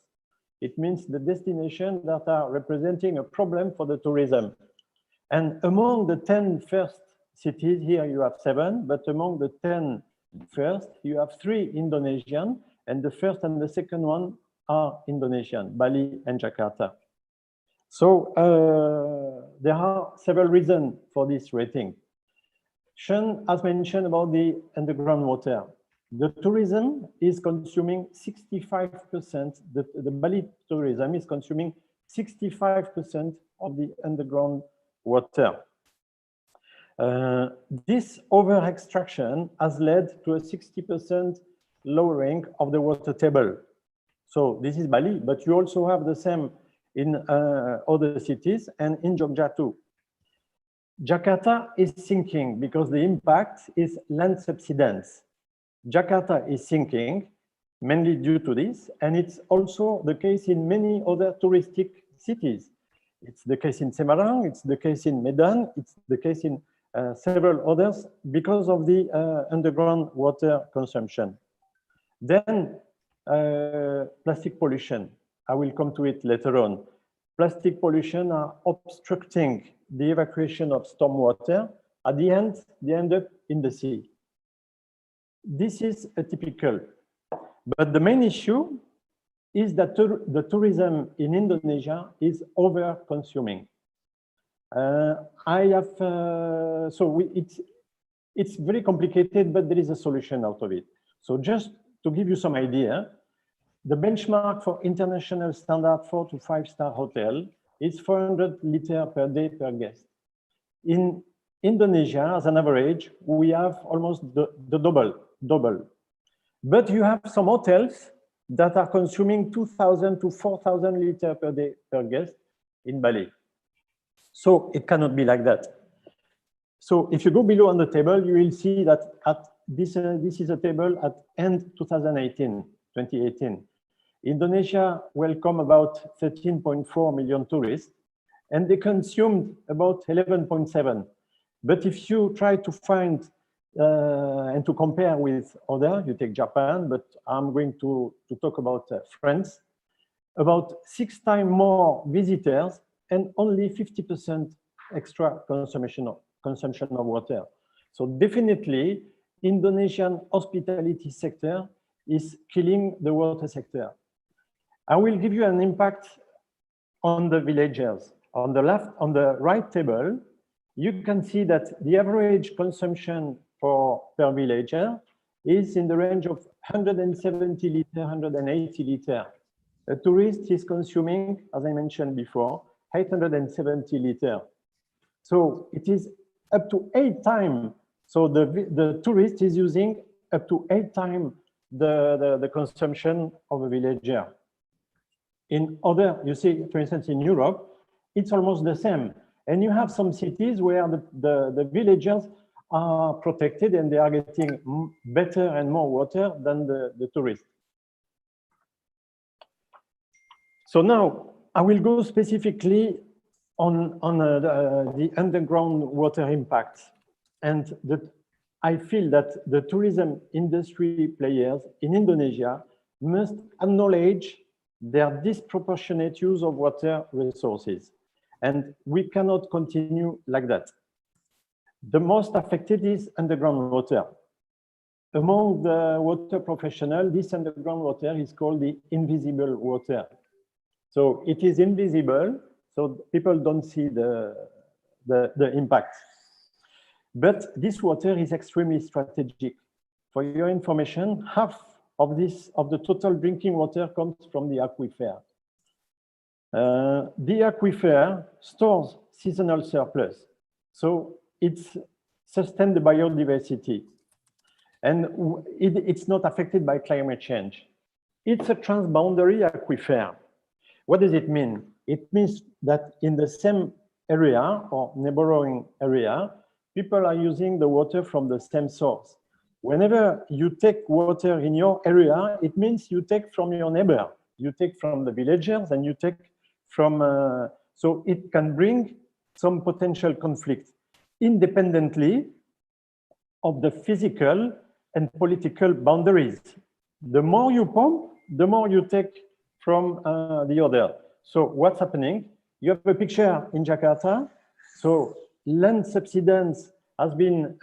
It means the destinations that are representing a problem for the tourism. And among the 10 first cities, here you have 7, but among the 10 first, you have 3 Indonesian, and the first and the second one are Indonesian, Bali and Jakarta. So there are several reasons for this rating. Sean has mentioned about the underground water. The tourism is consuming 65%, the Bali tourism is consuming 65% of the underground water. This over-extraction has led to a 60% lowering of the water table. So this is Bali, but you also have the same in other cities and in Jogja too. Jakarta is sinking because the impact is land subsidence. Jakarta is sinking mainly due to this, and it's also the case in many other touristic cities. It's the case in Semarang, it's the case in Medan, it's the case in several others because of the underground water consumption. Then plastic pollution. I will come to it later on. Plastic pollution are obstructing the evacuation of stormwater. At the end, they end up in the sea. This is atypical. But the main issue is that the tourism in Indonesia is over-consuming. It's very complicated, but there is a solution out of it. So just to give you some idea, the benchmark for international standard 4 to 5-star hotel is 400 liters per day per guest. In Indonesia, as an average, we have almost the double. But you have some hotels that are consuming 2,000 to 4,000 liters per day per guest in Bali. So it cannot be like that. So if you go below on the table, you will see that this is a table at end 2018. Indonesia welcomed about 13.4 million tourists, and they consumed about 11.7. But if you try to find and to compare with other, you take Japan, but I'm going to talk about France, about 6 times more visitors and only 50% extra consumption of water. So definitely, Indonesian hospitality sector is killing the water sector. I will give you an impact on the villagers. On the left, on the right table, you can see that the average consumption per villager is in the range of 170 liters, 180 liters. A tourist is consuming, as I mentioned before, 870 liters. So it is up to 8 times. So the tourist is using up to 8 times the consumption of a villager. In other, you see, for instance, in Europe, it's almost the same. And you have some cities where the villagers are protected and they are getting better and more water than the tourists. So now I will go specifically on the underground water impact. And I feel that the tourism industry players in Indonesia must acknowledge their disproportionate use of water resources. And we cannot continue like that. The most affected is underground water. Among the water professionals, this underground water is called the invisible water. So it is invisible, so people don't see the impact. But this water is extremely strategic. For your information, half of the total drinking water comes from the aquifer. The aquifer stores seasonal surplus, so it's sustained the biodiversity, and it's not affected by climate change. It's a transboundary aquifer. What does it mean? It means that in the same area or neighboring area, people are using the water from the same source. Whenever you take water in your area, it means you take from your neighbor, you take from the villagers, and you take from, so it can bring some potential conflict independently of the physical and political boundaries. The more you pump, the more you take from the other. So what's happening? You have a picture in Jakarta. So land subsidence has been,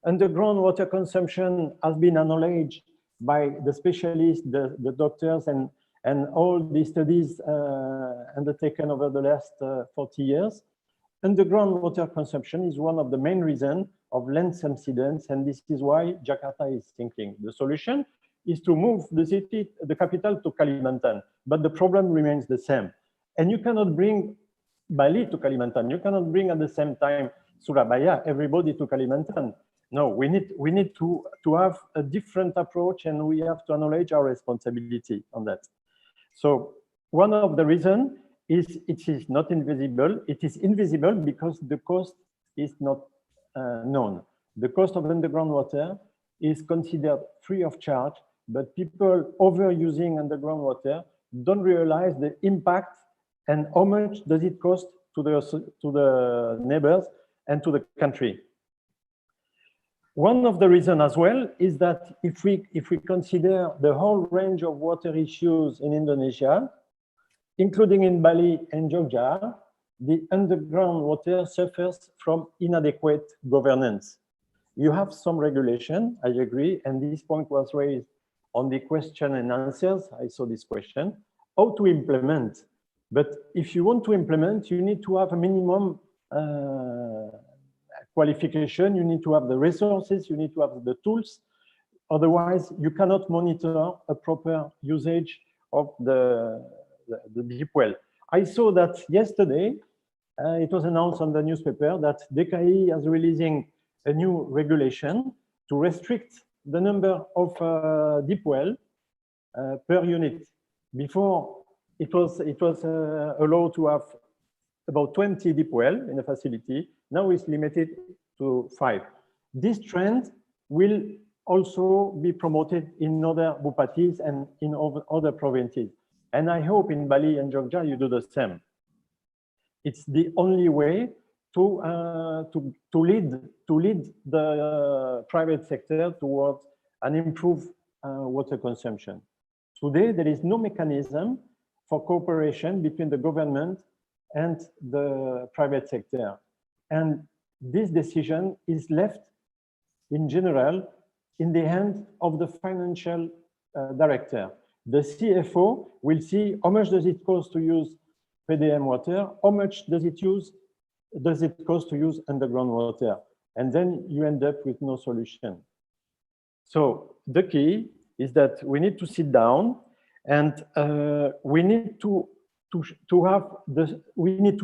underground water consumption has been acknowledged by the specialists, the doctors, and all the studies undertaken over the last 40 years. Underground water consumption is one of the main reasons of land subsidence, and this is why Jakarta is thinking. The solution is to move the city, the capital, to Kalimantan, but the problem remains the same. And you cannot bring Bali to Kalimantan. You cannot bring at the same time Surabaya, everybody to Kalimantan. No, we need to have a different approach, and we have to acknowledge our responsibility on that. So one of the reasons is it is not invisible. It is invisible because the cost is not known. The cost of underground water is considered free of charge, but people overusing underground water don't realize the impact and how much does it cost to the neighbors and to the country. One of the reasons as well is that if we consider the whole range of water issues in Indonesia, including in Bali and Jogja, the underground water suffers from inadequate governance. You have some regulation, I agree, and this point was raised on the question and answers. I saw this question, how to implement. But if you want to implement, you need to have a minimum qualification, you need to have the resources, you need to have the tools. Otherwise, you cannot monitor a proper usage of the deep well. I saw that yesterday, it was announced on the newspaper that DKI is releasing a new regulation to restrict the number of deep well per unit. Before, it was allowed to have about 20 deep well in a facility. Now it's limited to 5. This trend will also be promoted in other bupatis and in other provinces. And I hope in Bali and Jogja you do the same. It's the only way to lead the private sector towards an improved water consumption. Today, there is no mechanism for cooperation between the government and the private sector. And this decision is left, in general, in the hands of the financial director. The CFO will see how much does it cost to use PDM water, how much does it cost to use underground water, and then you end up with no solution. So the key is that we need to sit down and we need to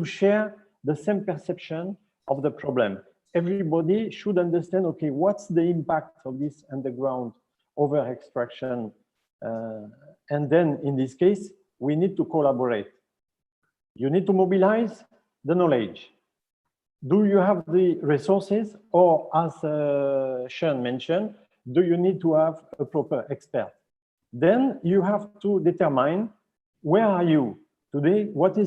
share the same perception of the problem. Everybody should understand, okay, what's the impact of this underground over extraction? And then in this case, we need to collaborate. You need to mobilize the knowledge. Do you have the resources, or as Sean mentioned, do you need to have a proper expert? Then you have to determine where are you today? What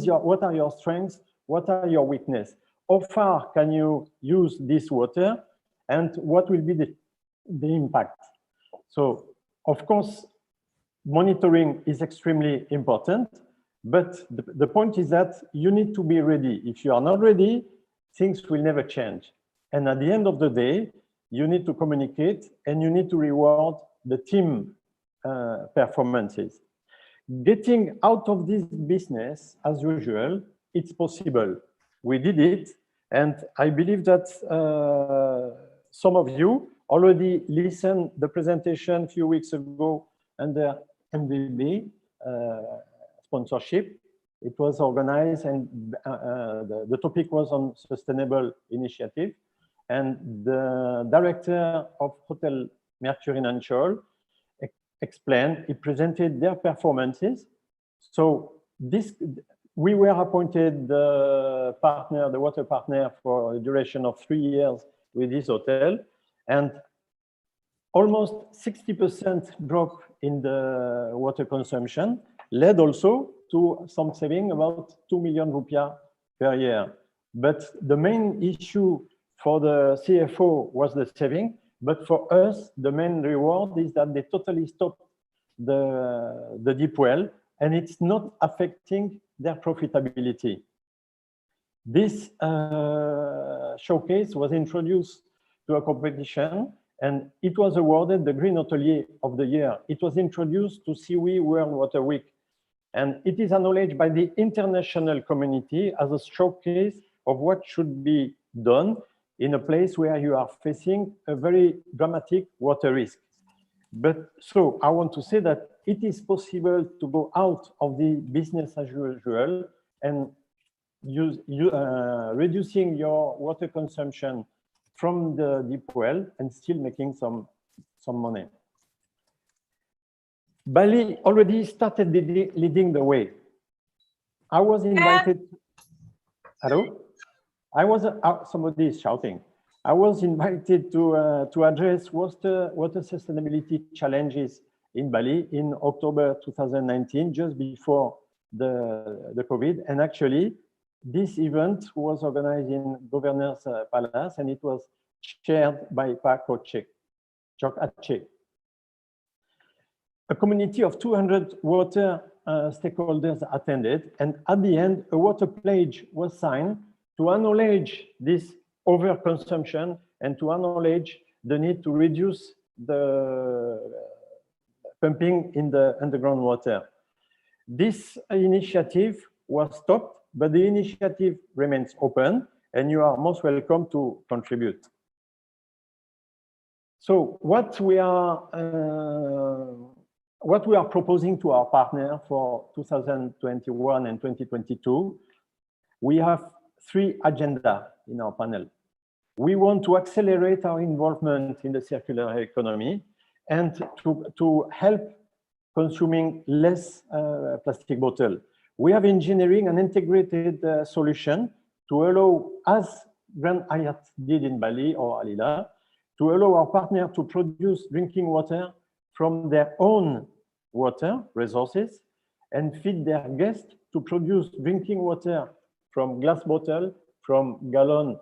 are your strengths? What are your weaknesses? How far can you use this water? And what will be the impact? So, of course, monitoring is extremely important, but the point is that you need to be ready. If you are not ready, things will never change. And at the end of the day, you need to communicate and you need to reward the team performances. Getting out of this business, as usual, it's possible. We did it, and I believe that some of you already listened the presentation a few weeks ago under MVB sponsorship. It was organized, and the topic was on sustainable initiative. And the director of Hotel Mercury in Anchorage explained, he presented their performances. So we were appointed the partner, the water partner, for a duration of 3 years with this hotel, and almost 60% drop in the water consumption led also to some saving, about 2 million rupiah per year. But the main issue for the CFO was the saving, but for us, the main reward is that they totally stopped the deep well, and it's not affecting their profitability. This showcase was introduced to a competition, and it was awarded the Green Hotelier of the Year. It was introduced to Siwi World Water Week, and it is acknowledged by the international community as a showcase of what should be done in a place where you are facing a very dramatic water risk. But so I want to say that it is possible to go out of the business as usual and reducing your water consumption from the deep well and still making some money. Bali already started leading the way. I was invited. Hello? Somebody is shouting. I was invited to address water sustainability challenges in Bali in October 2019, just before the COVID. And actually, this event was organized in Governor's Palace, and it was chaired by Pak Chok Aceh. A community of 200 water stakeholders attended, and at the end, a water pledge was signed to acknowledge this overconsumption and to acknowledge the need to reduce the pumping in the underground water. This initiative was stopped, but the initiative remains open, and you are most welcome to contribute. So what we are proposing to our partner for 2021 and 2022, we have 3 agendas in our panel. We want to accelerate our involvement in the circular economy and to help consuming less plastic bottle. We have engineering an integrated solution to allow, as Grand Hyatt did in Bali or Alila, to allow our partner to produce drinking water from their own water resources and feed their guests to produce drinking water from glass bottle, from gallon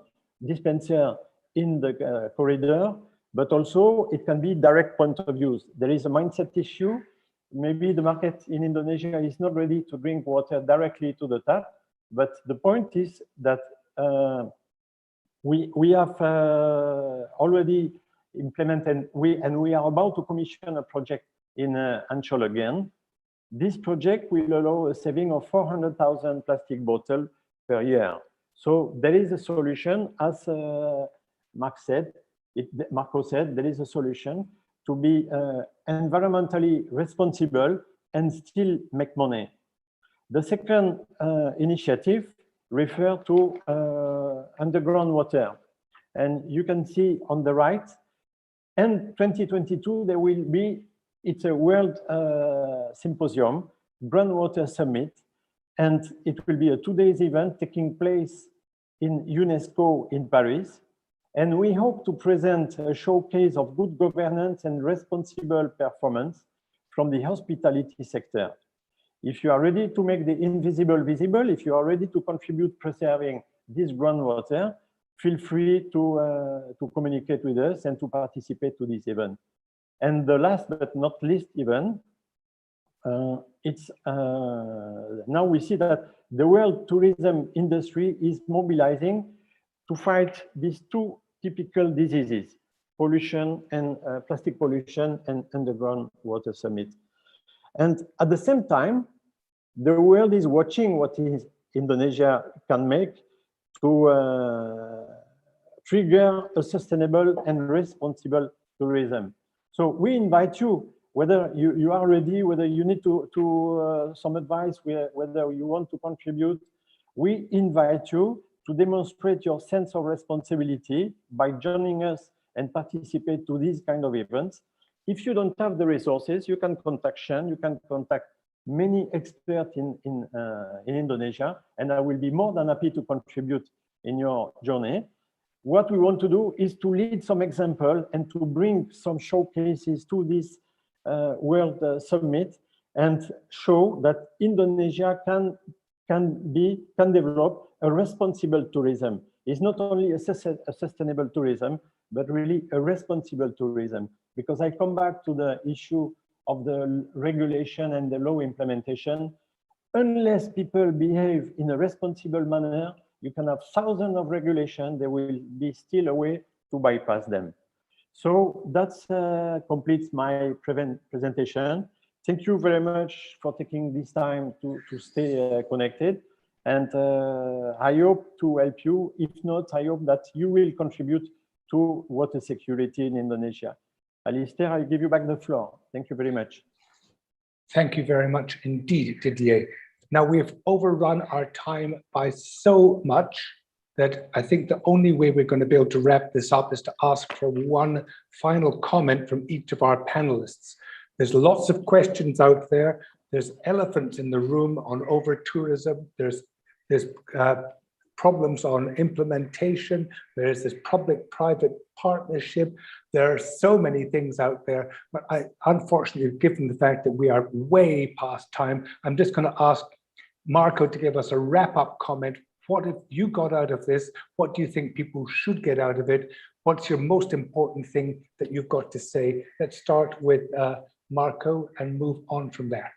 dispenser in the corridor, but also it can be direct point of use. There is a mindset issue. Maybe the market in Indonesia is not ready to drink water directly to the tap, but the point is that we have already implemented, and we are about to commission a project in Ancol again. This project will allow a saving of 400,000 plastic bottles per year. So there is a solution, as Marco said, there is a solution to be environmentally responsible and still make money. The second initiative refers to underground water. And you can see on the right, in 2022, there will be, it's a world symposium, Groundwater Summit, and it will be a 2-day event taking place in UNESCO in Paris. And we hope to present a showcase of good governance and responsible performance from the hospitality sector. If you are ready to make the invisible visible, if you are ready to contribute preserving this groundwater, feel free to communicate with us and to participate to this event. And the last but not least event, now we see that the world tourism industry is mobilizing to fight these two typical diseases, pollution and plastic pollution and underground water summit. And at the same time, the world is watching what Indonesia can make to trigger a sustainable and responsible tourism. So we invite you, whether you are ready, whether you need some advice, whether you want to contribute, we invite you to demonstrate your sense of responsibility by joining us and participate to these kind of events. If you don't have the resources, you can contact Shen, you can contact many experts in Indonesia, and I will be more than happy to contribute in your journey. What we want to do is to lead some example and to bring some showcases to this World Summit and show that Indonesia can develop a responsible tourism. It's not only a sustainable tourism, but really a responsible tourism. Because I come back to the issue of the regulation and the law implementation. Unless people behave in a responsible manner, you can have thousands of regulations, there will be still a way to bypass them. So that's completes my presentation. Thank you very much for taking this time to stay connected. And I hope to help you. If not, I hope that you will contribute to water security in Indonesia. Alistair, I give you back the floor. Thank you very much. Thank you very much indeed, Didier. Now we've overrun our time by so much that I think the only way we're going to be able to wrap this up is to ask for one final comment from each of our panelists. There's lots of questions out there. There's elephants in the room on over-tourism. There's problems on implementation. There's this public-private partnership. There are so many things out there, but unfortunately, given the fact that we are way past time, I'm just going to ask Marco to give us a wrap-up comment. What have you got out of this? What do you think people should get out of it? What's your most important thing that you've got to say? Let's start with Marco and move on from there.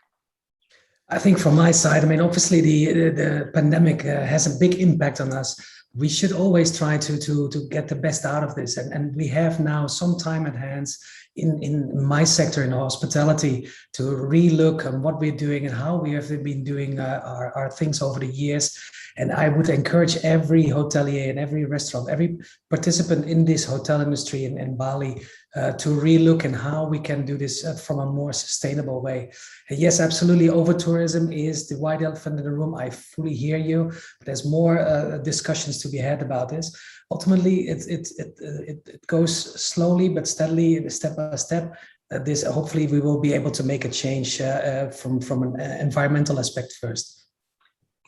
I think from my side, I mean, obviously the pandemic has a big impact on us. We should always try to get the best out of this. And we have now some time at hand in my sector, in hospitality, to relook on what we're doing and how we have been doing our things over the years. And I would encourage every hotelier and every restaurant, every participant in this hotel industry in Bali to relook and how we can do this from a more sustainable way. And yes, absolutely, over-tourism is the white elephant in the room. I fully hear you. But there's more discussions to be had about this. Ultimately, it goes slowly but steadily, step by step. This hopefully we will be able to make a change from an environmental aspect first.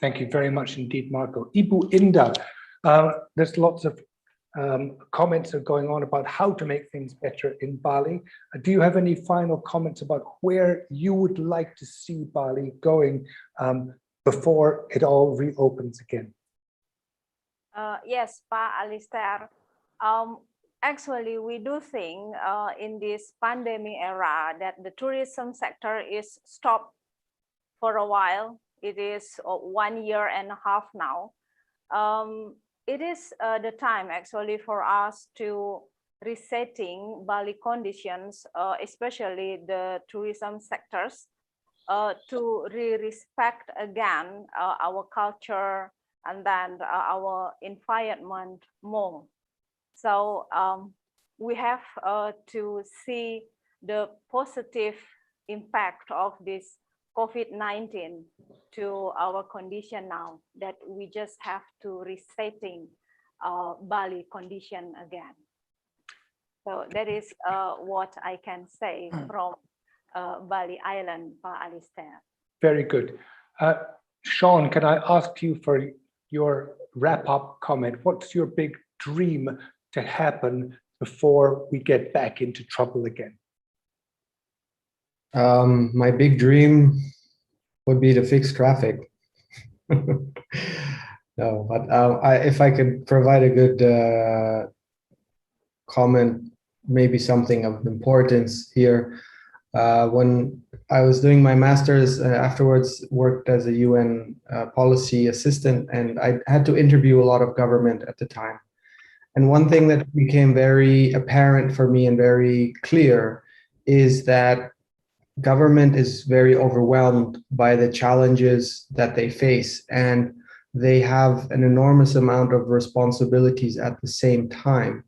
Thank you very much indeed, Marco. Ibu Indah, there's lots of comments are going on about how to make things better in Bali. Do you have any final comments about where you would like to see Bali going before it all reopens again? Yes, Pa Alistair. Actually, we do think in this pandemic era that the tourism sector is stopped for a while. It is 1.5 years now. It is the time actually for us to resetting Bali conditions, especially the tourism sectors, to respect again our culture and then our environment more. So we have to see the positive impact of this COVID-19 to our condition now, that we just have to resetting Bali condition again. So that is what I can say from Bali Island, Pa Alistair. Very good. Sean, can I ask you for your wrap-up comment? What's your big dream to happen before we get back into trouble again? My big dream would be to fix traffic. No, but if I could provide a good comment, maybe something of importance here. When I was doing my master's, afterwards worked as a UN policy assistant, and I had to interview a lot of government at the time. And one thing that became very apparent for me and very clear is that government is very overwhelmed by the challenges that they face, and they have an enormous amount of responsibilities at the same time.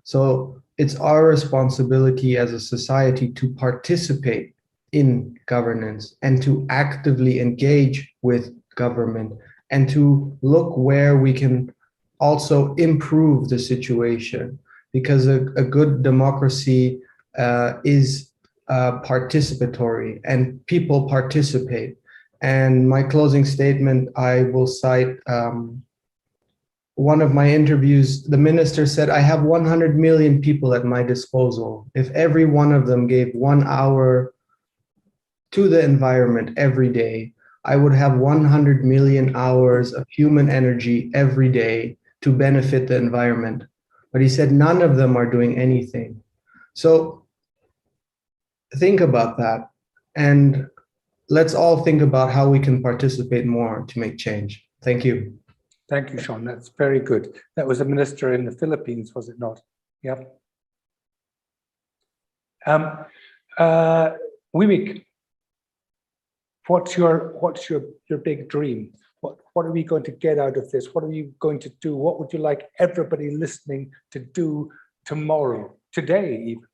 So it's our responsibility as a society to participate in governance and to actively engage with government and to look where we can also improve the situation, because a good democracy is participatory and people participate. And my closing statement, I will cite one of my interviews. The minister said, I have 100 million people at my disposal. If every one of them gave 1 hour to the environment every day, I would have 100 million hours of human energy every day to benefit the environment. But he said none of them are doing anything. So think about that, and let's all think about how we can participate more to make change. Thank you. Thank you, Sean. That's very good. That was a minister in the Philippines, was it not? Yep. Wimik, what's your big dream? What are we going to get out of this? What are you going to do? What would you like everybody listening to do tomorrow, today even?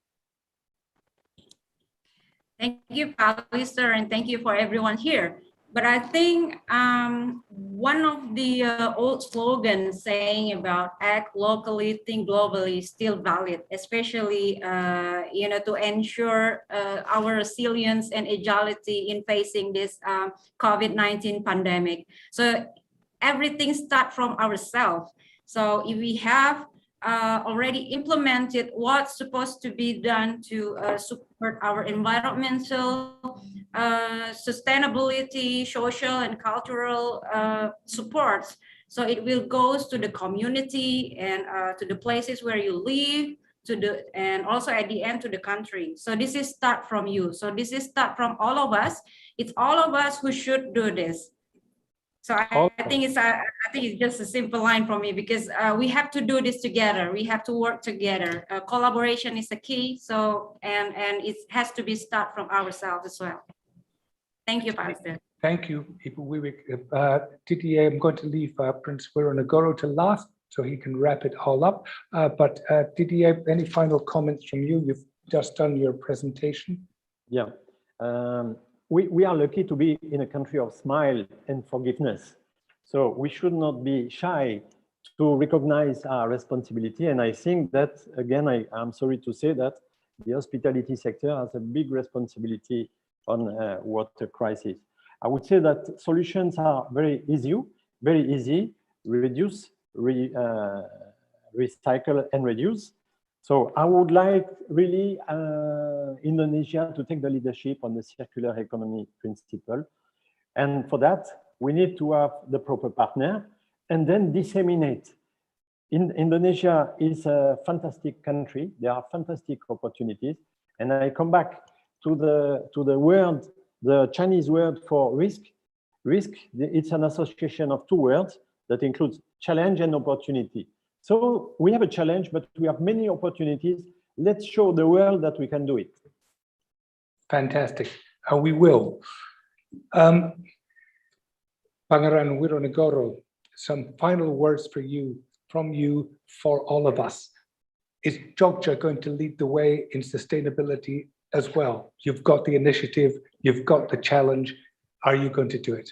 Thank you, Alistair, and thank you for everyone here. But I think one of the old slogans saying about act locally, think globally is still valid, especially to ensure our resilience and agility in facing this COVID-19 pandemic. So everything starts from ourselves. So if we have already implemented what's supposed to be done to support our environmental sustainability, social and cultural supports. So it will go to the community and to the places where you live, and also at the end to the country. So this is start from you. So this is start from all of us. It's all of us who should do this. So I think it's just a simple line for me, because we have to do this together. We have to work together. Collaboration is the key. So and it has to be start from ourselves as well. Thank you, Pastor. Thank you, Ibu Wiwik. Didier, I'm going to leave Prince Wironogoro to last so he can wrap it all up. But Didier, any final comments from you? You've just done your presentation. Yeah. We are lucky to be in a country of smile and forgiveness. So we should not be shy to recognize our responsibility. And I think that, again, I'm sorry to say that the hospitality sector has a big responsibility on water crisis. I would say that solutions are very easy, reduce, recycle and reduce. So I would like really Indonesia to take the leadership on the circular economy principle. And for that, we need to have the proper partner and then disseminate. Indonesia is a fantastic country. There are fantastic opportunities. And I come back to the word, the Chinese word for risk. Risk, it's an association of two words that includes challenge and opportunity. So we have a challenge, but we have many opportunities. Let's show the world that we can do it. Fantastic. We will. Pangeran Wironogoro, some final words from you for all of us. Is Jogja going to lead the way in sustainability as well? You've got the initiative, you've got the challenge. Are you going to do it?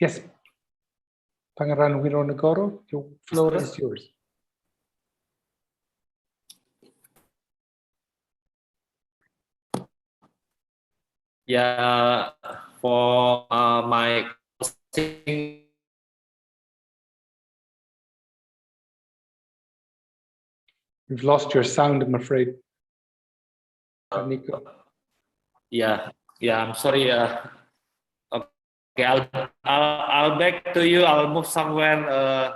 Yes, Pangeran Wironogoro, your floor is yours. Yeah, for my We've lost your sound, I'm afraid. Nico. Yeah, I'm sorry. Okay, I'll back to you. I'll move somewhere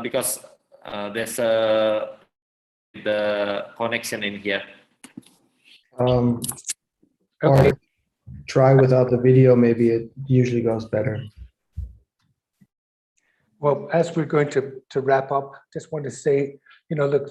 because there's the connection in here. Okay. Or try without the video, maybe it usually goes better. Well, as we're going to wrap up, just want to say, look,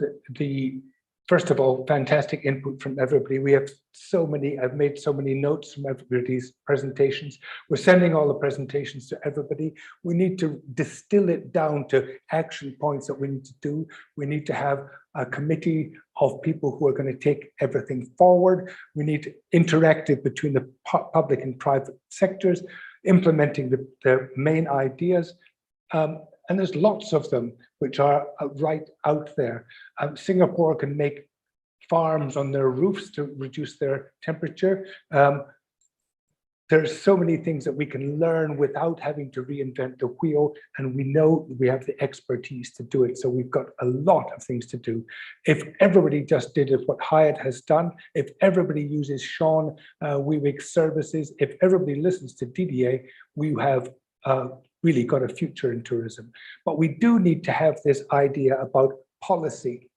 first of all, fantastic input from everybody. We have I've made so many notes from everybody's presentations. We're sending all the presentations to everybody. We need to distill it down to action points that we need to do. We need to have a committee of people who are going to take everything forward. We need interactive between the public and private sectors, implementing the main ideas. And there's lots of them which are right out there. Singapore can make farms on their roofs to reduce their temperature. There's so many things that we can learn without having to reinvent the wheel, and we know we have the expertise to do it. So we've got a lot of things to do. If everybody just did what Hyatt has done, if everybody uses Sean Weewick's services, if everybody listens to Didier, we have really got a future in tourism. But we do need to have this idea about policy.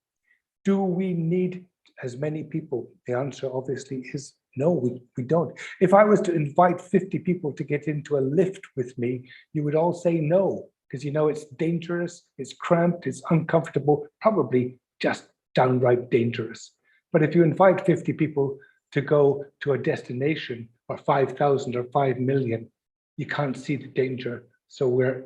Do we need as many people? The answer obviously is no, we don't. If I was to invite 50 people to get into a lift with me, you would all say no, because it's dangerous, it's cramped, it's uncomfortable, probably just downright dangerous. But if you invite 50 people to go to a destination, or 5,000 or 5 million, you can't see the danger. So we're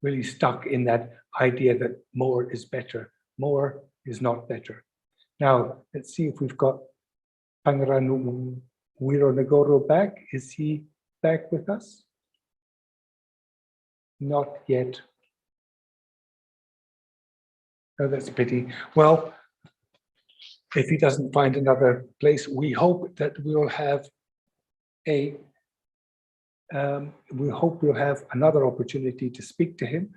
really stuck in that idea that more is better. More is not better. Now, let's see if we've got Pangeran Wironegoro back. Is he back with us? Not yet. Oh, that's a pity. Well, if he doesn't find another place, we hope that we'll have we'll have another opportunity to speak to him.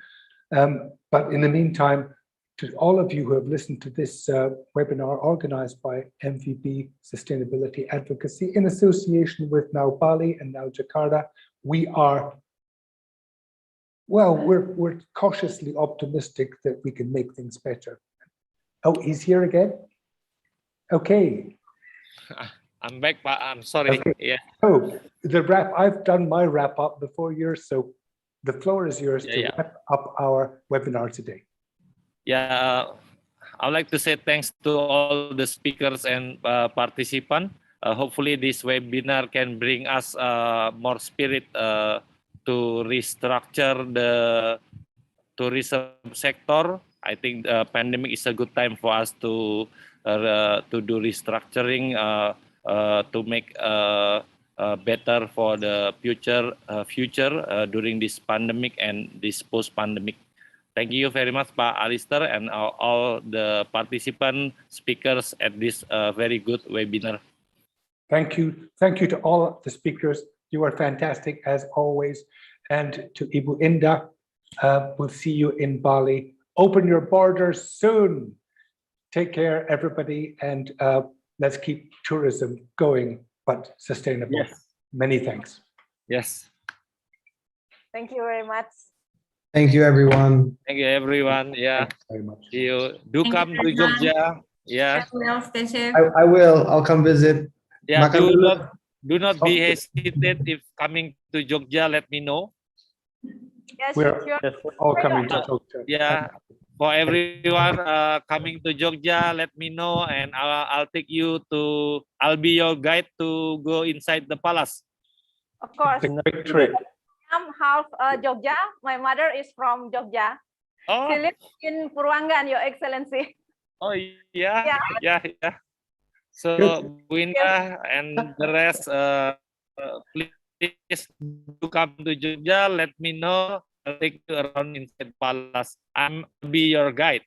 But in the meantime, to all of you who have listened to this webinar organized by MVB Sustainability Advocacy in association with now Bali and now Jakarta, we're cautiously optimistic that we can make things better. Oh, he's here again? Okay. I'm back, but I'm sorry. Okay. Yeah. Oh, I've done my wrap up before yours, so the floor is yours to wrap up our webinar today. Yeah, I'd like to say thanks to all the speakers and participants. Hopefully this webinar can bring us more spirit to restructure the tourism sector. I think the pandemic is a good time for us to do restructuring to make better for the future during this pandemic and this post-pandemic. Thank you very much, Pak Alistair, and all the participant speakers at this very good webinar. Thank you. Thank you to all the speakers. You are fantastic as always. And to Ibu Indah, we'll see you in Bali. Open your borders soon. Take care, everybody, and let's keep tourism going, but sustainable. Yes. Many thanks. Yes. Thank you very much. Thank you, everyone. Thank you, everyone. Yeah. Thanks very much. See you. Do Thank come you, to everyone. Jogja. Yeah. Stay well, stay safe. I will. I'll come visit. Yeah. Makan dulu. Do not be hesitant if coming to Jogja. Let me know. Yes, We're sure. all coming to Jogja. Yeah. For everyone coming to Jogja, let me know, and I'll take you to. I'll be your guide to go inside the palace. Of course. It's a great trip. I'm half Jogja. My mother is from Jogja. Oh. She lives in Purwangan, Your Excellency. Oh yeah. So Bu Indah and the rest, please do come to Jogja. Let me know. I'll take you around inside palace. I'll be your guide.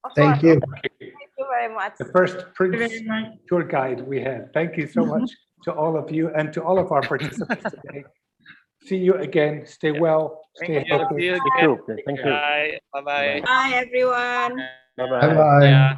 Of Thank course. you. Thank you very much. The first Thank you Prince very much. tour guide we had. Thank you so much to all of you and to all of our participants today. See you again. Stay well. Stay Thank you. healthy. See you Thank again. you. Thank you. Bye. Bye. Bye, everyone. Bye-bye. Bye bye. Yeah.